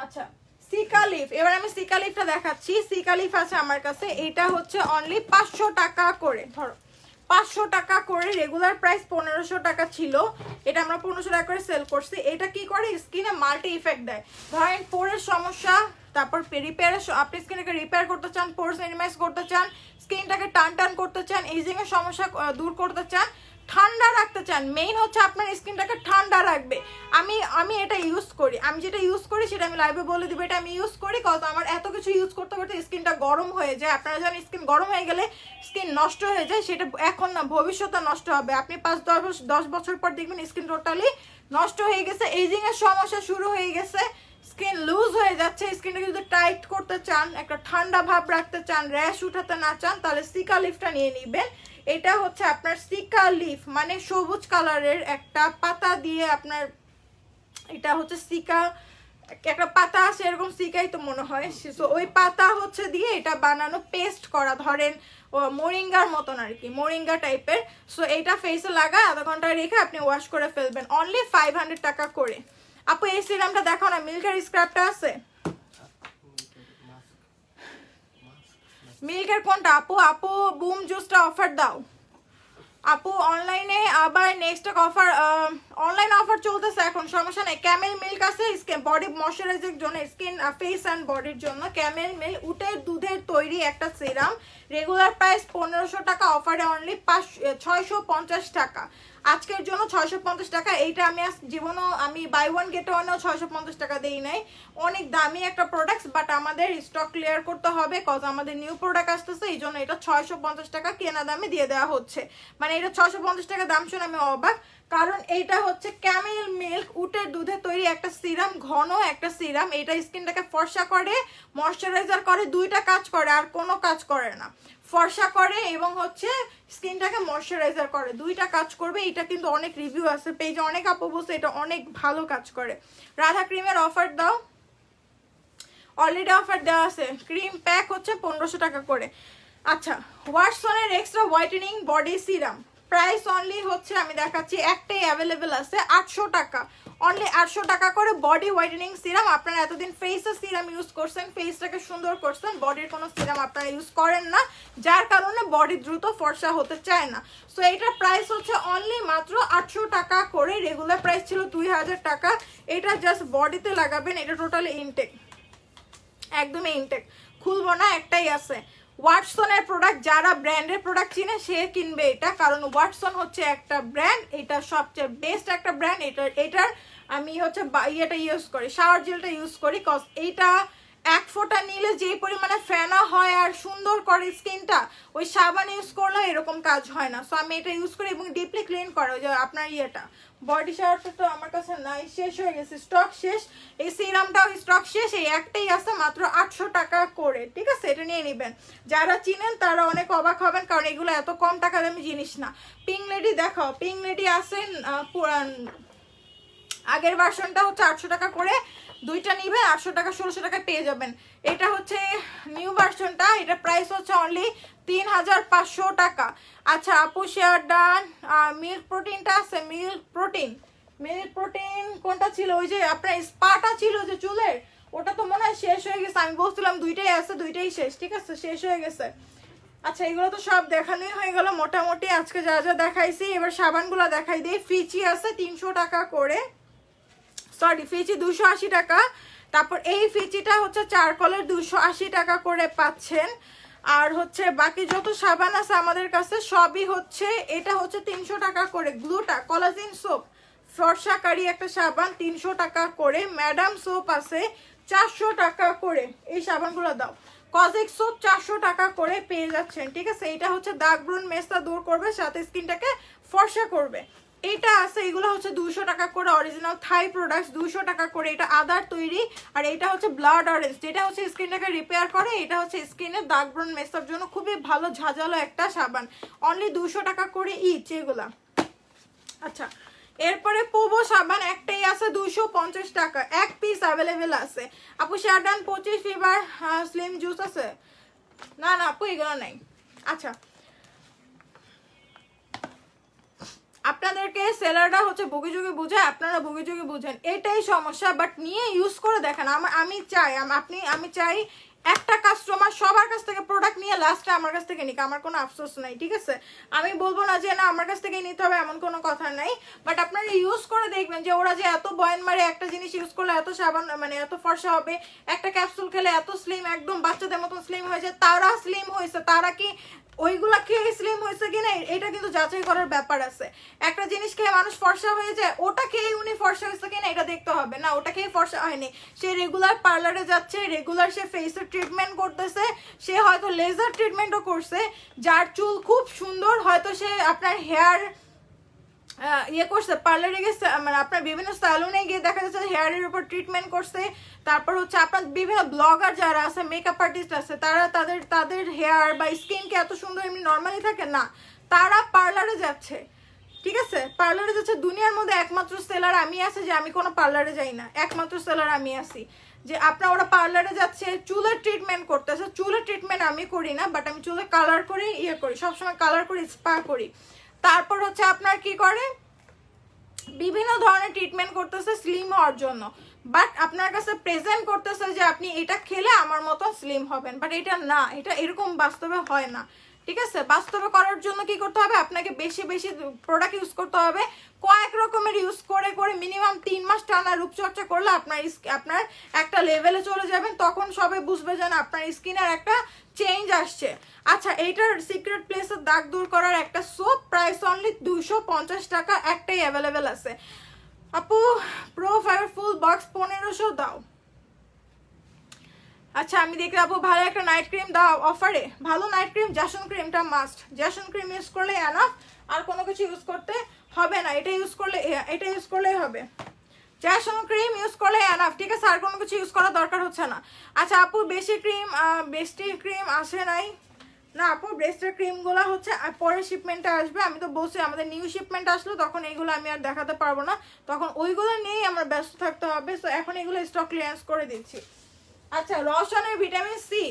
আচ্ছা, সিকা লিফ, এবার আমি সিকা লিফটা দেখাচ্ছি। সিকা লিফ আছে আমার কাছে, এটা হচ্ছে অনলি 500 টাকা করে। ধরো 500 টাকা করে, রেগুলার প্রাইস 1500 টাকা ছিল, এটা আমরা 1500 টাকা করে সেল করছি। এটা কি করে? স্কিনে মাল্টি ইফেক্ট দেয়। ধরেন পোরের সমস্যা, তারপর রিপেয়ার, আপনি স্কিনটাকে রিপেয়ার করতে চান, পোরস মিনিমাইজ করতে চান, স্কিনটাকে টান করতে চান, এজিং এর সমস্যা দূর করতে চান, ঠান্ডা রাখতে চান, মেইন হচ্ছে আপনার স্কিনটাকে ঠান্ডা রাখবে। আমি এটা ইউজ করি, আমি যেটা ইউজ করি সেটা আমি লাইভে বলে দিব। এটা আমি ইউজ করি কত আমার এত কিছু ইউজ করতে করতে স্কিনটা গরম হয়ে যায়। আপনারা জানেন স্কিন গরম হয়ে গেলে স্কিন নষ্ট হয়ে যায়, সেটা এখন না ভবিষ্যতে নষ্ট হবে। আপনি 5-10 বছর পর দেখবেন স্কিন টোটালি নষ্ট হয়ে গেছে, এজিং এর সমস্যা শুরু হয়ে গেছে, স্কিন লুজ হয়ে যাচ্ছে। স্কিনটাকে যদি টাইট করতে চান, একটা ঠান্ডা ভাব রাখতে চান, র্যাশ উঠাতে না চান, তাহলে সিকা লিফটা নিয়ে নিবেন। এটা হচ্ছে আপনার সিকা লিফ, মানে সবুজ কালারের একটা পাতা দিয়ে আপনার, এটা হচ্ছে সিকা, একটা পাতা আছে এরকম, সিকাই তো মনে হয়, ওই পাতা হচ্ছে দিয়ে এটা বানানো, পেস্ট করা, ধরেন মোরিঙ্গার মতন আর কি, মোরিঙ্গা টাইপের। সো এটা ফেসে লাগায় আধা ঘন্টা রেখে আপনি ওয়াশ করে ফেলবেন, অনলি 500 টাকা করে। আপু এই সিরামটা দেখো না, মিল্কের স্ক্রাবটা আছে, মিল্কের কোনটা? আপু বুম জুসটা অফার দাও আপু অনলাইনে, আবার নেক্সট অফার, অনলাইন অফার চলতেছে এখন, সমস্যা নেই। ক্যামেল মিল্ক আছে স্কিন বডি ময়শ্চারাইজার জন্য, স্কিন ফেস অ্যান্ড বডির জন্য। ক্যামেল মিল্ক উটের দুধের তৈরি একটা সিরাম, রেগুলার প্রাইস 1500 টাকা, অফারে অনলি 650 টাকা। আজকের জন্য 650 টাকা। এইটা আমি জীবনও আমি বাই ওয়ান গেট ওয়ানেও 650 টাকা দেই নাই। অনেক দামি একটা প্রোডাক্ট, বাট আমাদের স্টক ক্লিয়ার করতে হবে কজ আমাদের নিউ প্রোডাক্ট আসতেছে, এই জন্য এটা 650 টাকা কেনা দামে দিয়ে দেওয়া হচ্ছে। মানে এটা 650 টাকা দাম শুনে আমি অবাক, কারণ এইটা হচ্ছে ক্যামেল মিল্ক উটের দুধে তৈরি একটা সিরাম, ঘন একটা সিরাম। এটা স্কিনটাকে ফর্সা করে, ময়শ্চারাইজার করে, দুইটা কাজ করে, আর কোনো কাজ করে না। ফর্সা করে এবং হচ্ছে স্কিনটাকে ময়শ্চারাইজার করে, দুইটা কাজ করবে। এটা কিন্তু অনেক রিভিউ আছে পেজে, অনেক আপু বলছে এটা অনেক ভালো কাজ করে। রাধা ক্রিমের অফার দাও, অলরেডি অফার দেওয়া আছে। ক্রিম প্যাক হচ্ছে 1500 টাকা করে। আচ্ছা, ওয়াটসনের extra whitening body serum price only হচ্ছে, আমি দেখাচ্ছি, একটাই অ্যাভেলেবেল আছে 800 টাকা, অনলি 800 টাকা করে বডি হোয়াইটেনিং সিরাম। আপনারা এতদিন ফেসের সিরাম ইউজ করছেন, ফেসটাকে সুন্দর করছেন, বডির কোনো সিরাম আপনারা ইউজ করেন না, যার কারণে বডি দ্রুত ফর্সা হতে চায় না। সো এইটার প্রাইস হচ্ছে অনলি মাত্র 800 টাকা করে। রেগুলার প্রাইস ছিল 2000 টাকা। এটা জাস্ট বডিতে লাগাবেন, এটা টোটালি ইনটেক, একদমই ইনটেক, খুলবো না, একটাই আছে। ওয়াটসনের প্রোডাক্ট, যারা ব্র্যান্ডের প্রোডাক্ট চিনে সে কিনবে এটা, কারণ ওয়াটসন হচ্ছে একটা ব্র্যান্ড, এটা সবচেয়ে বেস্ট একটা ব্র্যান্ড। এটার আমি হচ্ছে ইয়েটা ইউজ করি, শাওয়ার জেলটা ইউজ করি, কজ এইটা এক ফোঁটা নিলে যে পরিমাণে ফেনা হয় আর সুন্দর করে স্কিনটা, ওই সাবান ইউজ করলে এরকম কাজ হয় না। সো আমি এটা ইউজ করি এবং ডিপলি ক্লিন করে। ওই যে আপনার ইয়েটা বডি শাওয়ারটা তো আমার কাছে নাই, শেষ হয়ে গেছে, স্টক শেষ। এই সিরামটাও স্টক শেষ, এই একটাই আছে মাত্র 800 টাকা করে, ঠিক আছে? এটা নিয়ে নেবেন, যারা চিনেন তারা অনেক অবাক হবেন, কারণ এগুলো এত কম টাকা দামি জিনিস না। পিঙ্ক লেডি দেখাও, পিঙ্ক লেডি আছেন আগের ভার্সনটা হচ্ছে 800 টাকা করে, দুইটা নিবেন 800 টাকা 1600 টাকায় পেয়ে যাবেন। এটা হচ্ছে নিউ ভার্সনটা, এটা প্রাইস হচ্ছে অনলি 3500 টাকা। আচ্ছা আপু শেয়ার ডান। মিল্ক প্রোটিনটা আছে, মিল্ক প্রোটিন কোনটা ছিল? ওই যে আপনার স্পাটা ছিল যে চুলের, ওটা তো মনে হয় শেষ হয়ে গেছে। আমি বলছিলাম দুইটাই আছে, দুইটাই শেষ, ঠিক আছে, শেষ হয়ে গেছে। আচ্ছা এগুলো তো সব দেখানোই হয়ে গেল মোটামুটি আজকে যা যা দেখাইছি। এবার সাবানগুলো দেখাই দিই। ফিচি আছে 300 টাকা করে, সরি ফিচি 280 টাকা। তারপর এই ফিচিটা হচ্ছে চারকলের 280 টাকা করে পাচ্ছেন। আর হচ্ছে বাকি যত সাবান আছে আমাদের কাছে সবই হচ্ছে, এটা হচ্ছে 300 টাকা করে। গ্লুটা কোলাজেন সোপ ফর্সাকারী একটা সাবান 300 টাকা করে। ম্যাডাম সোপ আছে 400 টাকা করে, এই সাবানগুলো দাও। কজিক সোপ 400 টাকা করে পেয়ে যাচ্ছেন, ঠিক আছে? এটা হচ্ছে দাগ ব্রণ মেস্তা দূর করবে, সাথে স্কিনটাকে ফর্সা করবে। এটা আছে, এগুলো হচ্ছে 200 টাকা করে, অরিজিনাল থাই প্রোডাক্টস 200 টাকা করে। এটা আদার তৈরি। আর এটা হচ্ছে ব্লাড অরেঞ্জ, যেটা হচ্ছে স্কিনটাকে রিপেয়ার করে। এটা হচ্ছে স্কিনের দাগ ব্রণ মেস্তার জন্য খুবই ভালো ঝাঁঝালো একটা সাবান, অনলি 200 টাকা করে ইচ এগুলা। আচ্ছা এরপরে পোবো সাবান একটাই আছে 250 টাকা, এক পিস অ্যাভেলেবেল আছে। আপু শারদান 25 ফিভার স্লিম জুস আছে? না না আপু এগুলো নাই। আচ্ছা আপনাদেরকে সেলাররা হচ্ছে বগিযোগী বুঝায়, আপনারা বগিযোগী বুঝেন, এটাই সমস্যা। বাট নিয়ে ইউজ করে দেখেন। আমি চাই আমি চাই একটা কাস্টমার সবার কাছ থেকে প্রোডাক্ট নিয়ে লাস্টে আমার কাছ থেকে নিক, আমার কোনো আফসোস নাই, ঠিক আছে? আমি বলবো না যে না আমার কাছ থেকে নিতে হবে, এমন কোনো কথা নাই। বাট আপনারা ইউজ করে দেখবেন যে ওরা যে এত বয়ান মারে একটা জিনিস ইউজ করলে এত সাবান মানে এত ফর্সা হবে, একটা ক্যাপসুল খেলে এত স্লিম, একদম বাচ্চাদের মতো স্লিম হয়েছে, তারা স্লিম হয়েছে, তারা কি ওইগুলা খেয়ে স্লিম হয়েছে কিনা এটা কিন্তু যাচাই করার ব্যাপার আছে। একটা জিনিস খেয়ে মানুষ ফর্সা হয়ে যায়, ওটা খেয়ে উনি ফর্সা হয়েছে কিনা এটা দেখতে হবে না, ওটা খেয়ে ফর্সা হয়নি। সে রেগুলার পার্লারে যাচ্ছে, রেগুলার সে ফেসের ট্রিটমেন্ট করতেছে, সে হয়তো লেজার ট্রিটমেন্টও করছে, যার চুল খুব সুন্দর, হয়তো সে আপনার হেয়ার ইয়ে করছে, পার্লারে গেছে, মানে আপনার বিভিন্ন স্যালুনে গিয়ে দেখা যাচ্ছে হেয়ারের উপর ট্রিটমেন্ট করছে। তারপর হচ্ছে আপনার বিভিন্ন ব্লগার যারা আছে, মেকআপ আর্টিস্ট আছে, তারা তাদের হেয়ার বা স্কিনকে এত সুন্দর এমনি নর্মালি থাকে না, তারা পার্লারে যাচ্ছে, ঠিক আছে? পার্লারে যাচ্ছে। দুনিয়ার মধ্যে একমাত্র সেলার আমি আছি যে আমি কোনো পার্লারে যাই না, একমাত্র সেলার আমি আছি যে আপনার ওরা পার্লারে যাচ্ছে চুলের ট্রিটমেন্ট করতেছে। চুলের ট্রিটমেন্ট আমি করি না, বাট আমি চুলে কালার করি, ইয়ে করি, সবসময় কালার করি, স্পা করি। তারপর হচ্ছে আপনার কি করে বিভিন্ন ধরনের ট্রিটমেন্ট করতেছে স্লিম হওয়ার জন্য, বাট আপনার কাছে প্রেজেন্ট করতেছে যে আপনি এটা খেলে আমার মতো স্লিম হবেন, বাট এটা না, এটা এরকম বাস্তবে হয় না। ঠিক আছে? বাস্তবে করার জন্য কি করতে হবে, আপনাকে বেশি বেশি প্রোডাক্ট ইউজ করতে হবে, কয়েক রকমের ইউজ করে করে মিনিমাম 3 মাস টানা রূপচর্চা করলে আপনার একটা লেভেলে চলে যাবেন, তখন সবাই বুঝবে যেন আপনার স্কিনের একটা চেঞ্জ আসছে। আচ্ছা, এইটার সিক্রেট প্লেসের দাগ দূর করার একটা সোপ, প্রাইস অনলি 250 টাকা, একটাই অ্যাভেলেবেল আছে আপু। প্রো ফাইবার ফুল বক্স 1500 দাও। আচ্ছা, আমি দেখি আপু ভালো একটা নাইট ক্রিম দাও অফারে। ভালো নাইট ক্রিম জ্যাসন ক্রিমটা মাস্ট, জ্যাসন ক্রিম ইউজ করলে এনাফ, আর কোনো কিছু ইউজ করতে হবে না, এটা ইউজ করলেই হবে, জ্যাসন ক্রিম ইউজ করলে এনাফ, ঠিক আছে? আর কোনো কিছু ইউজ করার দরকার হচ্ছে না। আচ্ছা আপু, বেস্টি ক্রিম আসে নাই না আপু, ব্রেস্টের ক্রিমগুলো হচ্ছে পরের শিপমেন্টে আসবে। আমি তো বলছি আমাদের নিউ শিপমেন্ট আসলো তখন এইগুলো আমি আর দেখাতে পারবো না, তখন ওইগুলো নিয়েই আমার ব্যস্ত থাকতে হবে। সো এখন এগুলো স্টক ক্লিয়ারেন্স করে দিচ্ছি। আচ্ছা, রসনের ভিটামিন সি,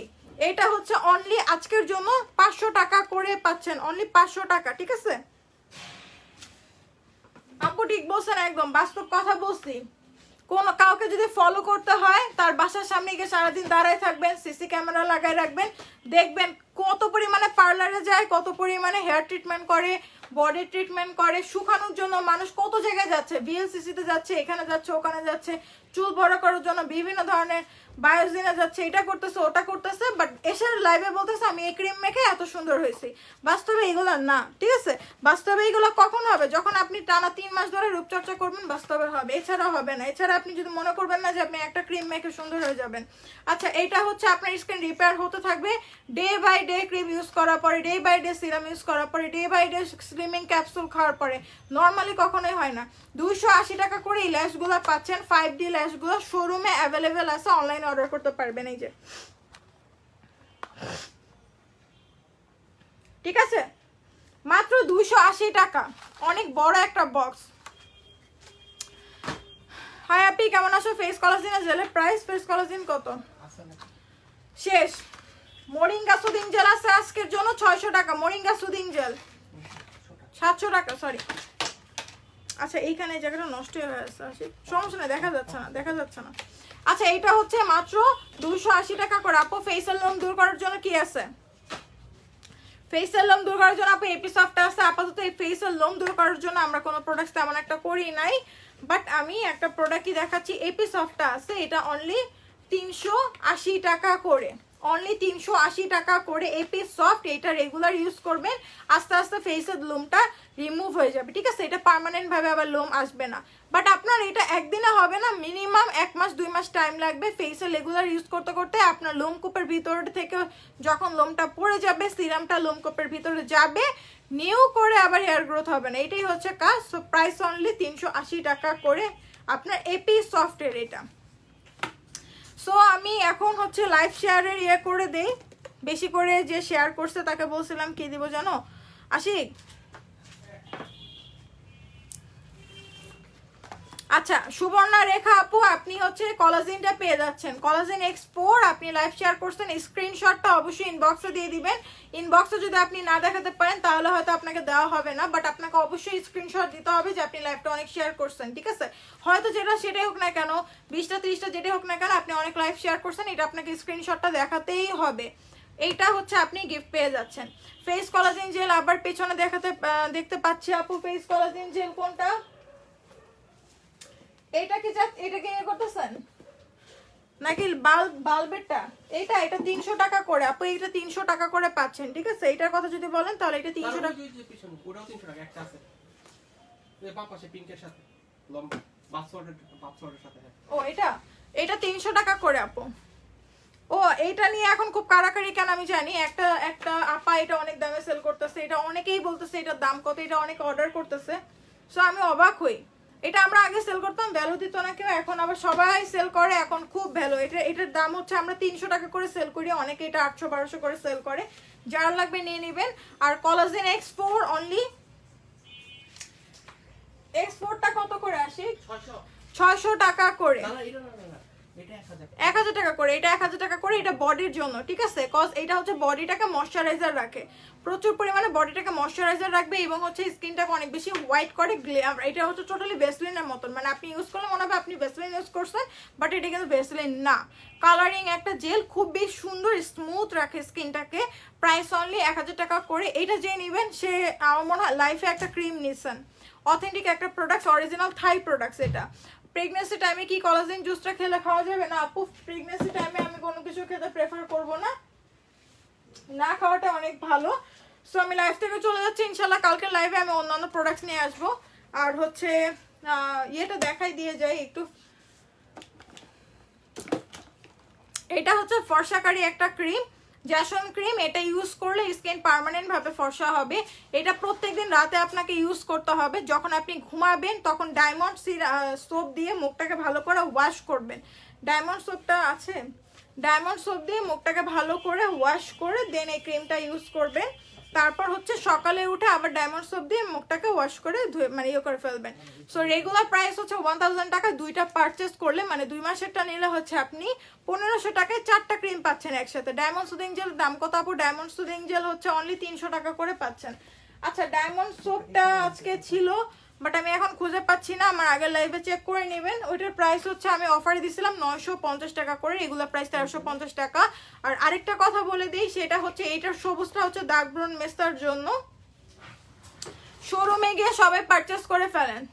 এটা হচ্ছে অনলি আজকের জন্য 500 টাকা করে পাচ্ছেন, অনলি 500 টাকা, ঠিক আছে আপু? ঠিক বলছেন, একদম বাস্তব কথা বলছি। কাউকে যদি ফলো করতে হয়, তার বাসার সামনে গিয়ে সারাদিন দাঁড়ায় থাকবেন, সিসি ক্যামেরা লাগায় রাখবেন, দেখবেন কত পরিমাণে পার্লারে যায়, কত পরিমাণে হেয়ার ট্রিটমেন্ট করে, বডি ট্রিটমেন্ট করে, শুকানোর জন্য মানুষ কত জায়গায় যাচ্ছে, ভিএলসিসিতে যাচ্ছে, এখানে যাচ্ছে, ওখানে যাচ্ছে, চুল বড় করার জন্য বিভিন্ন ধরনের বায়োজিনে যাচ্ছে, এটা করতেছে ওটা করতেছে, বাট এসে লাইভে বলতেছে আমি এই ক্রিম মেখে এত সুন্দর হয়েছি। বাস্তবে এগুলো না, ঠিক আছে? বাস্তবে এগুলো কখন হবে, যখন আপনি টানা 3 মাস ধরে রূপচর্চা করবেন, বাস্তবে হবে, এছাড়া হবে না। এছাড়া আপনি যদি মনে করবেন না যে আপনি একটা ক্রিম মেখে সুন্দর হয়ে যাবেন। আচ্ছা, এটা হচ্ছে আপনার স্কিন রিপেয়ার হতে থাকবে day by day, cream use করার পরে, day by day serum use করার পরে, day by day slimming capsule খাওয়ার পরে, নর্মালি কখনোই হয় না। 280 টাকা করে এই ল্যাশগুলো পাচ্ছেন, 5D ল্যাশগুলো শোরুমে অ্যাভেলেবেল আছে, অনলাইনে অর্ডার করতে পারবেন, এই যে, ঠিক আছে? মাত্র 280 টাকা, অনেক বড় একটা বক্স। হাই আপনি কেমন আছো? ফেস কোলাজেন জেলের প্রাইস, ফেস কোলাজেন কত? শেষ। মোরিঙ্গা সুদিং জেল আছে আজকের জন্য 600 টাকা, মোরিঙ্গা সুদিং জেল 700 টাকা, সরি। আচ্ছা, এইখানে এই জায়গাটা নষ্ট হয়ে আছে, সমস্যা নেই, দেখা যাচ্ছে না। আচ্ছা, এইটা হচ্ছে মাত্র 280 টাকা করে। আপু ফেসিয়াল লোম দূর করার জন্য কি আছে? ফেসিয়াল লোম দূর করার জন্য আপু এপিসফট আছে। আপাতত এই ফেসিয়াল লোম দূর করার জন্য আমরা কোনো প্রোডাক্ট তেমন একটা করি নাই, বাট আমি একটা প্রোডাক্টই দেখাচ্ছি, এপিসফটটা আছে, এটা অনলি 380 টাকা করে, অনলি 380 টাকা করে এপিসফট। এটা রেগুলার ইউজ করবেন, আস্তে আস্তে ফেসের লোমটা রিমুভ হয়ে যাবে, ঠিক আছে? এটা পার্মানেন্ট ভাবে আবার লোম আসবে না, বাট আপনার এটা একদিনে হবে না, মিনিমাম 1 মাস 2 মাস টাইম লাগবে। ফেসে রেগুলার ইউজ করতে করতে আপনার লোমকূপের ভিতর থেকে যখন লোমটা পড়ে যাবে, সিরামটা লোমকূপের ভিতরে যাবে, নিউ করে আবার হেয়ার গ্রোথ হবে না, এটাই হচ্ছে কাজ। সো প্রাইস অনলি 380 টাকা করে আপনার এপিসফটের এটা। সো আমি এখন হচ্ছে লাইভ শেয়ারের ইয়ে করে দেই, বেশি করে যে শেয়ার করছে তাকে বলছিলাম কি দিব জানো আশিক? আচ্ছা, সুবর্ণা রেখা আপু, আপনি হচ্ছে কোলাজেনটা পেয়ে যাচ্ছেন, কোলাজেন X4 আপনি লাইভ শেয়ার করছেন, স্ক্রিনশটটা অবশ্যই ইনবক্সে দিয়ে দিবেন। ইনবক্সে যদি আপনি না দেখাতে পারেন তাহলে হয়তো আপনাকে দেওয়া হবে না, বাট আপনাকে অবশ্যই স্ক্রিনশট দিতে হবে যে আপনি লাইভটা অনেক শেয়ার করছেন, ঠিক আছে? হয়তো সেটাই হোক না কেন, 20টা 30টা যেটাই হোক না কেন, আপনি অনেক লাইভ শেয়ার করছেন, এটা আপনাকে স্ক্রিনশটটা দেখাতেই হবে। এইটা হচ্ছে আপনি গিফট পেয়ে যাচ্ছেন। ফেস কোলাজেন জেল আবার পেছনে দেখতে পাচ্ছি আপু, ফেস কোলাজেন জেল কোনটা? এটাকে করতেছেন নাকি বালবেটটা? এটা 300 টাকা করে আপু, এটা 300 টাকা করে পাচ্ছেন, ঠিক আছে? এটার কথা যদি বলেন তাহলে এটা 300 টাকা। ওটাও 300 টাকা, একটা আছে এই পাশে পিঙ্কের সাথে লম্বা বাথওয়াটারের সাথে। ও, এটা 300 টাকা করে আপু। ও, এটা নিয়ে এখন খুব কারাকারি কেন আমি জানি, একটা আপা এটা অনেক দামে সেল করতেছে, এটা অনেকেই বলতেছে এটার দাম কত, এটা অনেকে অর্ডার করতেছে। সো আমি অবাক হই, এটা আমরা আগে সেল করতাম, ভ্যালু দিত না কেউ, এখন আবার সবাই সেল করে, এখন খুব ভ্যালু। এটার দাম হচ্ছে আমরা 300 টাকা করে সেল করি, অনেকে এটা 800-1200 করে সেল করে, যার লাগবে নিয়ে নেবেন। আর কোলাজেন X4 অনলি, X4টা কত করে আসে? 600 টাকা করে। না, এটা 1000 টাকা করে, এটা 1000 টাকা করে, এটা বডির জন্য, ঠিক আছে? কজ এটা হচ্ছে বডিটাকে ময়শ্চারাইজার রাখে, প্রচুর পরিমাণে বডিটাকে ময়শ্চারাইজার রাখবে এবং হচ্ছে স্কিনটাকে অনেক বেশি হোয়াইট করে। এটা হচ্ছে টোটালি ভেসলিনের মতন, মানে আপনি ইউজ করলে মনে হবে আপনি ভেসলিন ইউজ করছেন, বাট এটা কিন্তু ভেসলিন না, কালারিং একটা জেল, খুব বেশ সুন্দর স্মুথ রাখে স্কিনটাকে। প্রাইস অনলি 1000 টাকা করে। এটা যে নেবেন সে আমার মনে হয় লাইফে একটা ক্রিম নিছেন, অথেন্টিক একটা প্রোডাক্ট, অরিজিনাল থাই প্রোডাক্টস। এটা প্রেগনেন্সি টাইমে কি কোলাজেন জুসটা খেলে খাওয়া যাবে না আপু? প্রেগনেন্সি টাইমে আমি কোনো কিছু খেতে প্রেফার করব না, না খাওয়াটা অনেক ভালো। সো আমি লাইভ থেকে চলে যাচ্ছি, ইনশাল্লাহ কালকে লাইভে আমি অন্যান্য প্রোডাক্টস নিয়ে আসবো। আর হচ্ছে ইয়েটা দেখাই দিয়ে যাই একটু, এটা হচ্ছে ফর্সাকারী একটা ক্রিম, জ্যাসন ক্রিম। এটা ইউজ করলে স্কিন পার্মানেন্ট ভাবে ফর্সা হবে। এটা প্রত্যেকদিন রাতে আপনাকে ইউজ করতে হবে, যখন আপনি ঘুমাবেন তখন ডায়মন্ড সোপ দিয়ে মুখটাকে ভালো করে ওয়াশ করবেন। ডায়মন্ড সোপটা আছে, ডায়মন্ড সোপ দিয়ে মুখটাকে ভালো করে ওয়াশ করে দেন এই ক্রিমটা ইউজ করবেন। তারপর হচ্ছে সকালে উঠে আবার ডায়মন্ড সোপ দিয়ে মুখটাকে ওয়াশ করে ধুয়ে মানে ইয়ে করে ফেলবেন। সো রেগুলার প্রাইস হচ্ছে 1000 টাকা, দুইটা পারচেস করলে মানে 2 মাসেরটা নিলে হচ্ছে আপনি 1500 টাকায় 4টা ক্রিম পাচ্ছেন একসাথে। ডায়মন্ড সুদিং জেল দাম কত আপু? ডায়মন্ড সুদিং জেল হচ্ছে অনলি 300 টাকা করে পাচ্ছেন। আচ্ছা ডায়মন্ড সোপটা আজকে ছিল বাট আমি এখন খুঁজে পাচ্ছি না, আমার আগের লাইভে চেক করে নেবেন। ওইটার প্রাইস হচ্ছে আমি অফারে দিছিলাম 950 টাকা করে, রেগুলার প্রাইস 1350 টাকা। আর আরেকটা কথা বলে দিই, সেটা হচ্ছে এইটার সবুজটা হচ্ছে দাগ ব্রন মেস্তার জন্য, শোরুমে গিয়ে সবাই পারচেস করে ফেলেন।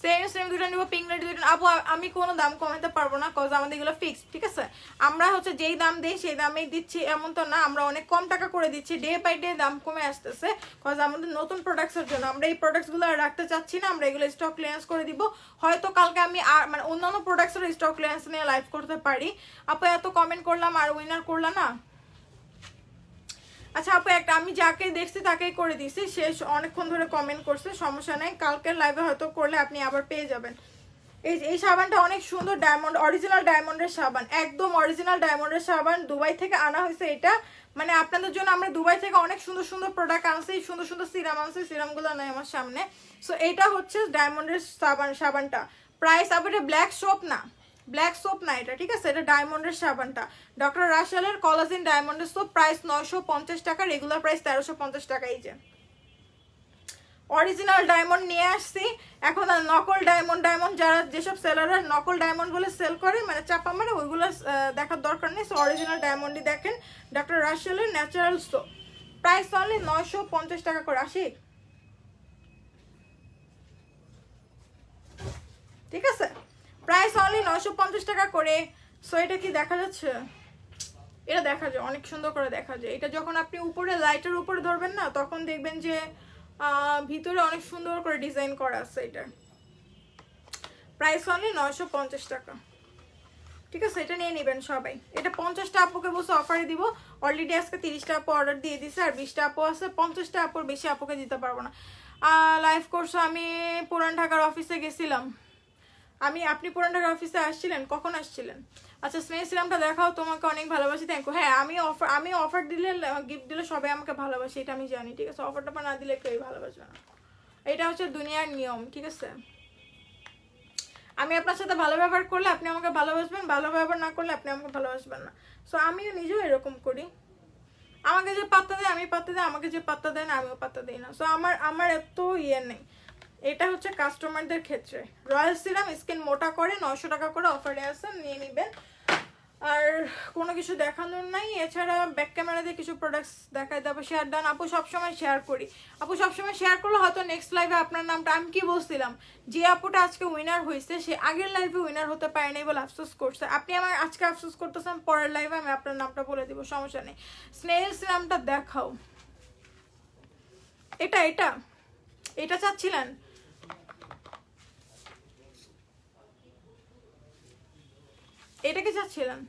সেম সেম দুটো নিব, পিঙ্ক লাইট দুটো। আপু আমি কোনো দাম কমাতে পারবো না, কজ আমাদের এগুলো ফিক্সড, ঠিক আছে? আমরা হচ্ছে যেই দাম দিই সেই দামেই দিচ্ছি এমন তো না, আমরা অনেক কম টাকা করে দিচ্ছি, ডে বাই ডে দাম কমে আসতেছে, কজ আমাদের নতুন প্রোডাক্টসের জন্য আমরা এই প্রোডাক্টসগুলো আর রাখতে চাচ্ছি না, আমরা এগুলো স্টক ক্লিয়ারেন্স করে দিব। হয়তো কালকে আমি আর মানে অন্যান্য প্রোডাক্টসের স্টক ক্লিয়ারেন্স নিয়ে লাইভ করতে পারি। আপু এত কমেন্ট করলাম আর উইনার করলাম না। আচ্ছা আপু একটা আমি যাকে দেখছি তাকেই করে দিছি, সে অনেকক্ষণ ধরে কমেন্ট করছে, সমস্যা নাই, কালকের লাইভে হয়তো করলে আপনি আবার পেয়ে যাবেন। এই সাবানটা অনেক সুন্দর, ডায়মন্ড অরিজিনাল ডায়মন্ডের সাবান, একদম অরিজিনাল ডায়মন্ডের সাবান, দুবাই থেকে আনা হয়েছে এটা। মানে আপনাদের জন্য আমরা দুবাই থেকে অনেক সুন্দর সুন্দর প্রোডাক্ট আনছি, সুন্দর সুন্দর সিরাম আনছি, সিরামগুলো নাই আমার সামনে। সো এটা হচ্ছে ডায়মন্ডের সাবানটা। প্রাইস আবার এটা ব্ল্যাক সোপ না, ব্ল্যাক সোপ না এটা, ঠিক আছে? এটা ডায়মন্ডের সাবানটা, ডক্টর রাসেলের কোলাজেন ডায়মন্ডের সোপ, প্রাইস 950 টাকা, রেগুলার প্রাইস 1350 টাকা। এই যে অরিজিনাল ডায়মন্ড নিয়ে আসছি, এখন আর নকল ডায়মন্ড যারা যেসব সেলাররা নকল ডায়মন্ড বলে সেল করে মানে চাপা মানে ওইগুলো দেখার দরকার নেই। সো অরিজিনাল ডায়মন্ডই দেখেন, ডক্টর রাসেলের ন্যাচারাল সোপ, প্রাইস অনলি 950 টাকা করে। আসি, ঠিক আছে? প্রাইস অনলি 950 টাকা করে। সো এটা কি দেখা যাচ্ছে? এটা দেখা যায়, অনেক সুন্দর করে দেখা যায়। এটা যখন আপনি উপরে লাইটের উপরে ধরবেন না তখন দেখবেন যে ভিতরে অনেক সুন্দর করে ডিজাইন করা আছে। এটার প্রাইস অনলি 950 টাকা, ঠিক আছে? এটা নিয়ে নেবেন সবাই। এটা 50টা আপুকে বসে অফারে দিব, অলরেডি আজকে 30টা আপু অর্ডার দিয়ে দিছে, আর 20টা আপু আছে, 50টা আপুর বেশি আপুকে দিতে পারবো না। লাইভ কোর্স আমি পুরান ঢাকার অফিসে গেছিলাম। আপনি পুরান ঢাকার অফিসে আসছিলেন? কখন আসছিলেন? আচ্ছা স্নেহ সিরামটা দেখাও, তোমাকে অনেক ভালোবাসি, থ্যাংক ইউ। হ্যাঁ আমি অফার দিলে গিফট দিলে সবাই আমাকে ভালোবাসে, এটা আমি জানি, ঠিক আছে? অফারটা না দিলে কেউই ভালোবাসবে না, এটা হচ্ছে দুনিয়ার নিয়ম, ঠিক আছে? আমি আপনার সাথে ভালো ব্যবহার করলে আপনি আমাকে ভালোবাসবেন, ভালো ব্যবহার না করলে আপনি আমাকে ভালোবাসবেন না। সো আমিও নিজেও এরকম করি, আমাকে যে পাত্তা দেয় আমি পাত্তা দেয়, আমাকে যে পাত্তা দেয় না আমিও পাত্তা দিই না। সো আমার এত ইয়ে নেই, এটা হচ্ছে কাস্টমারদের ক্ষেত্রে। রয়্যাল সিরাম স্কিন মোটা করে 900 টাকা করে অফারে আছে, নিয়ে নেবেন। আর কোনো কিছু দেখানোর নাই, এছাড়া ব্যাক ক্যামেরা দিয়ে কিছু প্রোডাক্টস দেখাই দেবো। শেয়ার ডান আপু সবসময় শেয়ার করি, আপু সবসময় শেয়ার করলে হয়তো নেক্সট লাইভে আপনার নামটা, আমি কি বলছিলাম, যে আপুটা আজকে উইনার হয়েছে সে আগের লাইভে উইনার হতে পারে নাই বলে আফসোস করছে। আপনি আমার আজকে আফসোস করতেছেন, পরের লাইভে আমি আপনার নামটা বলে দিব, সমস্যা নেই। স্নেল সিরামটা দেখাও, এটা চাচ্ছিলেন? এটাকে চাচ্ছিলেন?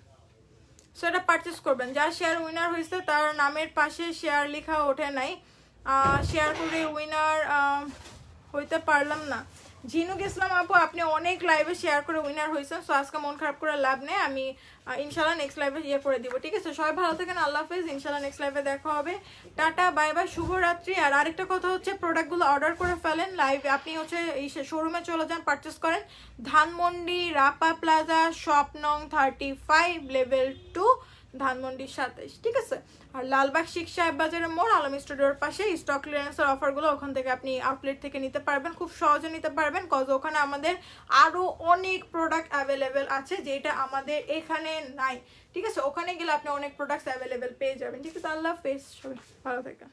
সো এটা পারচেস করবেন। যার শেয়ার উইনার হয়েছে তার নামের পাশে শেয়ার লেখা ওঠে নাই, শেয়ার করে উইনার হইতে পারলাম না, ঝিনুক ইসলাম আপু আপনি অনেক লাইভে শেয়ার করে উইনার হয়েছেন, সো আজকে মন খারাপ করে লাভ নেই, আমি ইনশাল্লাহ নেক্সট লাইভে ইয়ে করে দিব, ঠিক আছে? সবাই ভালো থাকেন, আল্লাহ হাফেজ, ইনশাল্লাহ নেক্সট লাইভে দেখা হবে, টাটা বাই বাই, শুভরাত্রি। আর আরেকটা কথা হচ্ছে প্রোডাক্টগুলো অর্ডার করে ফেলেন, লাইভ আপনি হচ্ছে এই শোরুমে চলে যান, পারচেস করেন, ধানমন্ডি রাপা প্লাজা শপ নং 35 লেভেল 2 ধানমন্ডি 27, ঠিক আছে? আর লালবাগ শিখ সাহেব বাজারের মোড় আলম স্টুডিওর পাশে স্টক ক্লিয়ারেন্সের অফারগুলো ওখান থেকে আপনি আউটলেট থেকে নিতে পারবেন, খুব সহজে নিতে পারবেন, কজ ওখানে আমাদের আরও অনেক প্রোডাক্ট অ্যাভেলেবেল আছে যেটা আমাদের এখানে নাই, ঠিক আছে? ওখানে গেলে আপনি অনেক প্রোডাক্টস অ্যাভেলেবেল পেয়ে যাবেন, ঠিক আছে? আল্লাহ হাফেজ, সবাই ভালো থাকেন।